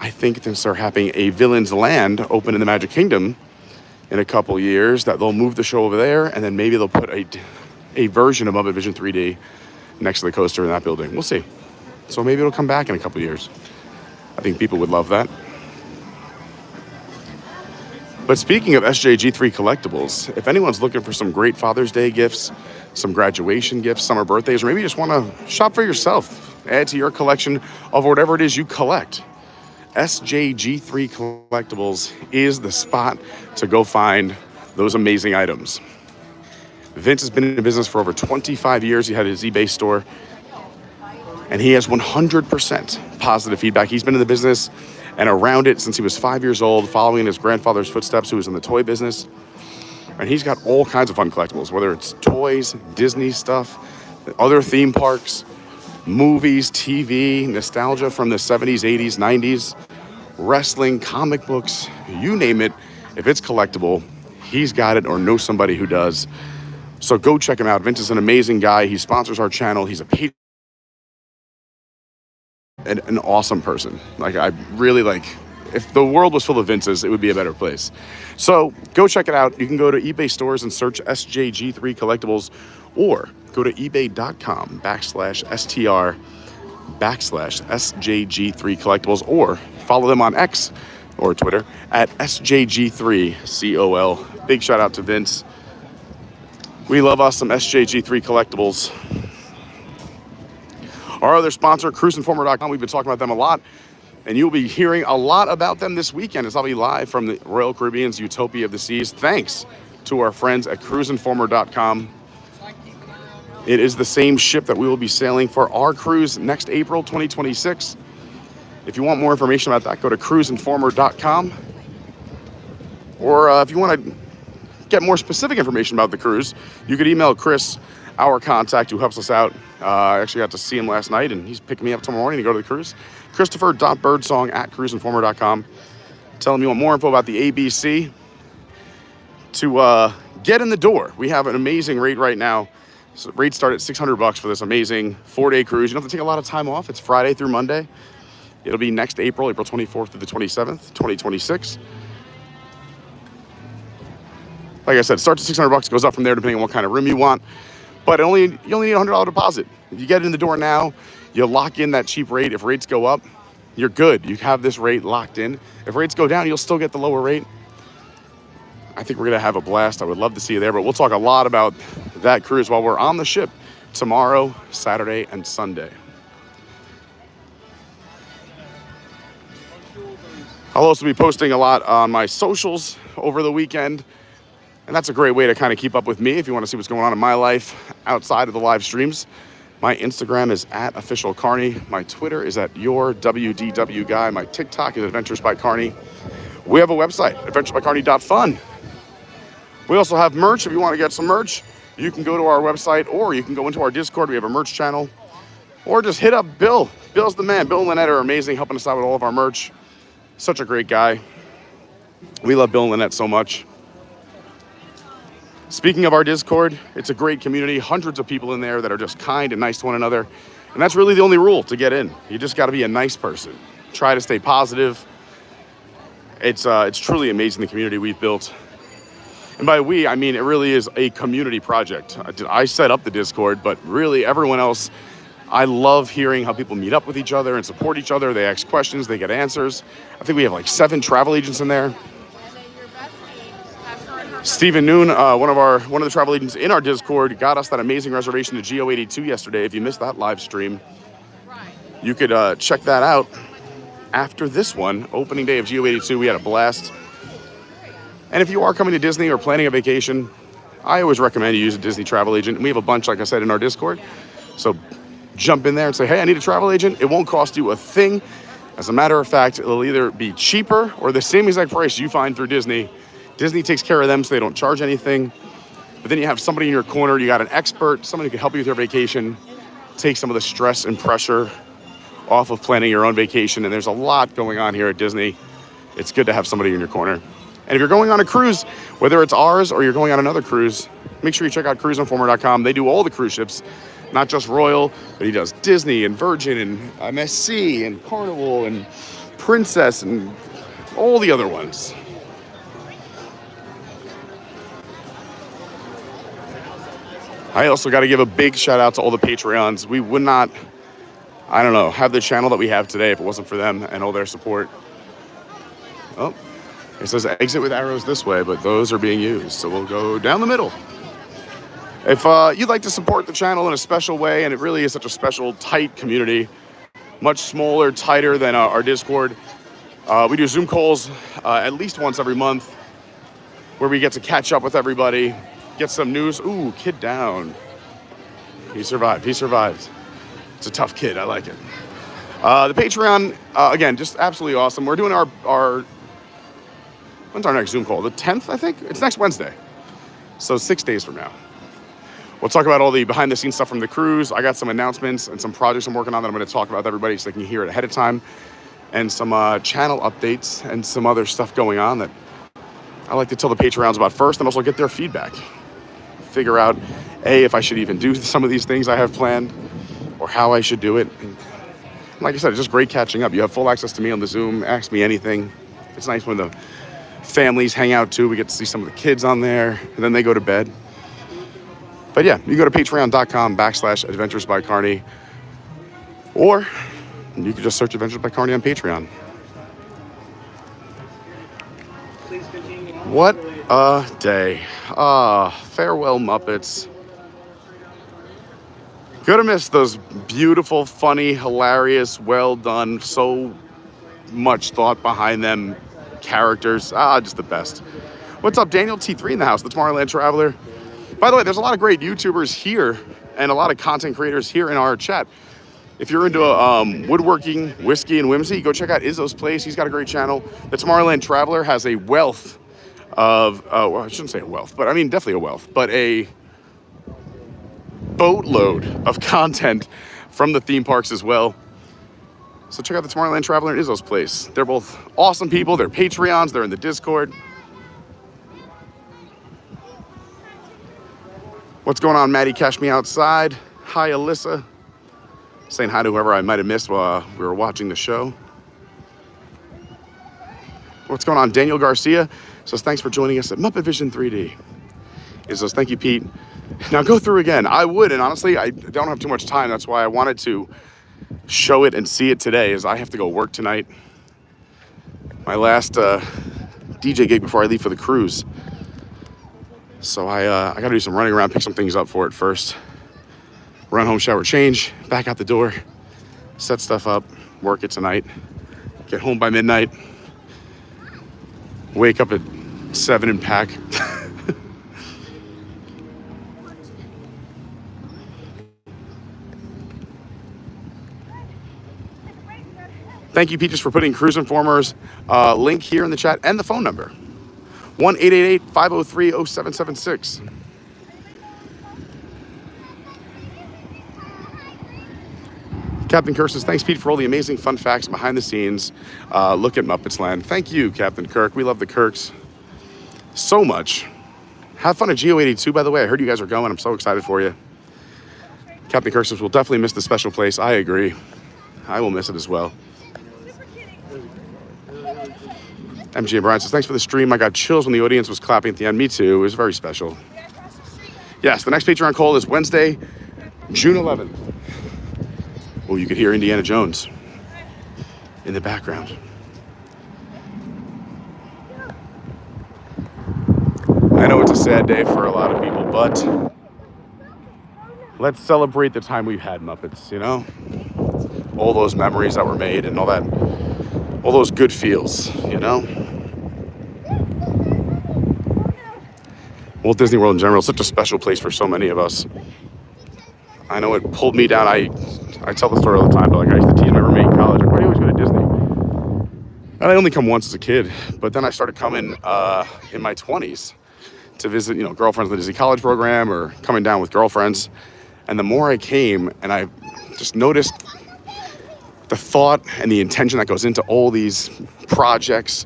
[SPEAKER 5] I think since they're having a Villain's Land open in the Magic Kingdom in a couple years, that they'll move the show over there, and then maybe they'll put a version of Muppet Vision 3D next to the coaster in that building. We'll see. So maybe it'll come back in a couple years. I think people would love that. But speaking of SJG3 collectibles, if anyone's looking for some great Father's Day gifts, some graduation gifts, summer birthdays, or maybe you just want to shop for yourself, add to your collection of whatever it is you collect, SJG3 Collectibles is the spot to go find those amazing items. Vince has been in business for over 25 years. He had his eBay store, and he has 100% positive feedback. He's been in the business and around it since he was 5 years old, following in his grandfather's footsteps, who was in the toy business. And he's got all kinds of fun collectibles, whether it's toys, Disney stuff, other theme parks, movies, TV, nostalgia from the 70s, 80s, 90s, wrestling, comic books, you name it. If it's collectible, he's got it or knows somebody who does. So go check him out. Vince is an amazing guy. He sponsors our channel. He's a patron. An awesome person. Like, I really if the world was full of Vinces, it would be a better place. So go check it out. You can go to eBay stores and search SJG3 Collectibles, or go to ebay.com/STR/SJG3 Collectibles, or follow them on X or Twitter at SJG3COL. Big shout out to Vince. We love us some SJG3 Collectibles. Our other sponsor, CruiseInformer.com, we've been talking about them a lot, and you'll be hearing a lot about them this weekend as I'll be live from the Royal Caribbean's Utopia of the Seas, thanks to our friends at CruiseInformer.com. It is the same ship that we will be sailing for our cruise next April 2026. If you want more information about that, go to CruiseInformer.com. Or if you want to get more specific information about the cruise, you could email Chris, our contact who helps us out. I actually got to see him last night, and he's picking me up tomorrow morning to go to the cruise. Christopher.Birdsong at CruiseInformer.com. Tell him you want more info about the ABC to get in the door. We have an amazing rate right now. So rates start at $600 for this amazing 4-day cruise. You don't have to take a lot of time off. It's Friday through Monday. It'll be next April 24th through the 27th, 2026. Like I said, it starts at $600, goes up from there depending on what kind of room you want. But you only need a $100 deposit. If you get it in the door now, you lock in that cheap rate. If rates go up, you're good. You have this rate locked in. If rates go down, you'll still get the lower rate. I think we're going to have a blast. I would love to see you there, but we'll talk a lot about that cruise while we're on the ship tomorrow, Saturday, and Sunday. I'll also be posting a lot on my socials over the weekend. And that's a great way to kind of keep up with me if you want to see what's going on in my life outside of the live streams. My Instagram is at official Carney. My Twitter is at yourWDWguy. My TikTok is Adventures by Carney. We have a website, adventuresbycarney.fun. We also have merch. If you want to get some merch, you can go to our website, or you can go into our Discord. We have a merch channel, or just hit up Bill. Bill's the man. Bill and Lynette are amazing, helping us out with all of our merch. Such a great guy. We love Bill and Lynette so much. Speaking of our Discord, it's a great community. Hundreds of people in there that are just kind and nice to one another. And that's really the only rule to get in. You just got to be a nice person. Try to stay positive. It's truly amazing, the community we've built. And by we, I mean it really is a community project. I set up the Discord, but really everyone else, I love hearing how people meet up with each other and support each other. They ask questions, they get answers. I think we have like 7 travel agents in there. Stephen Noon, one of the travel agents in our Discord, got us that amazing reservation to GO82 yesterday. If you missed that live stream, you could check that out after this one. Opening day of GO82, we had a blast. And if you are coming to Disney or planning a vacation, I always recommend you use a Disney travel agent. We have a bunch, like I said, in our Discord. So jump in there and say, hey, I need a travel agent. It won't cost you a thing. As a matter of fact, it'll either be cheaper or the same exact price you find through Disney. Disney takes care of them, so they don't charge anything. But then you have somebody in your corner. You got an expert, somebody who can help you with your vacation, take some of the stress and pressure off of planning your own vacation. And there's a lot going on here at Disney. It's good to have somebody in your corner. And if you're going on a cruise, whether it's ours or you're going on another cruise, make sure you check out cruiseinformer.com. They do all the cruise ships, not just Royal, but he does Disney and Virgin and MSC and Carnival and Princess and all the other ones. I also got to give a big shout out to all the Patreons. We would not, have the channel that we have today if it wasn't for them and all their support. Oh, it says exit with arrows this way, but those are being used. So we'll go down the middle. If you'd like to support the channel in a special way, and it really is such a special, tight community, much smaller, tighter than our Discord. We do Zoom calls at least once every month where we get to catch up with everybody, get some news. Ooh, kid down. He survived. It's a tough kid. I like it. The Patreon, again, just absolutely awesome. We're doing our when's our next Zoom call? The 10th, I think? It's next Wednesday. So 6 days from now. We'll talk about all the behind-the-scenes stuff from the cruise. I got some announcements and some projects I'm working on that I'm going to talk about with everybody so they can hear it ahead of time. And some channel updates and some other stuff going on that I like to tell the Patreons about first and also get their feedback. Figure out, A, if I should even do some of these things I have planned or how I should do it. And like I said, it's just great catching up. You have full access to me on the Zoom. Ask me anything. It's nice when the families hang out too. We get to see some of the kids on there and then they go to bed. But yeah, you go to patreon.com/Adventures by Carney, or you can just search Adventures by Carney on Patreon. What a day. Farewell, Muppets. Gonna miss those beautiful, funny, hilarious, well done, so much thought behind them characters. Just the best. What's up, Daniel T3 in the house, the Tomorrowland Traveler. By the way, there's a lot of great YouTubers here and a lot of content creators here in our chat. If you're into woodworking, whiskey, and whimsy, go check out Izzo's Place. He's got a great channel. The Tomorrowland Traveler has a wealth of, well, I shouldn't say a wealth, but I mean definitely a wealth, but a boatload of content from the theme parks as well. So check out the Tomorrowland Traveler and Izzo's Place. They're both awesome people. They're Patreons. They're in the Discord. What's going on, Maddie? Cash me outside. Hi, Alyssa. Saying hi to whoever I might have missed while we were watching the show. What's going on? Daniel Garcia says, thanks for joining us at Muppet Vision 3D. He says, thank you, Pete. Now go through again. I would, and honestly, I don't have too much time. That's why I wanted to show it and see it today, as I have to go work tonight. My last DJ gig before I leave for the cruise. So I got to do some running around, pick some things up for it first. Run home, shower, change, back out the door, set stuff up, work it tonight, get home by midnight, wake up at 7 and pack. Thank you, Peaches, for putting Cruise Informer's link here in the chat and the phone number. Captain Kirk says, thanks, Pete, for all the amazing fun facts behind the scenes. Look at Muppets Land. Thank you, Captain Kirk. We love the Kirks so much. Have fun at GO82, by the way. I heard you guys are going. I'm so excited for you. Captain Kirk says, we'll definitely miss the special place. I agree. I will miss it as well. MG and Brian says, thanks for the stream. I got chills when the audience was clapping at the end. Me too. It was very special. Yes, the next Patreon call is Wednesday, June 11th. Oh, you could hear Indiana Jones in the background. I know it's a sad day for a lot of people, but let's celebrate the time we've had Muppets, you know? All those memories that were made and all that, all those good feels, you know? Walt Disney World in general is such a special place for so many of us. I know it pulled me down. I tell the story all the time, but like I used to tease my roommate in college, like, why do you always go to Disney? And I only come once as a kid, but then I started coming in my 20s to visit, you know, girlfriends in the Disney college program or coming down with girlfriends. And the more I came, and I just noticed the thought and the intention that goes into all these projects,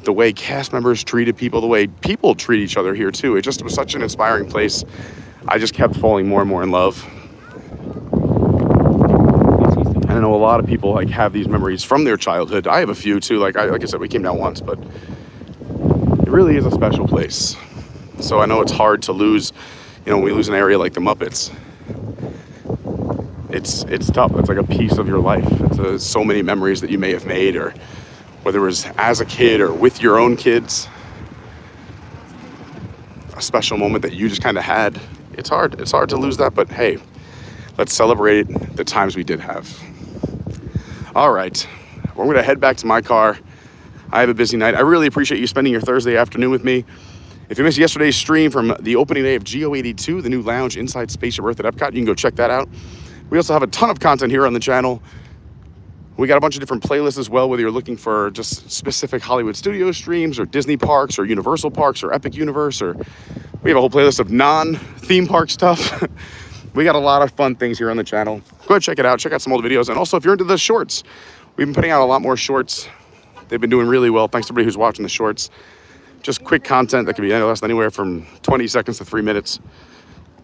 [SPEAKER 5] the way cast members treated people, the way people treat each other here too. It just was such an inspiring place. I just kept falling more and more in love. And I know a lot of people like have these memories from their childhood. I have a few too. Like I said, we came down once, but it really is a special place. So I know it's hard to lose, you know, when we lose an area like the Muppets. It's tough. It's like a piece of your life. It's so many memories that you may have made, or whether it was as a kid or with your own kids, a special moment that you just kind of had. It's hard to lose that, but hey, let's celebrate the times we did have. All right, we're gonna head back to my car. I have a busy night. I really appreciate you spending your Thursday afternoon with me. If you missed yesterday's stream from the opening day of GO82, the new lounge inside Spaceship Earth at Epcot, you can go check that out. We also have a ton of content here on the channel. We got a bunch of different playlists as well, whether you're looking for just specific Hollywood studio streams or Disney parks or Universal parks or Epic Universe, or we have a whole playlist of non-theme park stuff. We got a lot of fun things here on the channel. Go ahead, check it out. Check out some old videos. And also, if you're into the shorts, we've been putting out a lot more shorts. They've been doing really well. Thanks to everybody who's watching the shorts. Just quick content that can be less than anywhere from 20 seconds to 3 minutes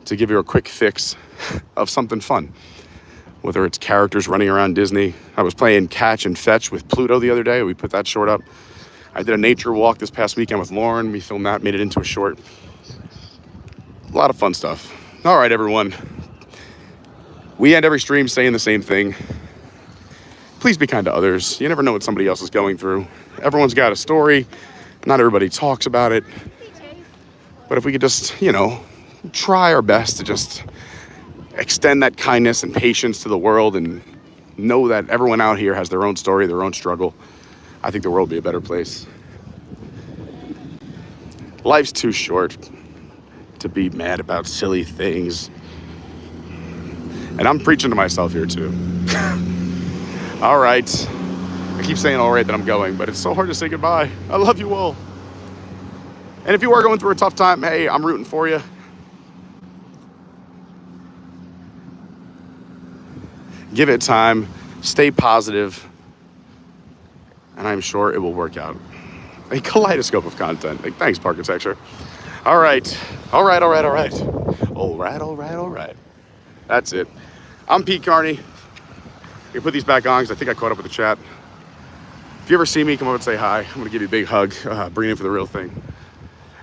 [SPEAKER 5] to give you a quick fix of something fun. Whether it's characters running around Disney. I was playing catch and fetch with Pluto the other day. We put that short up. I did a nature walk this past weekend with Lauren. We filmed that, made it into a short. A lot of fun stuff. All right, everyone. We end every stream saying the same thing. Please be kind to others. You never know what somebody else is going through. Everyone's got a story. Not everybody talks about it. But if we could just, you know, try our best to just extend that kindness and patience to the world and know that everyone out here has their own story, their own struggle, I think the world would be a better place. Life's too short to be mad about silly things. And I'm preaching to myself here too. All right. I keep saying all right that I'm going, but it's so hard to say goodbye. I love you all. And if you are going through a tough time, hey, I'm rooting for you. Give it time, stay positive, and I'm sure it will work out. A kaleidoscope of content. Like, thanks, Parkitecture. All right. That's it. I'm Pete Carney. You can put these back on because I think I caught up with the chat. If you ever see me, come over and say hi. I'm going to give you a big hug. Bring in for the real thing.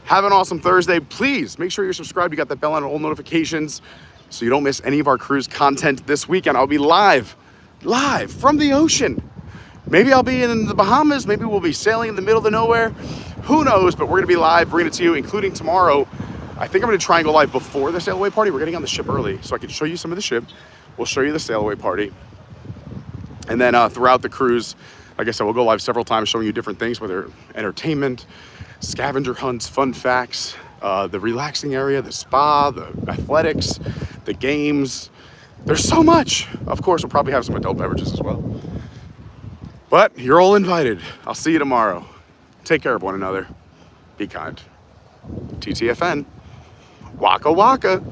[SPEAKER 5] Have an awesome Thursday. Please make sure you're subscribed. You got that bell on all notifications so you don't miss any of our cruise content this weekend. I'll be live from the ocean. Maybe I'll be in the Bahamas. Maybe we'll be sailing in the middle of the nowhere. Who knows? But we're going to be live, bringing it to you, including tomorrow. I think I'm going to try and go live before the sail away party. We're getting on the ship early so I can show you some of the ship. We'll show you the sail away party. And then throughout the cruise, like I said, we'll go live several times showing you different things, whether entertainment, scavenger hunts, fun facts, the relaxing area, the spa, the athletics, the games. There's so much. Of course, we'll probably have some adult beverages as well. But you're all invited. I'll see you tomorrow. Take care of one another. Be kind. TTFN. Waka waka.